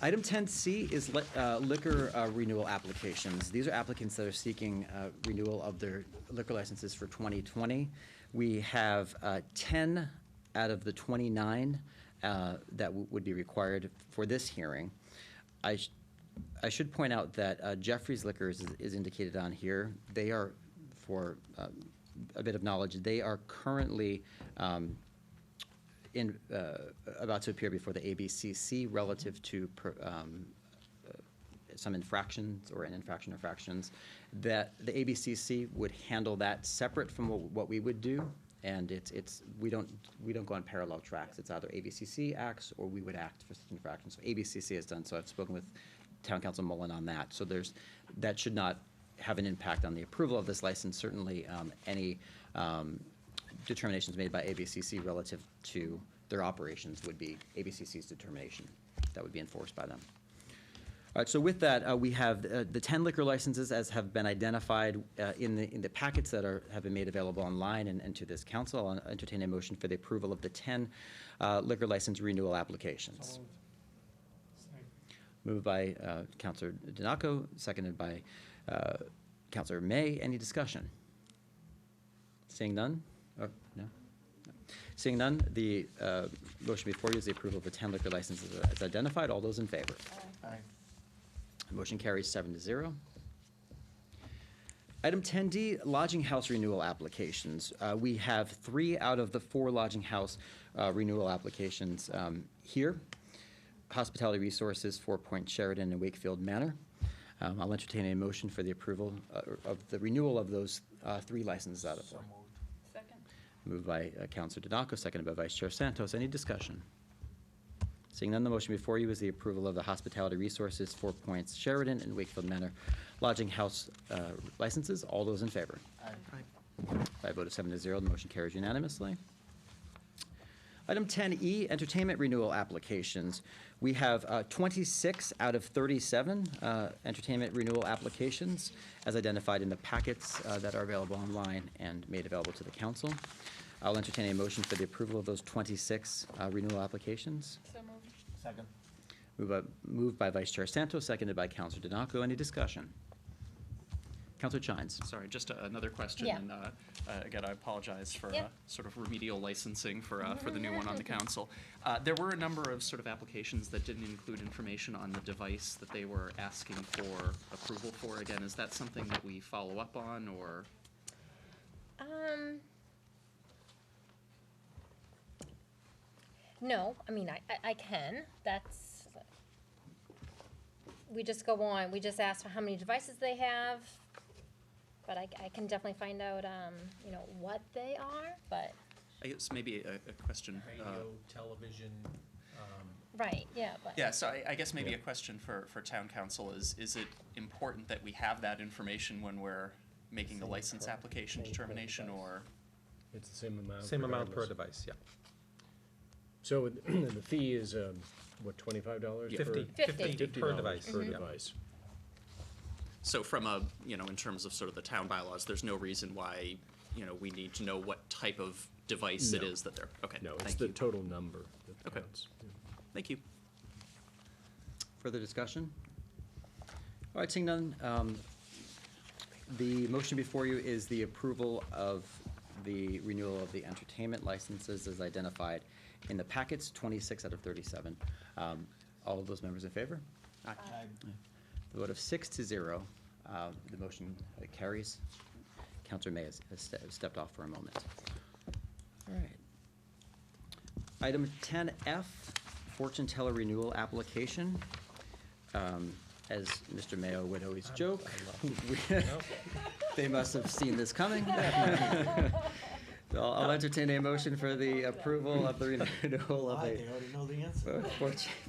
M: Item 10C is liquor renewal applications. These are applicants that are seeking renewal of their liquor licenses for 2020. We have 10 out of the 29 that would be required for this hearing. I should point out that Jeffrey's Liquors is indicated on here. They are, for a bit of knowledge, they are currently about to appear before the ABCC relative to some infractions or an infraction or fractions, that the ABCC would handle that separate from what we would do. And we don't go on parallel tracks. It's either ABCC acts or we would act for such infractions. So ABCC has done so. I've spoken with Town Council Mullen on that. So that should not have an impact on the approval of this license. Certainly, any determinations made by ABCC relative to their operations would be ABCC's determination. That would be enforced by them. All right, so with that, we have the 10 liquor licenses as have been identified in the packets that have been made available online and to this council. I'll entertain a motion for the approval of the 10 liquor license renewal applications. Moved by Councilor Donaco, seconded by Councilor May. Any discussion? Seeing none? Or, no? Seeing none, the motion before you is the approval of the 10 liquor licenses as identified. All those in favor?
I: Aye.
M: Motion carries 7-0. Item 10D, lodging house renewal applications. We have 3 out of the 4 lodging house renewal applications here. Hospitality Resources, 4 Point Sheridan and Wakefield Manor. I'll entertain a motion for the approval of the renewal of those 3 licenses out of 4.
D: Second.
M: Moved by Councilor Donaco, seconded by Vice Chair Santos. Any discussion? Seeing none, the motion before you is the approval of the Hospitality Resources, 4 Points Sheridan and Wakefield Manor lodging house licenses. All those in favor?
I: Aye.
M: By a vote of 7-0, the motion carries unanimously. Item 10E, entertainment renewal applications. We have 26 out of 37 entertainment renewal applications as identified in the packets that are available online and made available to the council. I'll entertain a motion for the approval of those 26 renewal applications.
D: So moved.
I: Second.
M: Moved by Vice Chair Santos, seconded by Councilor Donaco. Any discussion? Councilor Chines.
O: Sorry, just another question,
Q: Yeah.
O: and again, I apologize for
Q: Yep.
O: sort of remedial licensing for the new one on the council. There were a number of sort of applications that didn't include information on the device that they were asking for approval for. Again, is that something that we follow up on, or?
Q: No, I mean, I can, that's, we just go on, we just ask for how many devices they have, but I can definitely find out, you know, what they are, but,
O: I guess maybe a question.
J: television.
Q: right, yeah, but.
O: Yeah, so I guess maybe a question for town council is it important that we have that information when we're making the license application determination, or?
J: It's the same amount.
B: Same amount per
J: regardless.
B: device, yeah.
J: So the fee is, what, $25?
B: 50
Q: 50.
B: per device.
J: Per
B: Yeah.
J: device.
O: So from a, you know, in terms of sort of the town bylaws, there's no reason why, you know, we need to know what type of device it
J: No.
O: is that they're, okay,
J: No, it's
O: thank
J: the
O: you.
J: total number that
O: Okay.
J: counts. Yeah.
O: Thank you.
M: Further discussion? All right, seeing none, the motion before you is the approval of the renewal of the entertainment licenses as identified in the packets, 26 out of 37. All of those members in favor?
O: Aye.
M: The vote of 6-0, the motion carries. Councilor May has stepped off for a moment. All right. Item 10F, fortune teller renewal application. As Mr. Mayo would always joke, they must have seen this coming. So I'll entertain a motion for the approval of the renewal of
I: Why?
M: a
I: They already know the answer.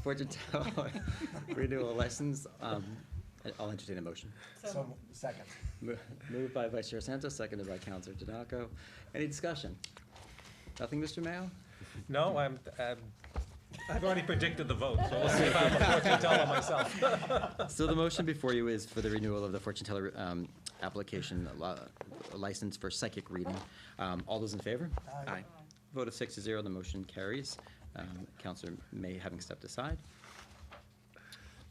M: fortune teller renewal license. I'll entertain a motion.
I: Second.
M: Moved by Vice Chair Santos, seconded by Councilor Donaco. Any discussion? Nothing, Mr. Mayo?
B: No, I've already predicted the vote, so we'll see if I'm a fortune teller myself.
M: So the motion before you is for the renewal of the fortune teller application license for psychic reading. All those in favor?
O: Aye.
M: Vote of 6-0, the motion carries. Councilor May having stepped aside.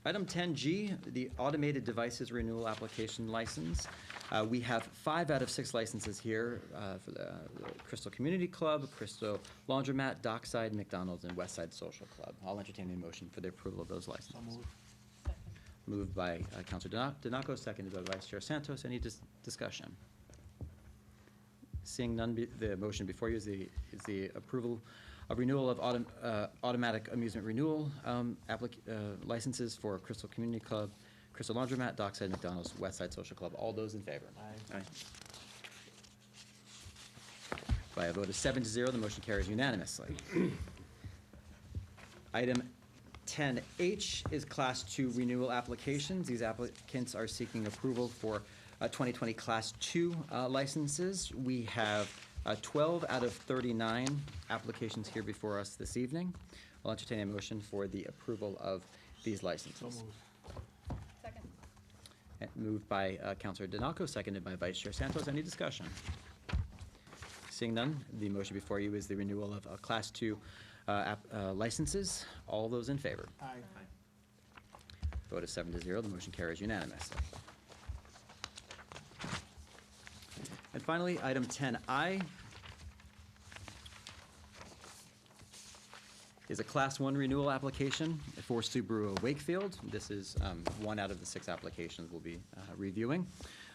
M: Item 10G, the automated devices renewal application license. We have 5 out of 6 licenses here for the Crystal Community Club, Crystal Laundromat, Dockside, McDonald's, and Westside Social Club. I'll entertain a motion for the approval of those licenses. Moved by Councilor Donaco, seconded by Vice Chair Santos. Any discussion? Seeing none, the motion before you is the approval of renewal of automatic amusement renewal licenses for Crystal Community Club, Crystal Laundromat, Dockside, McDonald's, Westside Social Club. All those in favor?
I: Aye.
M: By a vote of 7-0, the motion carries unanimously. Item 10H is Class 2 renewal applications. These applicants are seeking approval for 2020 Class 2 licenses. We have 12 out of 39 applications here before us this evening. I'll entertain a motion for the approval of these licenses. Moved by Counselor Denalco, seconded by Vice Chair Santos. Any discussion? Seeing none, the motion before you is the renewal of Class 2 licenses. All those in favor?
I: Aye.
M: Vote is 7-0. The motion carries unanimously. And finally, item 10I is a Class 1 renewal application for Subaru of Wakefield. This is one out of the 6 applications we'll be reviewing.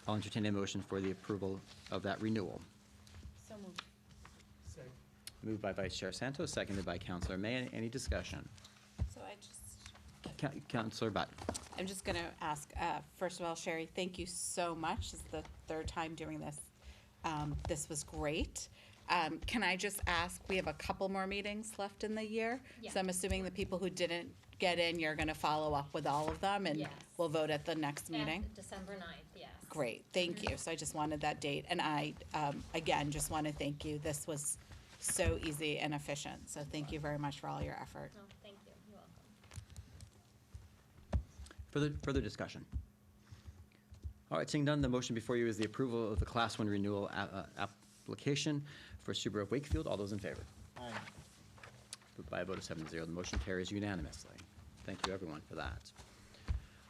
M: I'll entertain a motion for the approval of that renewal.
D: So moved.
P: Second.
M: Moved by Vice Chair Santos, seconded by Councilor May. Any discussion?
R: So I just,
M: Councilor Butt.
R: I'm just going to ask, first of all, Sherry, thank you so much. This is the 3rd time doing this. This was great. Can I just ask, we have a couple more meetings left in the year?
Q: Yeah.
R: So I'm assuming the people who didn't get in, you're going to follow up with all of them, and
Q: Yes.
R: we'll vote at the next meeting?
Q: December 9th, yes.
R: Great, thank you. So I just wanted that date. And I, again, just want to thank you. This was so easy and efficient. So thank you very much for all your effort.
Q: No, thank you. You're welcome.
M: Further discussion? All right, seeing none, the motion before you is the approval of the Class 1 renewal application for Subaru of Wakefield. All those in favor?
I: Aye.
M: By a vote of 7-0, the motion carries unanimously. Thank you, everyone, for that.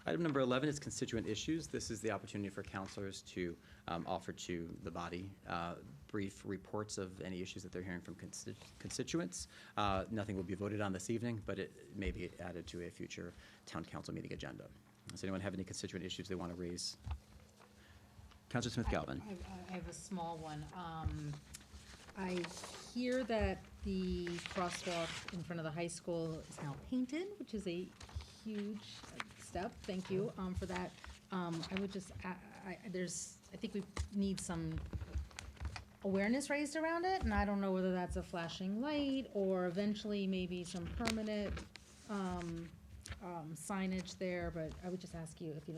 M: Item number 11 is constituent issues. This is the opportunity for counselors to offer to the body brief reports of any issues that they're hearing from constituents. Nothing will be voted on this evening, but it may be added to a future town council meeting agenda. Does anyone have any constituent issues they want to raise? Councilor Smith-Galvin.
F: I have a small one. I hear that the crosswalk in front of the high school is now painted, which is a huge step. Thank you for that. I would just, I think we need some awareness raised around it, and I don't know whether that's a flashing light or eventually maybe some permanent signage there, but I would just ask you if you,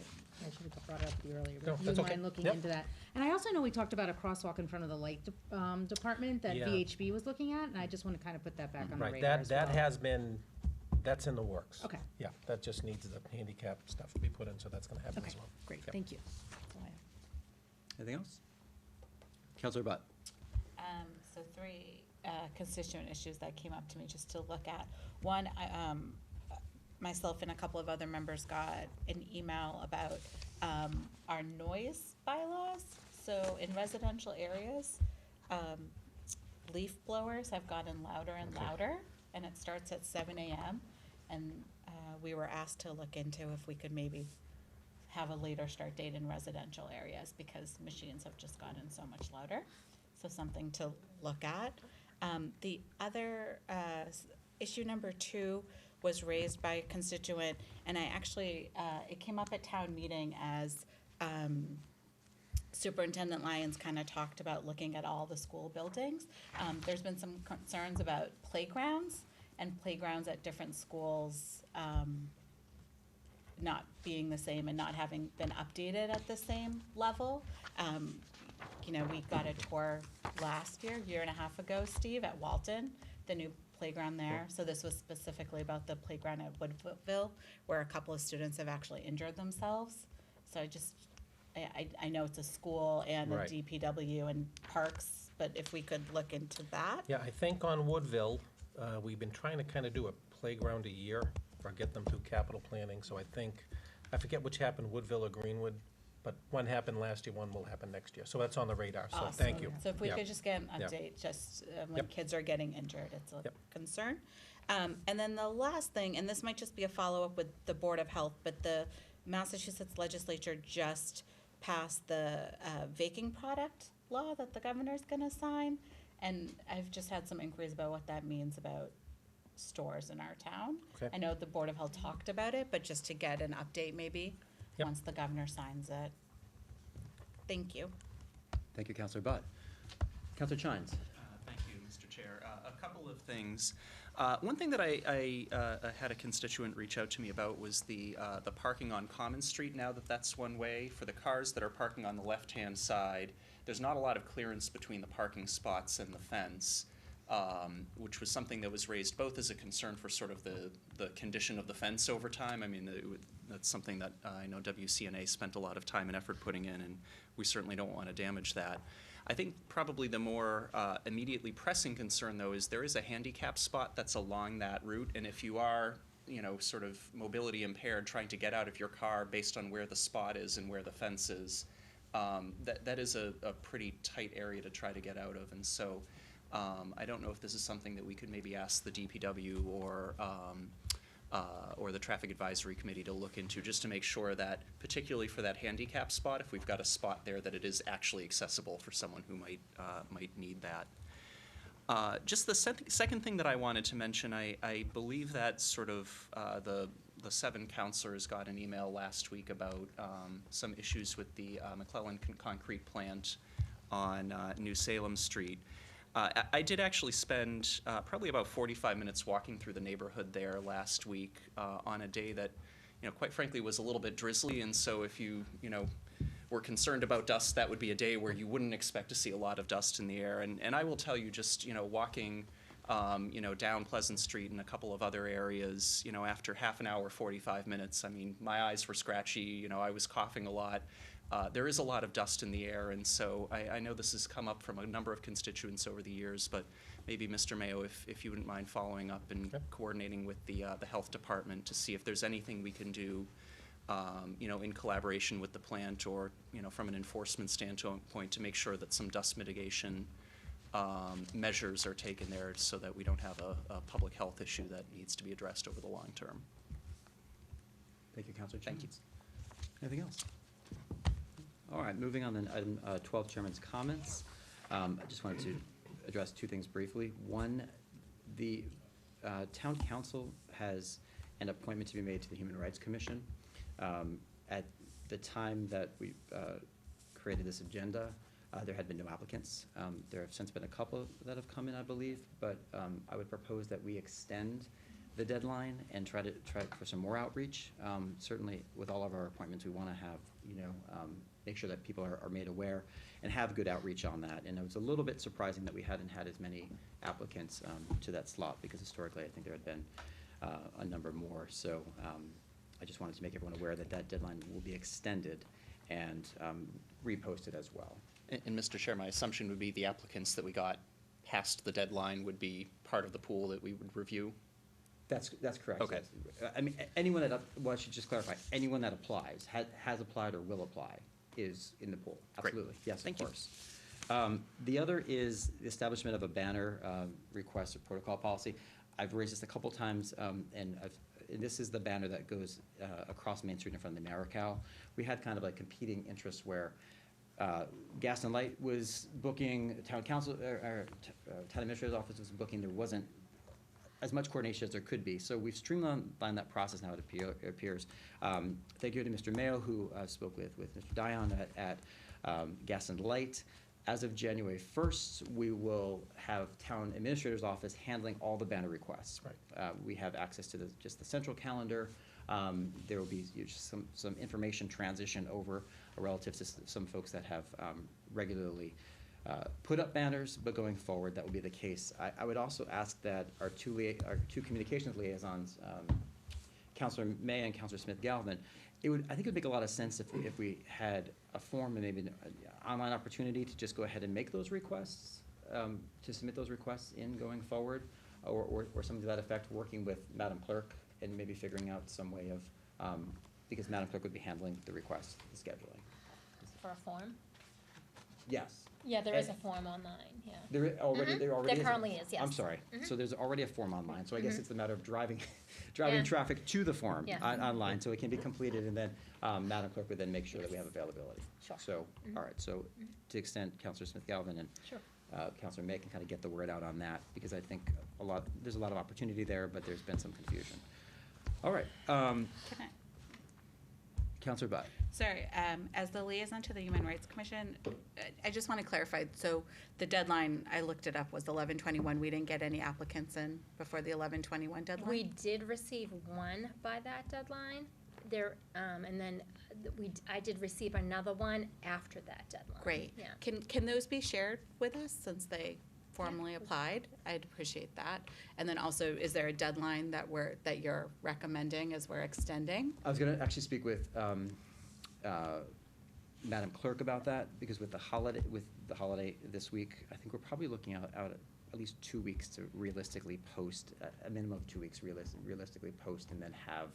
F: I should have brought it up with you earlier,
J: No,
F: but if
J: that's
F: you
J: okay.
F: mind looking
J: Yep.
F: into that. And I also know we talked about a crosswalk in front of the light department that
B: Yeah.
F: VHB was looking at, and I just want to kind of put that back on the
B: Right,
F: radar as well.
B: that has been, that's in the works.
F: Okay.
B: Yeah, that just needs the handicap stuff to be put in, so that's gonna happen
F: Okay,
B: as well.
F: great,
B: Yep.
F: thank you. That's all I have.
M: Anything else? Councilor Butt.
R: So 3 constituent issues that came up to me just to look at. One, myself and a couple of other members got an email about our noise bylaws. So in residential areas, leaf blowers have gotten louder and louder, and it starts at 7 a.m. And we were asked to look into if we could maybe have a later start date in residential areas because machines have just gotten so much louder. So something to look at. The other issue number 2 was raised by a constituent, and I actually, it came up at town meeting as Superintendent Lyons kind of talked about looking at all the school buildings. There's been some concerns about playgrounds and playgrounds at different schools not being the same and not having been updated at the same level. You know, we got a tour last year and a half ago, Steve, at Walton, the new playground there. So this was specifically about the playground at Woodville, where a couple of students have actually injured themselves. So I know it's a school and a
B: Right.
R: DPW and parks, but if we could look into that.
B: Yeah, I think on Woodville, we've been trying to kind of do a playground a year or get them through capital planning, so I think, I forget which happened, Woodville or Greenwood, but one happened last year, one will happen next year, so that's on the radar, so
R: Awesome.
B: thank you.
R: So if we
B: Yeah.
R: could just get an
B: Yeah.
R: update, just when
B: Yep.
R: kids are getting injured, it's a
B: Yep.
R: concern. And then the last thing, and this might just be a follow-up with the Board of Health, but the Massachusetts legislature just passed the baking product law that the governor's gonna sign. And I've just had some inquiries about what that means about stores in our town.
B: Okay.
R: I know the Board of Health talked about it, but just to get an update maybe,
B: Yep.
R: once the governor signs it. Thank you.
M: Thank you, Councilor Butt. Councilor Chines.
O: Thank you, Mr. Chair. A couple of things. One thing that I had a constituent reach out to me about was the parking on Common Street. Now that that's one way, for the cars that are parking on the left-hand side, there's not a lot of clearance between the parking spots and the fence. which was something that was raised both as a concern for sort of the condition of the fence over time. I mean, that's something that I know WCNA spent a lot of time and effort putting in, and we certainly don't want to damage that. I think probably the more immediately pressing concern, though, is there is a handicap spot that's along that route, and if you are, sort of mobility impaired, trying to get out of your car based on where the spot is and where the fence is, that is a pretty tight area to try to get out of, and so I don't know if this is something that we could maybe ask the DPW or the Traffic Advisory Committee to look into, just to make sure that, particularly for that handicap spot, if we've got a spot there, that it is actually accessible for someone who might need that. Just the second thing that I wanted to mention, I believe that sort of the 7 counselors got an email last week about some issues with the McClellan concrete plant on New Salem Street. I did actually spend probably about 45 minutes walking through the neighborhood there last week on a day that, quite frankly, was a little bit drizzly, and so if you were concerned about dust, that would be a day where you wouldn't expect to see a lot of dust in the air. And I will tell you, just walking down Pleasant Street and a couple of other areas, after half an hour, 45 minutes, I mean, my eyes were scratchy, I was coughing a lot. There is a lot of dust in the air, and so I know this has come up from a number of constituents over the years, but maybe, Mr. Mayo, if you wouldn't mind following up and coordinating with the health department to see if there's anything we can do, in collaboration with the plant or, from an enforcement standpoint, to make sure that some dust mitigation measures are taken there so that we don't have a public health issue that needs to be addressed over the long term.
M: Thank you, Councilor
O: Thank you.
M: Chambers. Anything else? All right, moving on then, item 12, Chairman's comments. I just wanted to address 2 things briefly. One, the Town Council has an appointment to be made to the Human Rights Commission. At the time that we created this agenda, there had been no applicants. There have since been a couple that have come in, I believe, but I would propose that we extend the deadline and try for some more outreach. Certainly, with all of our appointments, we want to have, make sure that people are made aware and have good outreach on that. And it was a little bit surprising that we hadn't had as many applicants to that slot, because historically, I think there had been a number more. So I just wanted to make everyone aware that that deadline will be extended and reposted as well.
O: And Mr. Chair, my assumption would be the applicants that we got past the deadline would be part of the pool that we would review?
M: That's correct.
O: Okay.
M: Yes. I mean, anyone that, well, I should just clarify, anyone that applies, has applied or will apply, is in the pool.
O: Great.
M: Absolutely. Yes,
O: Thank
M: of
O: you.
M: course. The other is the establishment of a banner request or protocol policy. I've raised this a couple times, and this is the banner that goes across Main Street in front of the Maricow. We had kind of like competing interests where Gas and Light was booking, Town Council, Town Administrator's Office was booking. There wasn't as much coordination as there could be. So we've streamlined that process now, it appears. Thank you to Mr. Mayo, who spoke with Mr. Dion at Gas and Light. As of January 1st, we will have Town Administrator's Office handling all the banner requests. Right. We have access to just the central calendar. There will be just some information transition over relative to some folks that have regularly put up banners, but going forward, that will be the case. I would also ask that our two communications liaisons, Councilor May and Councilor Smith-Galvin, I think it would make a lot of sense if we had a form and maybe an online opportunity to just go ahead and make those requests, to submit those requests in going forward, or something to that effect, working with Madam Clerk and maybe figuring out some way of, because Madam Clerk would be handling the request, the scheduling.
Q: For a form?
M: Yes.
Q: Yeah, there is a form online, yeah.
M: There already
Q: There currently is, yes.
M: I'm sorry. So there's already a form online, so I guess it's a matter of driving
Q: Yeah.
M: traffic to the form
Q: Yeah.
M: online, so it can be completed, and then Madam Clerk would then make sure that we have availability.
Q: Sure.
M: So, all right, so to the extent Councilor Smith-Galvin and
Q: Sure.
M: Councilor May can kind of get the word out on that, because I think there's a lot of opportunity there, but there's been some confusion. All right.
R: Can I-
M: Councilor Butt.
R: Sorry, as the liaison to the Human Rights Commission, I just want to clarify, so the deadline, I looked it up, was 11/21. We didn't get any applicants in before the 11/21 deadline?
Q: We did receive one by that deadline, and then I did receive another one after that deadline.
R: Great.
Q: Yeah.
R: Can those be shared with us, since they formally applied, I'd appreciate that. And then also, is there a deadline that you're recommending as we're extending?
M: I was going to actually speak with Madam Clerk about that, because with the holiday this week, I think we're probably looking out at least 2 weeks to realistically post, a minimum of 2 weeks realistically post, and then have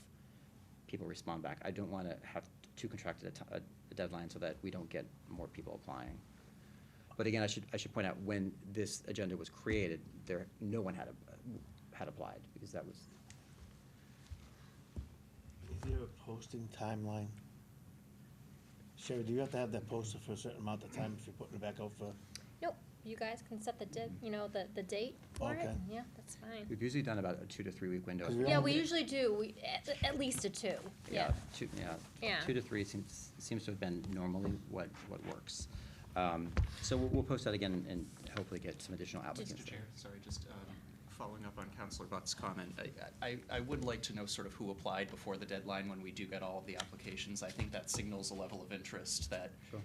M: people respond back. I don't want to have too contracted a deadline so that we don't get more people applying. But again, I should point out, when this agenda was created, no one had applied, because that was.
I: Is there a posting timeline? Sherry, do you have to have that posted for a certain amount of time if you're putting it back out for?
Q: Nope, you guys can set the the date for it.
I: Okay.
Q: Yeah, that's fine.
M: We've usually done about a 2 to 3 week window.
Q: Yeah, we usually do, at least a 2, yeah.
M: 2
Q: Yeah.
M: 2 to 3 seems to have been normally what works. So we'll post that again and hopefully get some additional applicants.
O: Mr. Chair, sorry, just following up on Councilor Butt's comment, I would like to know sort of who applied before the deadline when we do get all of the applications. I think that signals a level of interest that,
M: Sure.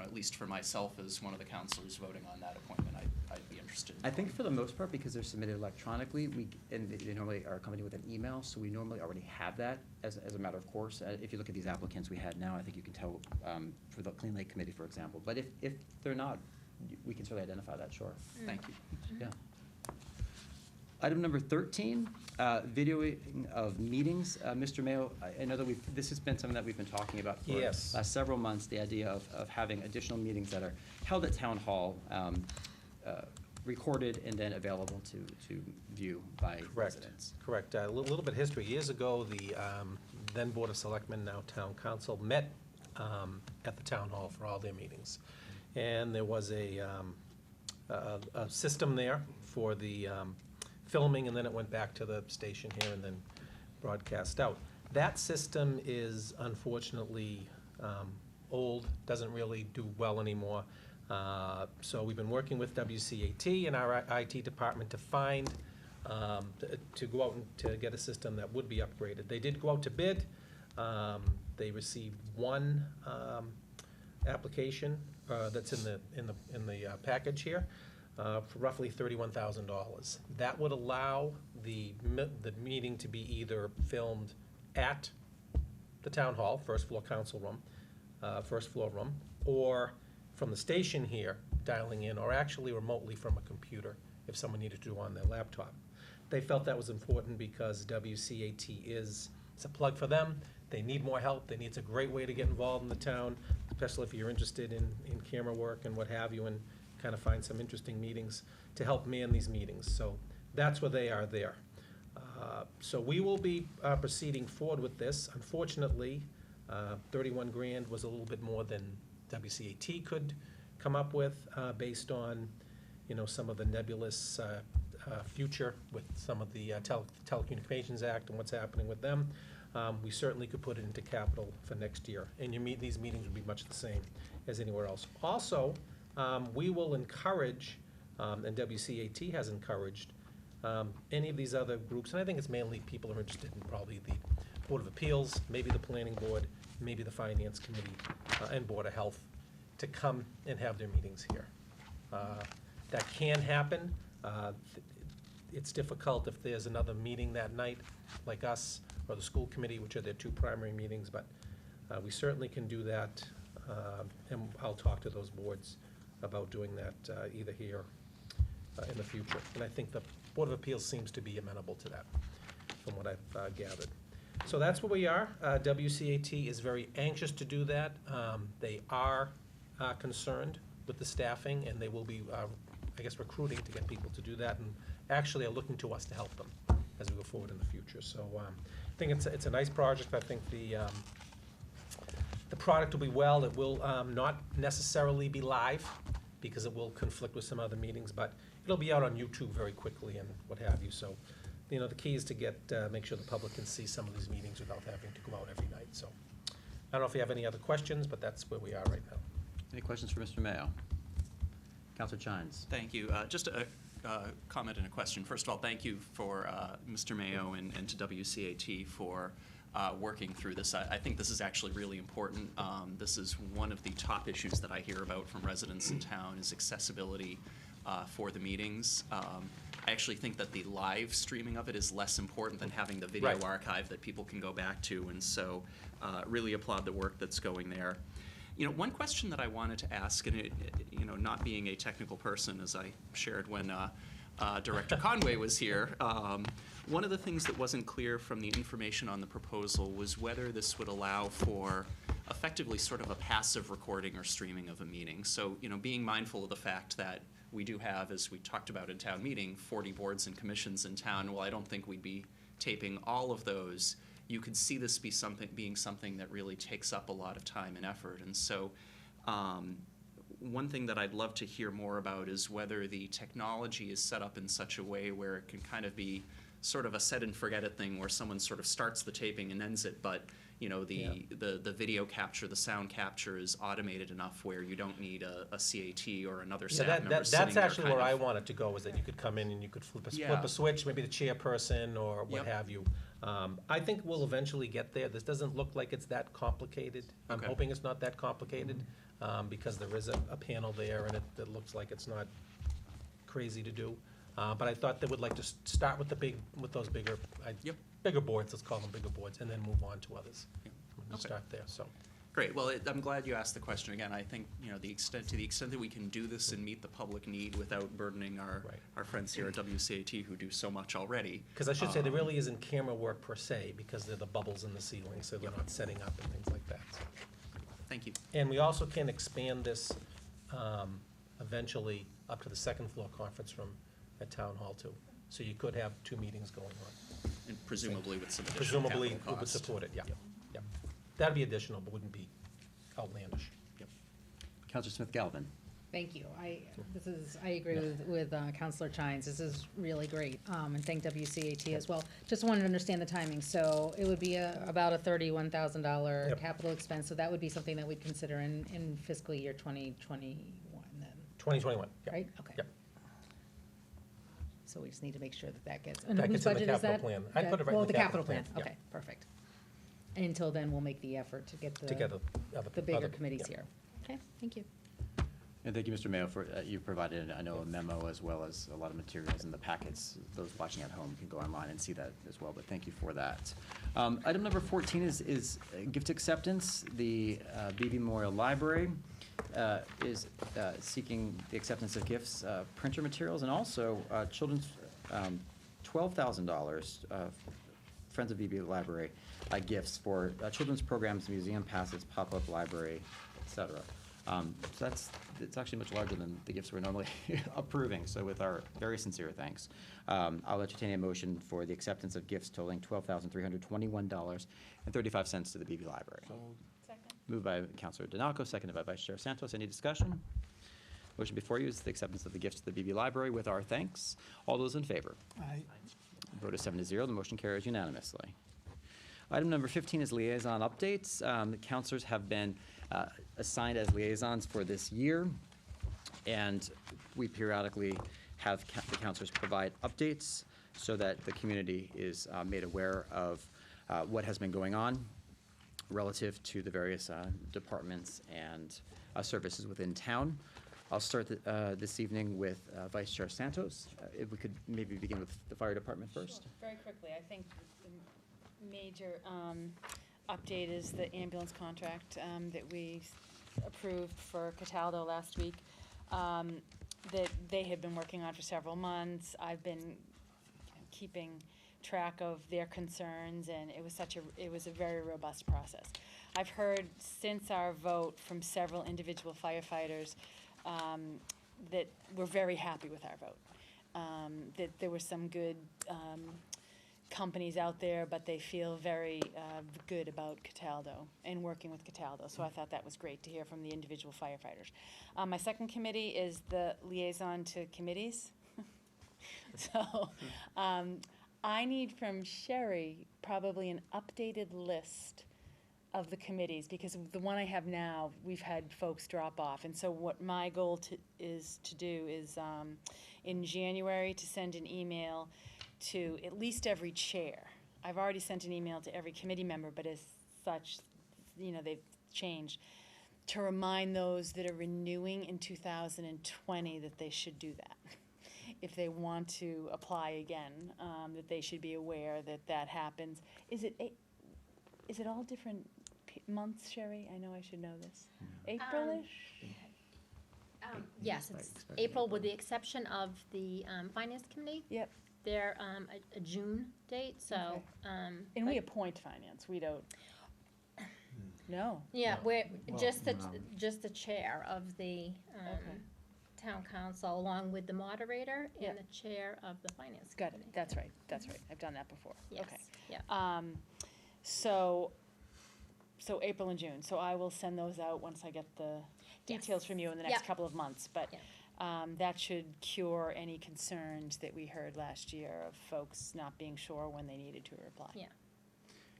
O: At least for myself as one of the councilors voting on that appointment, I'd be interested in
M: I think
O: knowing.
M: for the most part, because they're submitted electronically, and they normally are accompanied with an email, so we normally already have that as a matter of course. If you look at these applicants we had now, I think you can tell for the Clean Lake Committee, for example. But if they're not, we can certainly identify that, sure.
O: Thank you.
M: Yeah. Item number 13, videoing of meetings. Mr. Mayo, I know that this has been something that we've been talking about for
J: Yes.
M: the last several months, the idea of having additional meetings that are held at Town Hall, recorded and then available to view by residents.
B: Correct. A little bit of history. Years ago, the then Board of Selectmen, now Town Council, met at the Town Hall for all their meetings. And there was a system there for the filming, and then it went back to the station here and then broadcast out. That system is unfortunately old, doesn't really do well anymore. So we've been working with WCAT and our IT department to find, to go out and to get a system that would be upgraded. They did go out to bid. They received one application that's in the package here. For roughly $31,000. That would allow the meeting to be either filmed at the Town Hall, first floor council room, first floor room, or from the station here, dialing in, or actually remotely from a computer if someone needed to do on their laptop. They felt that was important because WCAT it's a plug for them. They need more help. It's a great way to get involved in the town, especially if you're interested in camera work and what have you, and kind of find some interesting meetings to help man these meetings. So that's where they are there. So we will be proceeding forward with this. Unfortunately, 31 grand was a little bit more than WCAT could come up with based on, some of the nebulous future with some of the Telecommunications Act and what's happening with them. We certainly could put it into capital for next year, and these meetings would be much the same as anywhere else. Also, we will encourage, and WCAT has encouraged, any of these other groups, and I think it's mainly people who are interested in probably the Board of Appeals, maybe the Planning Board, maybe the Finance Committee, and Board of Health, to come and have their meetings here. That can happen. It's difficult if there's another meeting that night, like us, or the school committee, which are their two primary meetings, but we certainly can do that, and I'll talk to those boards about doing that either here in the future. And I think the Board of Appeals seems to be amenable to that, from what I've gathered. So that's where we are. WCAT is very anxious to do that. They are concerned with the staffing, and they will be, recruiting to get people to do that, and actually are looking to us to help them as we go forward in the future. So I think it's a nice project. I think the product will be well. It will not necessarily be live because it will conflict with some other meetings, but it'll be out on YouTube very quickly and what have you. So, the key is to make sure the public can see some of these meetings without having to go out every night. So, I don't know if you have any other questions, but that's where we are right now.
M: Any questions for Mr. Mayo? Councilor Chines.
O: Thank you. Just a comment and a question. First of all, thank you for Mr. Mayo and to WCAT for working through this. I think this is actually really important. This is one of the top issues that I hear about from residents in town is accessibility for the meetings. I actually think that the live streaming of it is less important than having the video
J: Right.
O: archive that people can go back to, and so really applaud the work that's going there. You know, one question that I wanted to ask, and you know, not being a technical person, as I shared when Director Conway was here, one of the things that wasn't clear from the information on the proposal was whether this would allow for effectively sort of a passive recording or streaming of a meeting. So, you know, being mindful of the fact that we do have, as we talked about in town meeting, 40 boards and commissions in town. Well, I don't think we'd be taping all of those. You could see this being something that really takes up a lot of time and effort. And so one thing that I'd love to hear more about is whether the technology is set up in such a way where it can kind of be sort of a set and forget it thing where someone sort of starts the taping and ends it, but you know, the video capture, the sound capture is automated enough where you don't need a CAT or another staff member sitting
J: That's
O: there
J: actually
O: kind
J: where
O: of-
J: I wanted to go, is that you could come in and you could flip
O: Yeah.
J: a switch, maybe the chairperson or what
O: Yep.
J: have you. I think we'll eventually get there. This doesn't look like it's that complicated. I'm
O: Okay.
J: hoping it's not that complicated, because there is a panel there and it looks like it's not crazy to do. But I thought they would like to start with those bigger, bigger boards, let's call them bigger boards, and then move on to others. We'll
O: Okay.
J: start there, so.
O: Great. Well, I'm glad you asked the question again. I think, you know, to the extent that we can do this and meet the public need without burdening our friends here at WCAT who do so much already.
J: Because I should say, there really isn't camera work per se, because they're the bubbles in the ceiling, so they're not setting up and things like that. So.
O: Thank you.
J: And we also can expand this eventually up to the second floor conference room at Town Hall too. So you could have 2 meetings going on.
O: And presumably with some additional
J: Presumably,
O: capital
J: we would
O: cost.
J: support it, yeah. Yep. That'd be additional, but wouldn't be outlandish.
O: Yep.
M: Counselor Smith-Galvin.
F: Thank you. I agree with Counselor Chines. This is really great, and thank WCAT as well. Just wanted to understand the timing. So it would be about a $31,000
J: Yep.
F: capital expense, so that would be something that we'd consider in fiscal year 2021 then,
J: 2021, yep.
F: right? Okay.
J: Yep.
F: So we just need to make sure that gets,
J: That
F: and whose
J: gets in the
F: budget is
J: capital
F: that?
J: plan. I put it right in
F: Well,
J: the
F: the
J: capital
F: capital plan,
J: plan, yeah.
F: okay, perfect. And until then, we'll make the effort to get
J: Together,
F: the bigger
J: other-
F: committees
J: yeah.
F: here. Okay, thank you.
M: And thank you, Mr. Mayo, for, you provided, I know, a memo as well as a lot of materials in the packets. Those watching at home can go online and see that as well, but thank you for that. Item number 14 is gift acceptance. The BB Memorial Library is seeking the acceptance of gifts, printer materials, and also children's $12,000 Friends of BB Library gifts for children's programs, museum passes, pop-up library, et cetera. So it's actually much larger than the gifts we're normally approving, so with our very sincere thanks. I'll entertain a motion for the acceptance of gifts totaling $12,321.35 to the BB Library.
R: Second.
M: Moved by Councilor Denalco, seconded by Vice Chair Santos. Any discussion? Motion before you is the acceptance of the gifts to the BB Library with our thanks. All those in favor?
G: Aye.
M: Vote is 7-0. The motion carries unanimously. Item number 15 is liaison updates. The counselors have been assigned as liaisons for this year, and we periodically have the counselors provide updates so that the community is made aware of what has been going on relative to the various departments and services within town. I'll start this evening with Vice Chair Santos. If we could maybe begin with the fire department first.
D: Very quickly, I think the major update is the ambulance contract that we approved for Cataldo last week, that they had been working on for several months. I've been keeping track of their concerns, and it was a very robust process. I've heard since our vote from several individual firefighters that we're very happy with our vote. That there were some good companies out there, but they feel very good about Cataldo and working with Cataldo. So I thought that was great to hear from the individual firefighters. My second committee is the liaison to committees. So I need from Sherry probably an updated list of the committees, because the one I have now, we've had folks drop off. And so what my goal is to do is in January to send an email to at least every chair. I've already sent an email to every committee member, but as such, you know, they've changed. to remind those that are renewing in 2020 that they should do that. If they want to apply again, that they should be aware that that happens. Is it all different months, Sherry? I know I should know this. Aprilish?
Q: Yes, it's April with the exception of the Finance Committee.
D: Yep.
Q: They're a June date, so.
D: Okay.
Q: but-
D: And we appoint finance, we don't. No.
Q: Yeah, we're,
M: Well,
Q: just
M: no.
Q: just the chair of the town council, along with the moderator
D: Yep.
Q: and the chair of the finance
D: Got
Q: committee.
D: it, that's right, that's right, I've done that before.
Q: Yes,
D: Okay.
Q: yeah.
D: So April and June, so I will send those out once I get the details from you in the next
Q: Yep.
D: couple of months. But
Q: Yeah.
D: that should cure any concerns that we heard last year of folks not being sure when they needed to apply.
Q: Yeah.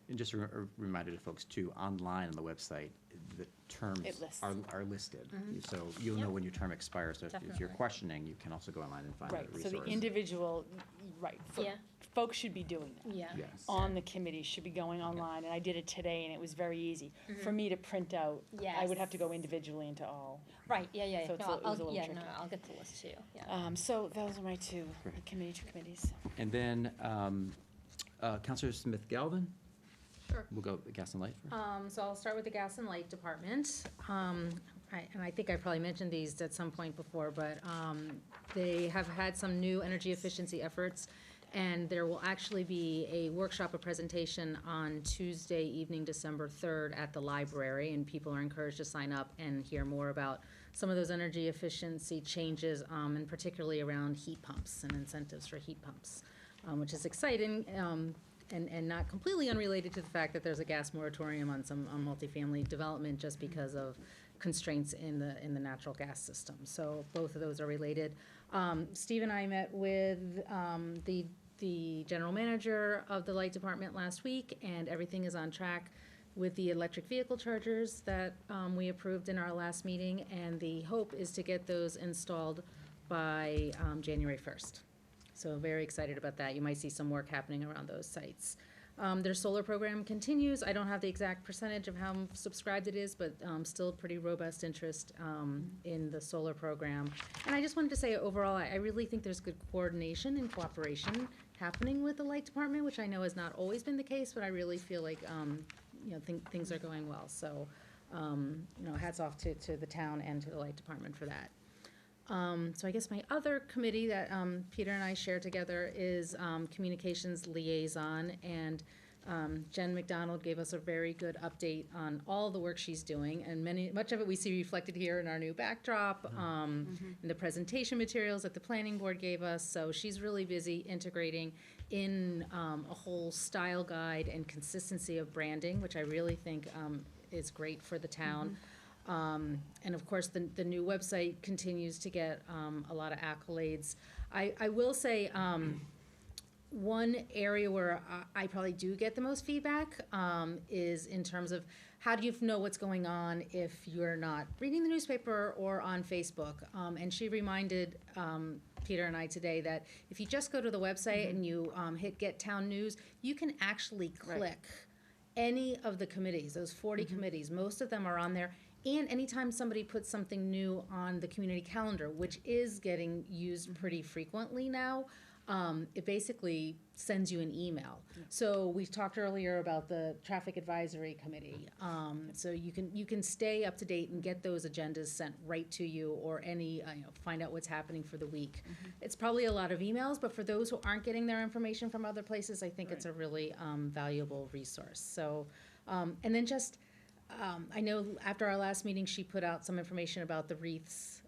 M: And just a reminder to folks too, online on the website, the terms
D: It lists.
M: are listed.
Q: Mhm.
M: So you'll know
Q: Yep.
M: when your term expires. So if you're
Q: Definitely.
M: questioning, you can also go online and find
D: Right,
M: a
D: so
M: resource.
D: the individual, right,
Q: Yeah.
D: folks should be doing that.
Q: Yeah.
M: Yes.
D: On the committee, should be going online, and I did it today, and it was very easy. For me to print out, I would have to go individually into all.
Q: Right, yeah.
D: So it's
Q: No,
D: it was a little
Q: yeah,
D: tricky.
Q: no, I'll get the list to you, yeah.
D: So those are my two
M: Great.
D: committees.
M: And then Councilor Smith Galvin,
F: Sure.
M: we'll go gas and light first.
F: So I'll start with the gas and light department. And I think I probably mentioned these at some point before, but they have had some new energy efficiency efforts. And there will actually be a workshop, a presentation on Tuesday evening, December 3rd at the library. And people are encouraged to sign up and hear more about some of those energy efficiency changes, and particularly around heat pumps and incentives for heat pumps, which is exciting. And not completely unrelated to the fact that there's a gas moratorium on multifamily development just because of constraints in the natural gas system. So both of those are related. Steve and I met with the general manager of the light department last week, and everything is on track with the electric vehicle chargers that we approved in our last meeting, and the hope is to get those installed by January 1st. So very excited about that. You might see some work happening around those sites. Their solar program continues. I don't have the exact percentage of how subscribed it is, but still pretty robust interest in the solar program. And I just wanted to say overall, I really think there's good coordination and cooperation happening with the light department, which I know has not always been the case, but I really feel like things are going well. So hats off to the town and to the light department for that. So I guess my other committee that Peter and I share together is Communications Liaison, and Jen McDonald gave us a very good update on all the work she's doing, and much of it we see reflected here in our new backdrop, in the presentation materials that the planning board gave us. So she's really busy integrating in a whole style guide and consistency of branding, which I really think is great for the town. And of course, the new website continues to get a lot of accolades. I will say, one area where I probably do get the most feedback is in terms of how do you know what's going on if you're not reading the newspaper or on Facebook. And she reminded Peter and I today that if you just go to the website and you hit Get Town News, you can actually click any of the committees, those 40 committees. Most of them are on there. And anytime somebody puts something new on the community calendar, which is getting used pretty frequently now, it basically sends you an email. So we talked earlier about the Traffic Advisory Committee. So you can stay up to date and get those agendas sent right to you, or find out what's happening for the week. It's probably a lot of emails, but for those who aren't getting their information from other places, I think it's a really valuable resource. So, and then just, I know after our last meeting, she put out some information about the wreaths.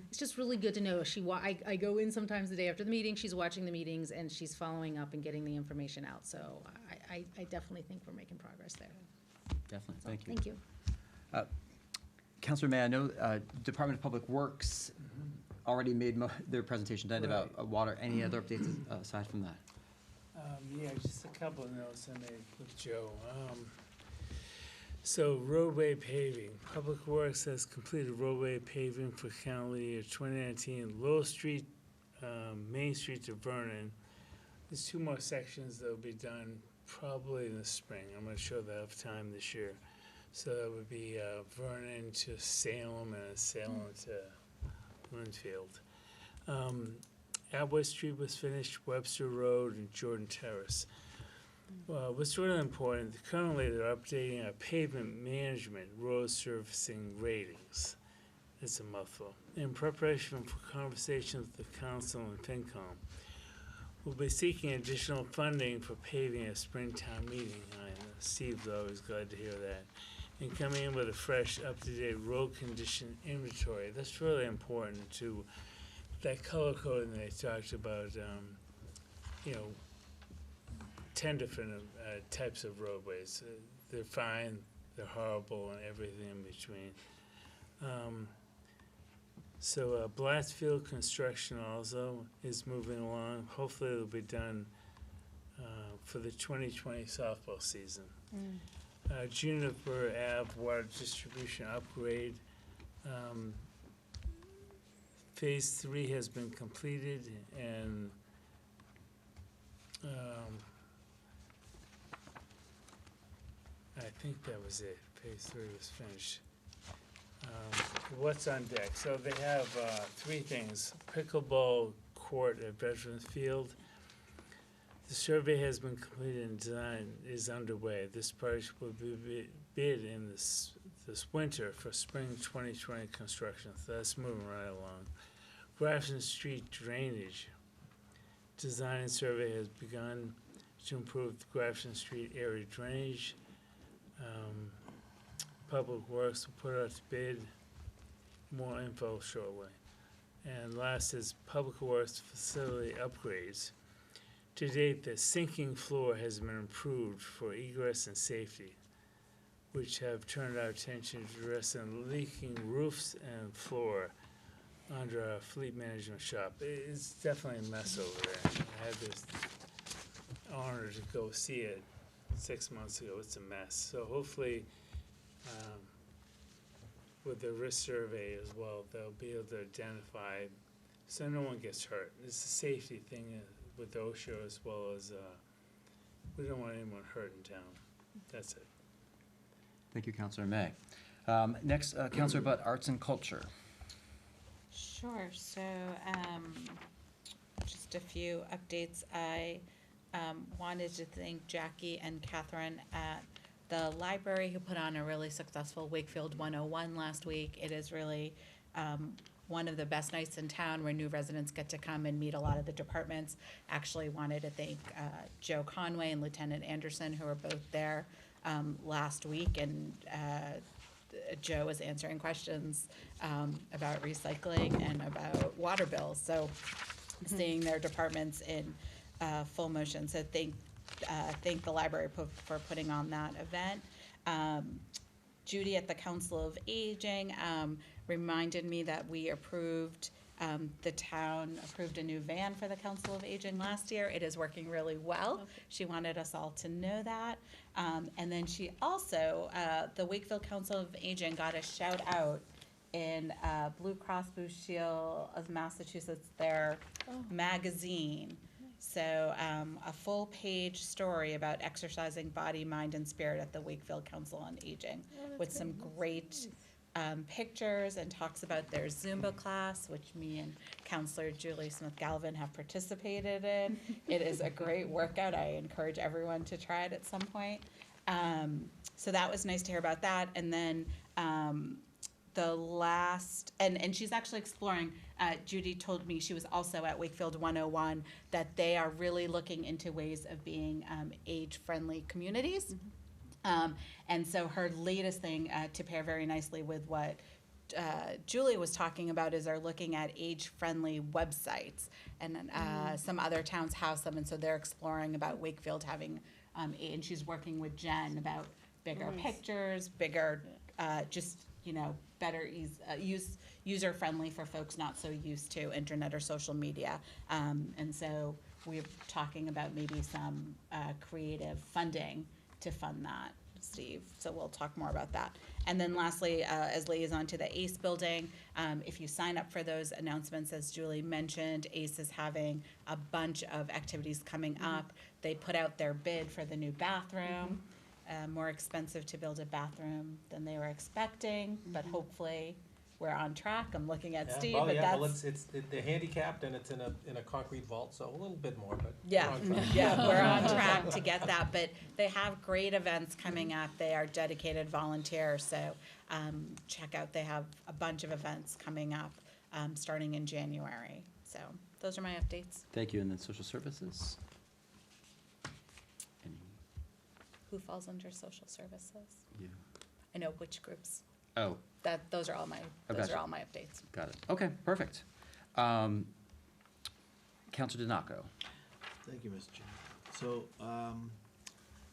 F: It's just really good to know. I go in sometimes the day after the meeting, she's watching the meetings, and she's following up and getting the information out. So I definitely think we're making progress there.
M: Definitely,
F: So,
M: thank you.
F: Thank you.
M: Councilor May, I know Department of Public Works already made their presentation tonight about water. Any other updates aside from that?
P: Yeah, just a couple of notes I made with Joe. So roadway paving. Public Works has completed roadway paving for calendar year 2019, Lowell Street, Main Street to Vernon. There's 2 more sections that will be done probably in the spring. I'm not sure they'll have time this year. So that would be Vernon to Salem and Salem to Linfield. Atwood Street was finished, Webster Road and Jordan Terrace. What's really important, currently they're updating our pavement management road surfacing ratings. It's a mouthful. In preparation for conversations with the council and FinCom, we'll be seeking additional funding for paving at Springtown meeting. Steve's always glad to hear that. And coming in with a fresh, up-to-date road condition inventory. That's really important to that color coding they talked about, 10 different types of roadways. They're fine, they're horrible, and everything in between. So Blattsfield construction also is moving along. Hopefully it'll be done for the 2020 softball season. Juniper Ave water distribution upgrade. Phase 3 has been completed, and I think that was it. Phase 3 was finished. What's on deck? So they have 3 things. Pickleball court at Veterans Field. The survey has been completed and design is underway. This project will be bid in this winter for spring 2020 construction. So that's moving right along. Grafton Street drainage. Design and survey has begun to improve the Grafton Street area drainage. Public Works will put out to bid. More info shortly. And last is Public Works facility upgrades. To date, the sinking floor has been improved for egress and safety, which have turned our attention to addressing leaking roofs and floor under our fleet management shop. It's definitely a mess over there. I had this honor to go see it 6 months ago. It's a mess. So hopefully, with the risk survey as well, they'll be able to identify so no one gets hurt. It's a safety thing with OSHA as well as we don't want anyone hurt in town. That's it.
M: Thank you, Councilor May. Next, Councilor Butt, Arts and Culture.
R: Sure, so, just a few updates. I, wanted to thank Jackie and Catherine at the library who put on a really successful Wakefield 101 last week. It is really, one of the best nights in town where new residents get to come and meet a lot of the departments. Actually wanted to thank Joe Conway and Lieutenant Anderson, who were both there last week, and Joe was answering questions about recycling and about water bills. So seeing their departments in full motion. So thank the library for putting on that event. Judy at the Council of Aging reminded me that we approved, the town approved a new van for the Council of Aging last year. It is working really well. Okay. She wanted us all to know that. And then she also, the Wakefield Council of Aging got a shout out in Blue Cross Blue Shield of Massachusetts, their magazine. So a full page story about exercising body, mind, and spirit at the Wakefield Council on Aging with some great pictures, and talks about their Zumba class, which me and Counselor Julie Smith-Galvin have participated in. It is a great workout. I encourage everyone to try it at some point. So that was nice to hear about that. And then the last, and she's actually exploring, Judy told me she was also at Wakefield 101, that they are really looking into ways of being age-friendly communities. And so her latest thing, to pair very nicely with what Julie was talking about, is they're looking at age-friendly websites, and some other towns have some, and so they're exploring about Wakefield having, and she's working with Jen about bigger pictures, bigger, just, better user-friendly for folks not so used to internet or social media. And so we're talking about maybe some creative funding to fund that, Steve. So we'll talk more about that. And then lastly, as liaison to the ACE building, if you sign up for those announcements, as Julie mentioned, ACE is having a bunch of activities coming up. They put out their bid for the new bathroom. more expensive to build a bathroom than they were expecting, but hopefully we're on track. I'm looking at Steve, but that's.
B: They're handicapped and it's in a concrete vault, so a little bit more, but.
R: Yeah,
B: we're on track.
R: yeah, we're on track to get that, but they have great events coming up. They are dedicated volunteers, so check out, they have a bunch of events coming up, starting in January. So those are my updates.
M: Thank you. And then social services? Any?
R: Who falls under social services?
M: You?
R: I know which groups.
M: Oh,
R: Those are all my
M: gotcha.
R: updates.
M: Got it. Okay, perfect. Counselor DiNacco.
I: Thank you, Mr. Chair. So,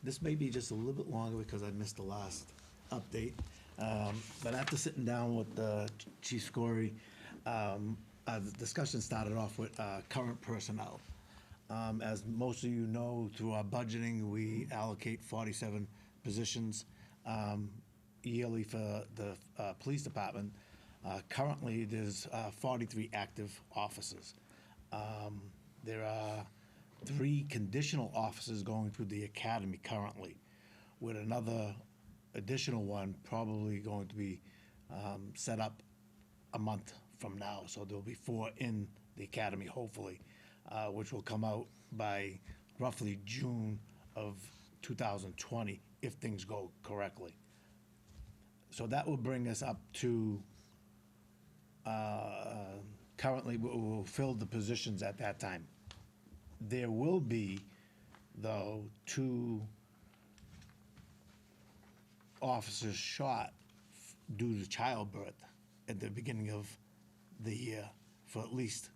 I: this may be just a little bit longer because I missed the last update. But after sitting down with Chief Scory, the discussion started off with current personnel. As most of you know, through our budgeting, we allocate 47 positions yearly for the police department. Currently, there's 43 active officers. There are 3 conditional officers going through the academy currently, with another additional one probably going to be set up a month from now. So there'll be 4 in the academy, hopefully, which will come out by roughly June of 2020 if things go correctly. So that will bring us up to, currently we'll fill the positions at that time. There will be, though, 2 officers shot due to childbirth at the beginning of the year for at least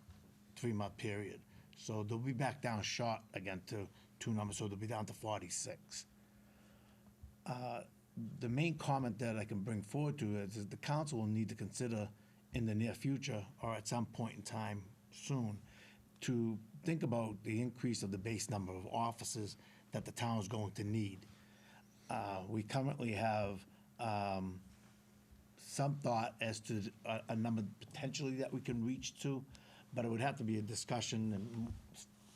I: 3-month period. So they'll be back down short again to 2 numbers, so they'll be down to 46. The main comment that I can bring forward to is that the council will need to consider in the near future, or at some point in time soon, to think about the increase of the base number of officers that the town is going to need. We currently have some thought as to a number potentially that we can reach to, but it would have to be a discussion, and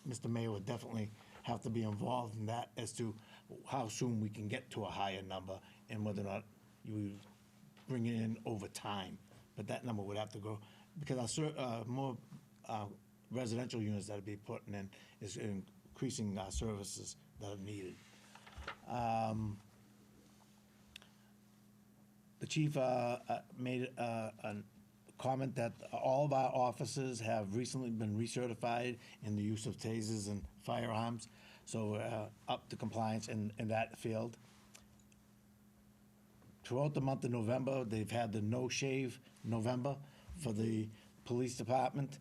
I: Mr. Mayor would definitely have to be involved in that as to how soon we can get to a higher number and whether or not you bring it in over time. But that number would have to go, because our more residential units that are being put in is increasing services that are needed. The chief made a comment that all of our officers have recently been recertified in the use of tasers and firearms, so we're up to compliance in that field. Throughout the month of November, they've had the No Shave November for the police department.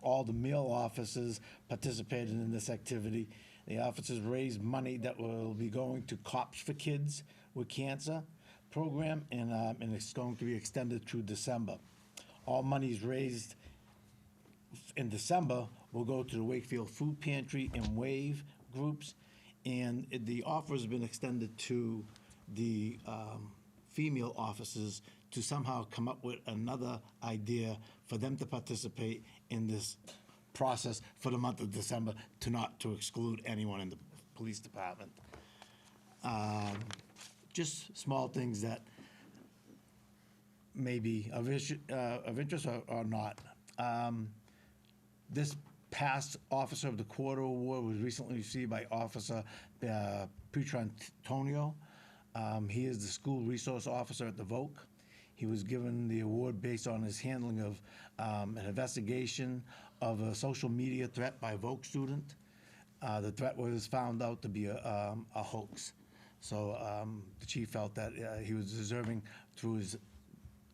I: All the male officers participated in this activity. The officers raised money that will be going to Cops for Kids with Cancer program, and it's going to be extended through December. All monies raised in December will go to the Wakefield Food Pantry and WAVE groups, and the offer has been extended to the female officers to somehow come up with another idea for them to participate in this process for the month of December, to exclude anyone in the police department. Just small things that may be of interest or not. This past Officer of the Quarter Award was recently received by Officer Pietrantonio. He is the school resource officer at the Voc. He was given the award based on his handling of an investigation of a social media threat by a Voc student. The threat was found out to be a hoax. So the chief felt that he was deserving, through his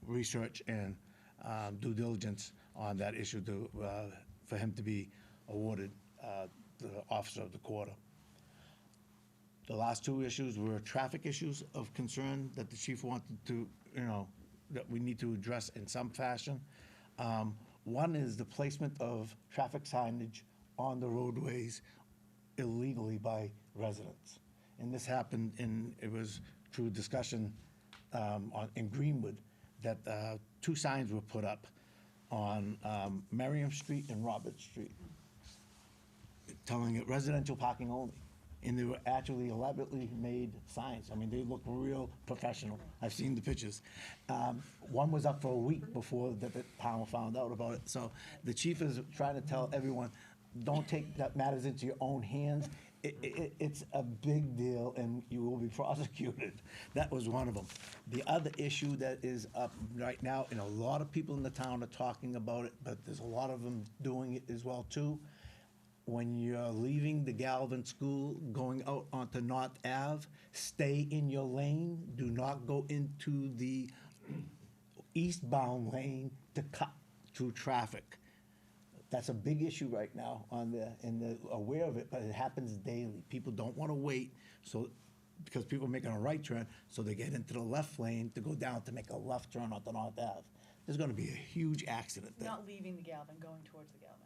I: research and due diligence on that issue, for him to be awarded the Officer of the Quarter. The last 2 issues were traffic issues of concern that the chief wanted to, that we need to address in some fashion. One is the placement of traffic signage on the roadways illegally by residents. And this happened it was through discussion in Greenwood that 2 signs were put up on Merriam Street and Robert Street, telling it residential parking only. And they were actually elaborately made signs. I mean, they look real professional. I've seen the pictures. One was up for a week before the town found out about it. So the chief is trying to tell everyone, don't take that matters into your own hands. It's a big deal, and you will be prosecuted. That was one of them. The other issue that is up right now, and a lot of people in the town are talking about it, but there's a lot of them doing it as well too. When you're leaving the Galvin School, going out onto North Ave, stay in your lane. Do not go into the eastbound lane to cut through traffic. That's a big issue right now and they're aware of it, but it happens daily. People don't want to wait, so, because people are making a right turn, so they get into the left lane to go down to make a left turn onto North Ave. There's gonna be a huge accident there.
D: Not leaving the Galvin, going towards the Galvin.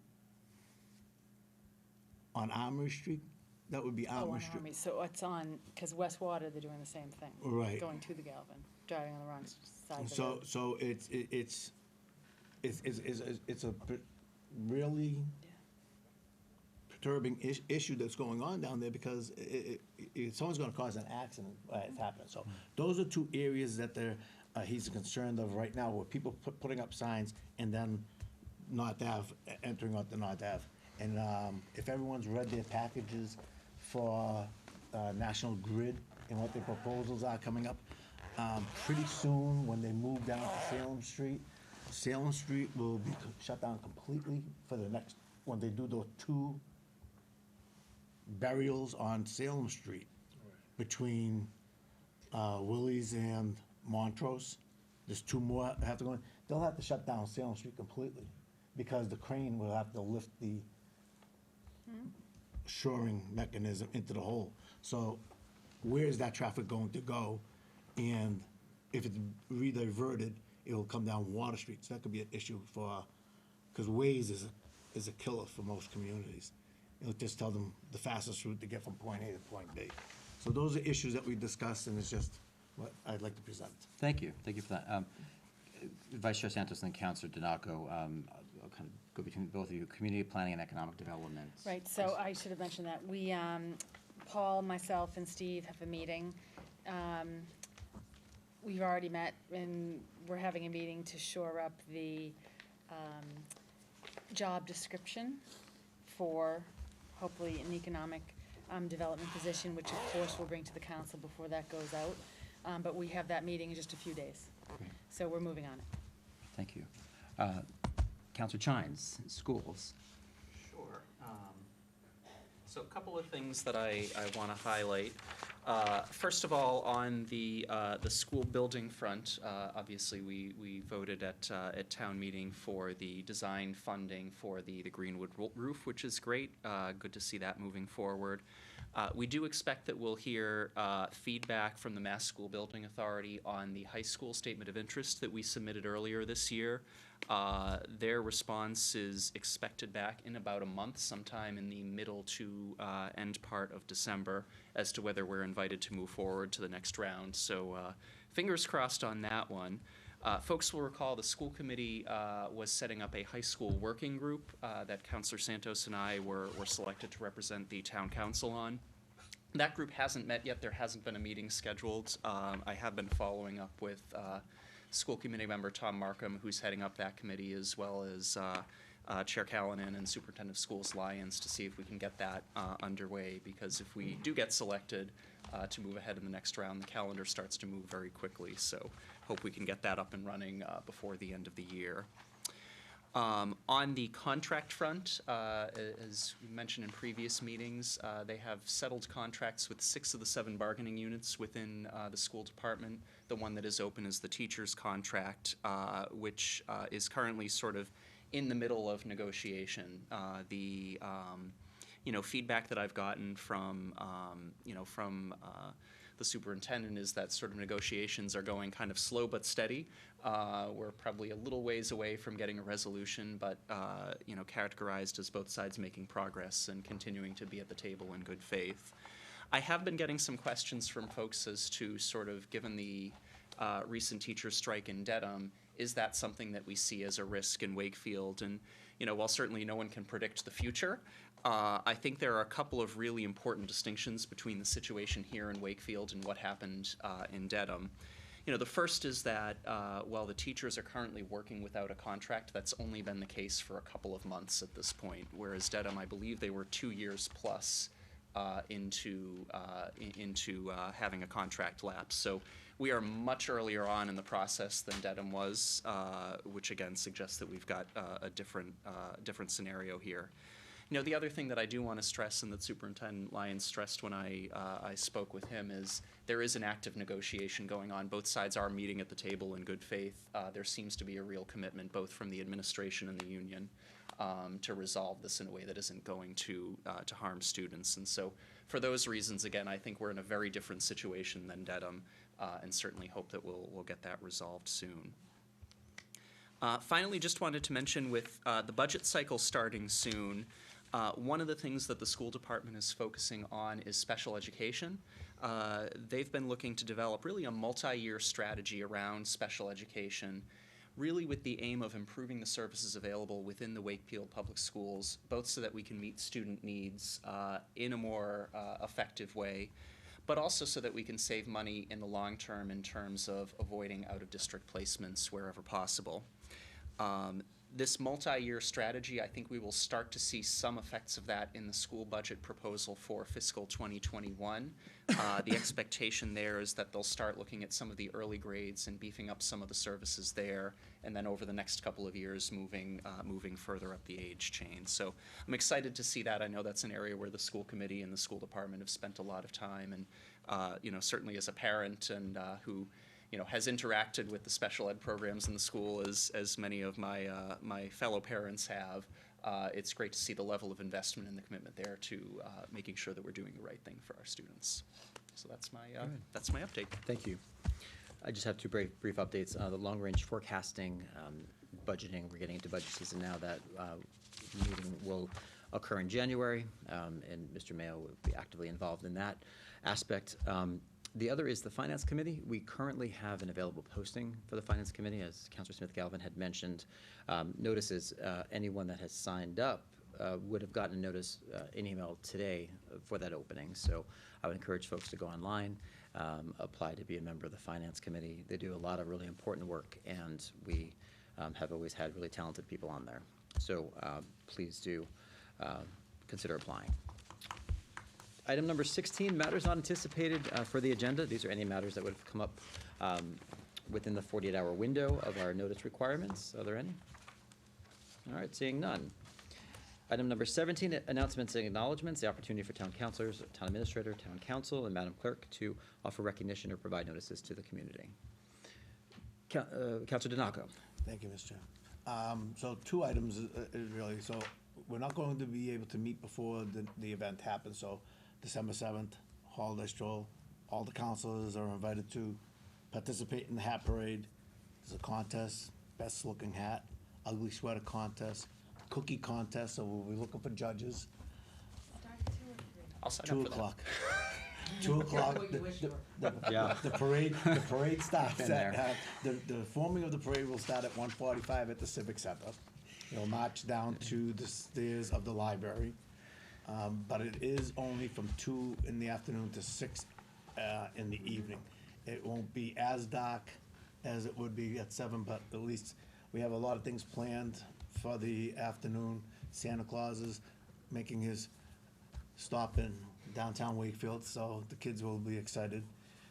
I: On Armory Street, that would be
D: Oh,
I: Armory
D: on
I: Street.
D: Army, so it's on, because West Water, they're doing the same thing.
I: Right.
D: Going to the Galvin, driving on the wrong side of the
I: So,
D: road.
I: so it's a really perturbing issue that's going on down there because someone's gonna cause an accident by it's happening. So those are two areas that he's concerned of right now, where people putting up signs and then North Ave, entering onto North Ave. And if everyone's read their packages for National Grid and what their proposals are coming up, pretty soon, when they move down to Salem Street will be shut down completely for the next, when they do those 2 burials on Salem Street between Willie's and Montrose. There's 2 more that have to go in. They'll have to shut down Salem Street completely because the crane will have to lift the shoring mechanism into the hole. So where is that traffic going to go? And if it's rediverted, it'll come down Water Street. So that could be an issue for, because Waze is a killer for most communities. It'll just tell them the fastest route to get from point A to point B. So those are issues that we discussed, and it's just what I'd like to present.
M: Thank you for that. Vice Chair Santos and Councilor Donaco, I'll kind of go between both of you, community planning and economic development.
D: Right, so I should have mentioned that. We, Paul, myself, and Steve have a meeting. We've already met, and we're having a meeting to shore up the job description for hopefully an economic development position, which of course we'll bring to the council before that goes out. But we have that meeting in just a few days.
M: Great.
D: So we're moving on it.
M: Thank you. Councilor Chines, schools.
O: Sure. So a couple of things that I want to highlight. First of all, on the school building front, obviously we voted at town meeting for the design funding for the Greenwood roof, which is great. Good to see that moving forward. We do expect that we'll hear feedback from the Mass School Building Authority on the high school statement of interest that we submitted earlier this year. Their response is expected back in about a month, sometime in the middle to end part of December, as to whether we're invited to move forward to the next round. So fingers crossed on that one. Folks will recall the school committee was setting up a high school working group that Councilor Santos and I were selected to represent the town council on. That group hasn't met yet. There hasn't been a meeting scheduled. I have been following up with school committee member Tom Markham, who's heading up that committee, as well as Chair Callanan and Superintendent of Schools Lyons, to see if we can get that underway, because if we do get selected to move ahead in the next round, the calendar starts to move very quickly. So hope we can get that up and running before the end of the year. On the contract front, as we mentioned in previous meetings, they have settled contracts with 6 of the 7 bargaining units within the school department. The one that is open is the teacher's contract, which is currently sort of in the middle of negotiation. The feedback that I've gotten from the superintendent is that sort of negotiations are going kind of slow but steady. We're probably a little ways away from getting a resolution, but categorized as both sides making progress and continuing to be at the table in good faith. I have been getting some questions from folks as to sort of, given the recent teacher strike in Dedham, is that something that we see as a risk in Wakefield? And while certainly no one can predict the future, I think there are a couple of really important distinctions between the situation here in Wakefield and what happened in Dedham. You know, the first is that while the teachers are currently working without a contract, that's only been the case for a couple of months at this point, whereas Dedham, I believe they were 2 years plus into having a contract lapse. So we are much earlier on in the process than Dedham was, which again suggests that we've got a different scenario here. You know, the other thing that I do want to stress, and that Superintendent Lyons stressed when I spoke with him, is there is an active negotiation going on. Both sides are meeting at the table in good faith. There seems to be a real commitment, both from the administration and the union, to resolve this in a way that isn't going to harm students. And so, for those reasons, again, I think we're in a very different situation than Dedham, and certainly hope that we'll get that resolved soon. Finally, just wanted to mention with the budget cycle starting soon, one of the things that the school department is focusing on is special education. They've been looking to develop really a multi-year strategy around special education, really with the aim of improving the services available within the Wakefield Public Schools, both so that we can meet student needs in a more effective way, but also so that we can save money in the long term in terms of avoiding out-of-district placements wherever possible. This multi-year strategy, I think we will start to see some effects of that in the school budget proposal for fiscal 2021. The expectation there is that they'll start looking at some of the early grades and beefing up some of the services there, and then over the next couple of years moving further up the age chain. So I'm excited to see that. I know that's an area where the school committee and the school department have spent a lot of time, and you know, certainly as a parent and who has interacted with the special ed programs in the school as many of my my fellow parents have. It's great to see the level of investment and the commitment there to making sure that we're doing the right thing for our students. So that's my update.
M: Thank you. I just have two brief updates. The long-range forecasting, budgeting, we're getting into budget season now. That meeting will occur in January, and Mr. Mayo will be actively involved in that aspect. The other is the Finance Committee. We currently have an available posting for the Finance Committee, as Councilor Smith-Galvin had mentioned. Notices, anyone that has signed up would have gotten a notice in email today for that opening. So I would encourage folks to go online, apply to be a member of the Finance Committee. They do a lot of really important work, and we have always had really talented people on there. So please do consider applying. Item number 16, matters not anticipated for the agenda. These are any matters that would have come up within the 48-hour window of our notice requirements. Are there any? All right, seeing none. Item number 17, announcements and acknowledgements, the opportunity for town councilors, town administrator, town council, and Madam Clerk to offer recognition or provide notices to the community. Councilor Donaco.
I: Thank you, Mr. Chair. So 2 items really. So we're not going to be able to meet before the event happens. So December 7th, holiday stroll. All the councilors are invited to participate in the hat parade. There's a contest, best looking hat, ugly sweater contest, cookie contest, so we'll be looking for judges.
O: I'll sign
I: 2
O: up for
I: o'clock. 2 o'clock. The parade starts at, the forming of the parade will start at 1:45 at the Civic Center. It'll march down to the stairs of the library. But it is only from 2 in the afternoon to 6 in the evening. It won't be as dark as it would be at 7, but at least we have a lot of things planned for the afternoon. Santa Claus is making his stop in downtown Wakefield, so the kids will be excited.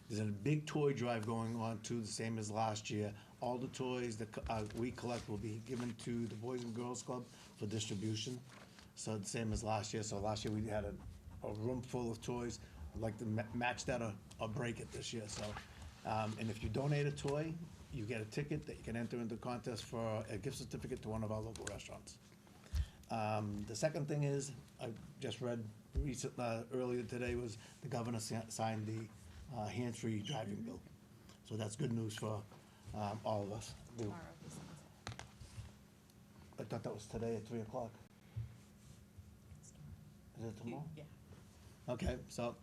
I: There's a big toy drive going on too, the same as last year. All the toys that we collect will be given to the Boys and Girls Club for distribution. So the same as last year. So last year we had a room full of toys. I'd like to match that or break it this year. So, and if you donate a toy, you get a ticket that you can enter into the contest for a gift certificate to one of our local restaurants. The second thing is, I just read earlier today was the governor signed the hands-free driving bill. So that's good news for all of us. I thought that was today at 3 o'clock. Is it tomorrow?
R: Yeah.
I: Okay, so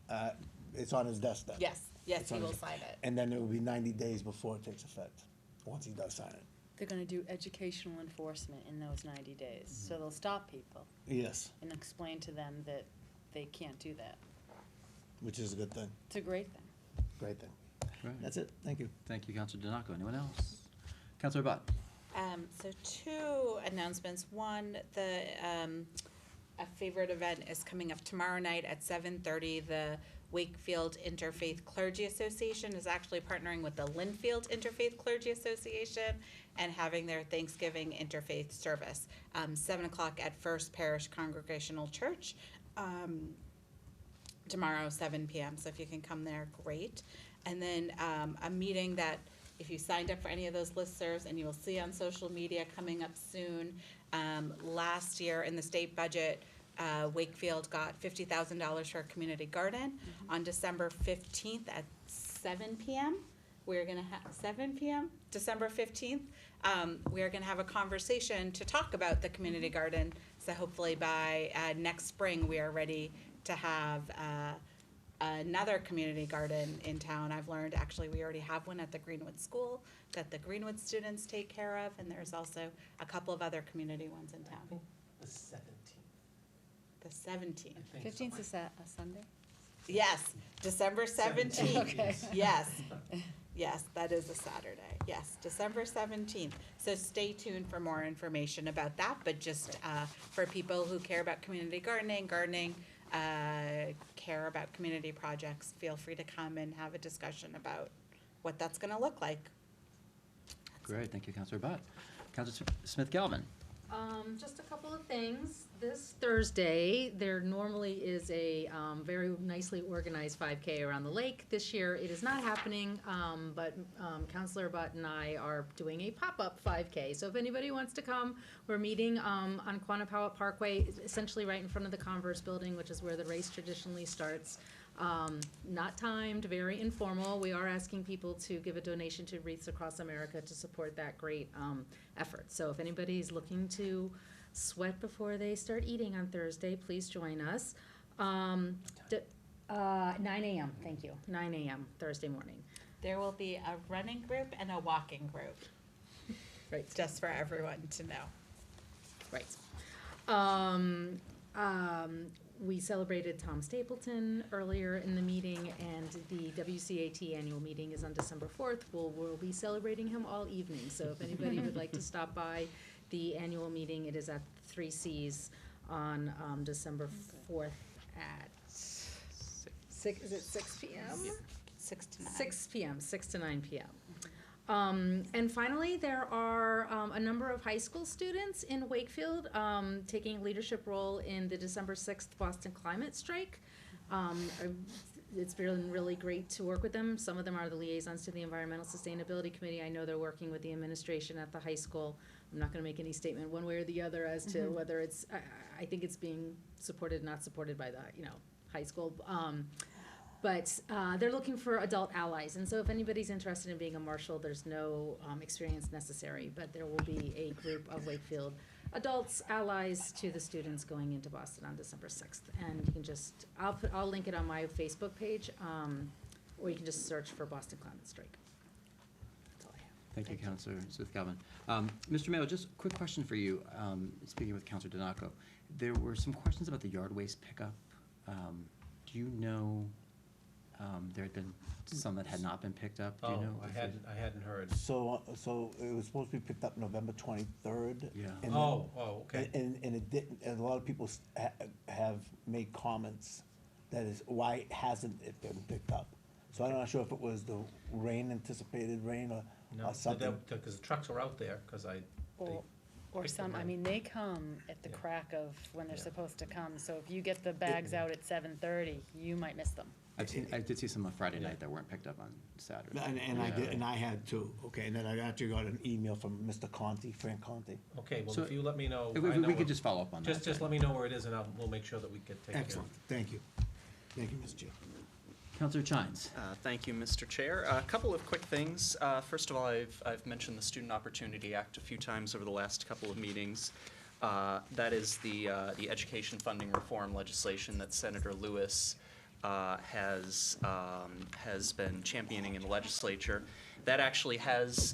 I: it's on his desk then?
R: Yes,
I: It's
R: he
I: on
R: will
I: his-
R: sign it.
I: And then it will be 90 days before it takes effect, once he does sign it.
D: They're gonna do educational enforcement in those 90 days, so they'll stop people
I: Yes,
D: and explain to them that they can't do that.
I: which is a good thing,
D: It's a great thing.
I: great thing.
M: Right.
I: That's it, thank you.
M: Thank you, Counselor Donaco. Anyone else? Counselor Butt?
R: So two announcements. One, a favorite event is coming up tomorrow night at 7:30. The Wakefield Interfaith Clergy Association is actually partnering with the Linfield Interfaith Clergy Association and having their Thanksgiving interfaith service, 7 o'clock at First Parish Congregational Church. Tomorrow, 7 p.m. So if you can come there, great. And then a meeting that, if you signed up for any of those listservs, and you will see on social media coming up soon. Last year in the state budget, Wakefield got $50,000 for a community garden. On December 15th at 7 p.m., we're gonna have, 7 p.m., December 15th, we're gonna have a conversation to talk about the community garden. So hopefully by next spring, we are ready to have another community garden in town. I've learned, actually, we already have one at the Greenwood School that the Greenwood students take care of, and there's also a couple of other community ones in town.
J: The 17th.
R: The 17th.
D: 15th is a Sunday?
R: Yes, December 17th.
D: Okay.
R: Yes, yes, that is a Saturday. Yes, December 17th. So stay tuned for more information about that, but just for people who care about community gardening, care about community projects, feel free to come and have a discussion about what that's gonna look like.
M: Great, thank you, Counselor Butt. Counselor Smith-Galvin?
F: Just a couple of things. This Thursday, there normally is a very nicely organized 5K around the lake. This year, it is not happening, but Counselor Butt and I are doing a pop-up 5K. So if anybody wants to come, we're meeting on Quannapowitt Parkway, essentially right in front of the Converse building, which is where the race traditionally starts. Not timed, very informal. We are asking people to give a donation to Wreaths Across America to support that great effort. So if anybody's looking to sweat before they start eating on Thursday, please join us. 9 a.m., thank you, 9 a.m. Thursday morning.
R: There will be a running group and a walking group.
F: Right.
R: Just for everyone to know.
F: Right. We celebrated Tom Stapleton earlier in the meeting, and the WCAT annual meeting is on December 4th. We'll be celebrating him all evening, so if anybody would like to stop by the annual meeting, it is at 3 C's on December 4th at 6, is it 6 p.m.?
R: 6 to 9.
F: 6 p.m., 6 to 9 p.m. And finally, there are a number of high school students in Wakefield taking a leadership role in the December 6th Boston Climate Strike. It's been really great to work with them. Some of them are the liaisons to the Environmental Sustainability Committee. I know they're working with the administration at the high school. I'm not going to make any statement one way or the other as to whether it's, I think it's being supported, not supported by the, high school. But they're looking for adult allies, and so if anybody's interested in being a marshal, there's no experience necessary, but there will be a group of Wakefield adults, allies to the students going into Boston on December 6th. And you can just, I'll link it on my Facebook page, or you can just search for Boston Climate Strike. That's all I have.
M: Thank you, Counselor Smith-Galvin. Mr. Mayo, just a quick question for you. Speaking with Counselor Donaco, there were some questions about the yard waste pickup. Do you know? There had been some that had not been picked up. Do you know?
J: I hadn't heard.
I: So it was supposed to be picked up November 23rd.
M: Yeah.
I: and
J: okay.
I: And it didn't, and a lot of people have made comments that is, why hasn't it been picked up? So I'm not sure if it was the anticipated rain or something.
J: Because the trucks are out there, because
D: Or some, I mean, they come at the crack of when they're supposed to come, so if you get the bags out at 7:30, you might miss them.
M: I did see some on Friday night that weren't picked up on Saturday.
I: And I did, and I had too, okay, and then I actually got an email from Mr. Conti, Frank Conti.
J: Okay, well,
M: So
J: if you let me know.
M: If we could just follow up on that.
J: Just let me know where it is, and we'll make sure that we get taken care of.
I: Excellent, thank you. Thank you, Mr. Chair.
M: Counselor Chines.
O: Thank you, Mr. Chair. A couple of quick things. First of all, I've mentioned the Student Opportunity Act a few times over the last couple of meetings. That is the education funding reform legislation that Senator Lewis has been championing in the legislature. That actually has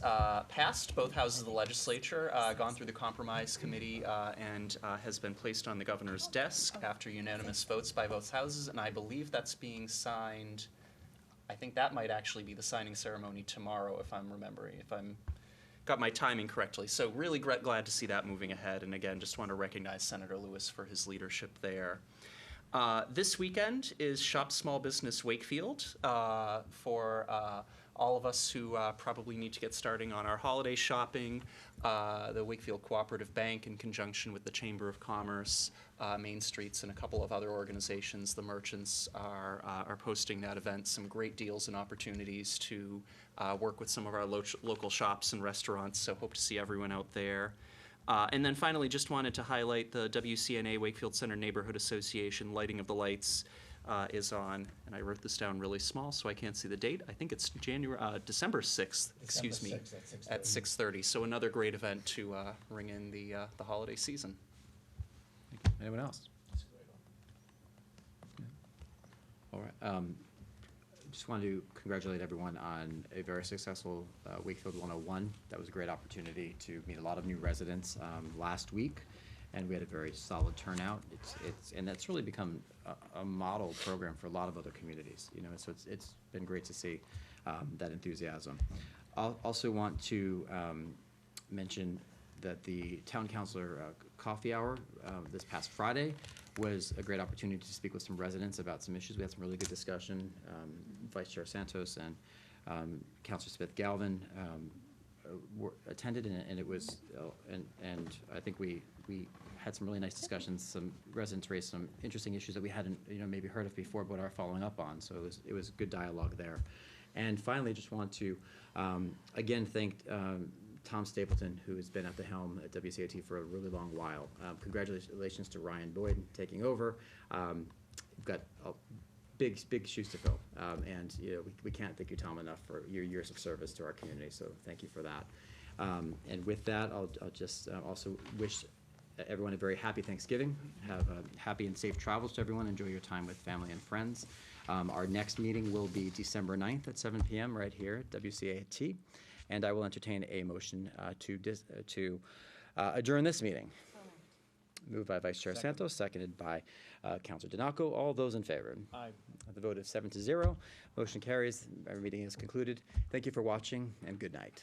O: passed both houses of the legislature, gone through the compromise committee, and has been placed on the governor's desk after unanimous votes by both houses, and I believe that's being signed. I think that might actually be the signing ceremony tomorrow, if I'm remembering, if I'm got my timing correctly. So really glad to see that moving ahead, and again, just want to recognize Senator Lewis for his leadership there. This weekend is Shop Small Business Wakefield for all of us who probably need to get starting on our holiday shopping. The Wakefield Cooperative Bank, in conjunction with the Chamber of Commerce, Main Streets, and a couple of other organizations, the merchants are posting that event. Some great deals and opportunities to work with some of our local shops and restaurants, so hope to see everyone out there. And then finally, just wanted to highlight the WCNA Wakefield Center Neighborhood Association Lighting of the Lights is on, and I wrote this down really small so I can't see the date. I think it's December 6th, excuse me, at 6:30. So another great event to ring in the holiday season.
M: Anyone else? Yeah. All right. Just wanted to congratulate everyone on a very successful Wakefield 101. That was a great opportunity to meet a lot of new residents last week, and we had a very solid turnout. And that's really become a model program for a lot of other communities. You know, so it's been great to see that enthusiasm. I'll also want to mention that the town councilor coffee hour this past Friday was a great opportunity to speak with some residents about some issues. We had some really good discussion. Vice Chair Santos and Councilor Smith-Galvin attended, and it was, and I think we had some really nice discussions. Some residents raised some interesting issues that we hadn't, maybe heard of before, but are following up on. So it was good dialogue there. And finally, just want to again thank Tom Stapleton, who has been at the helm at WCAT for a really long while. Congratulations to Ryan Boyd taking over. We've got big shoes to fill, and we can't thank you, Tom, enough for your years of service to our community. So thank you for that. And with that, I'll just also wish everyone a very happy Thanksgiving. Have happy and safe travels to everyone. Enjoy your time with family and friends. Our next meeting will be December 9th at 7 p.m. right here at WCAT. And I will entertain a motion to adjourn this meeting. Moved by Vice Chair Santos, seconded by Councilor Donaco. All those in favor?
I: Aye.
M: The vote is 7-0. Motion carries. Our meeting is concluded. Thank you for watching, and good night.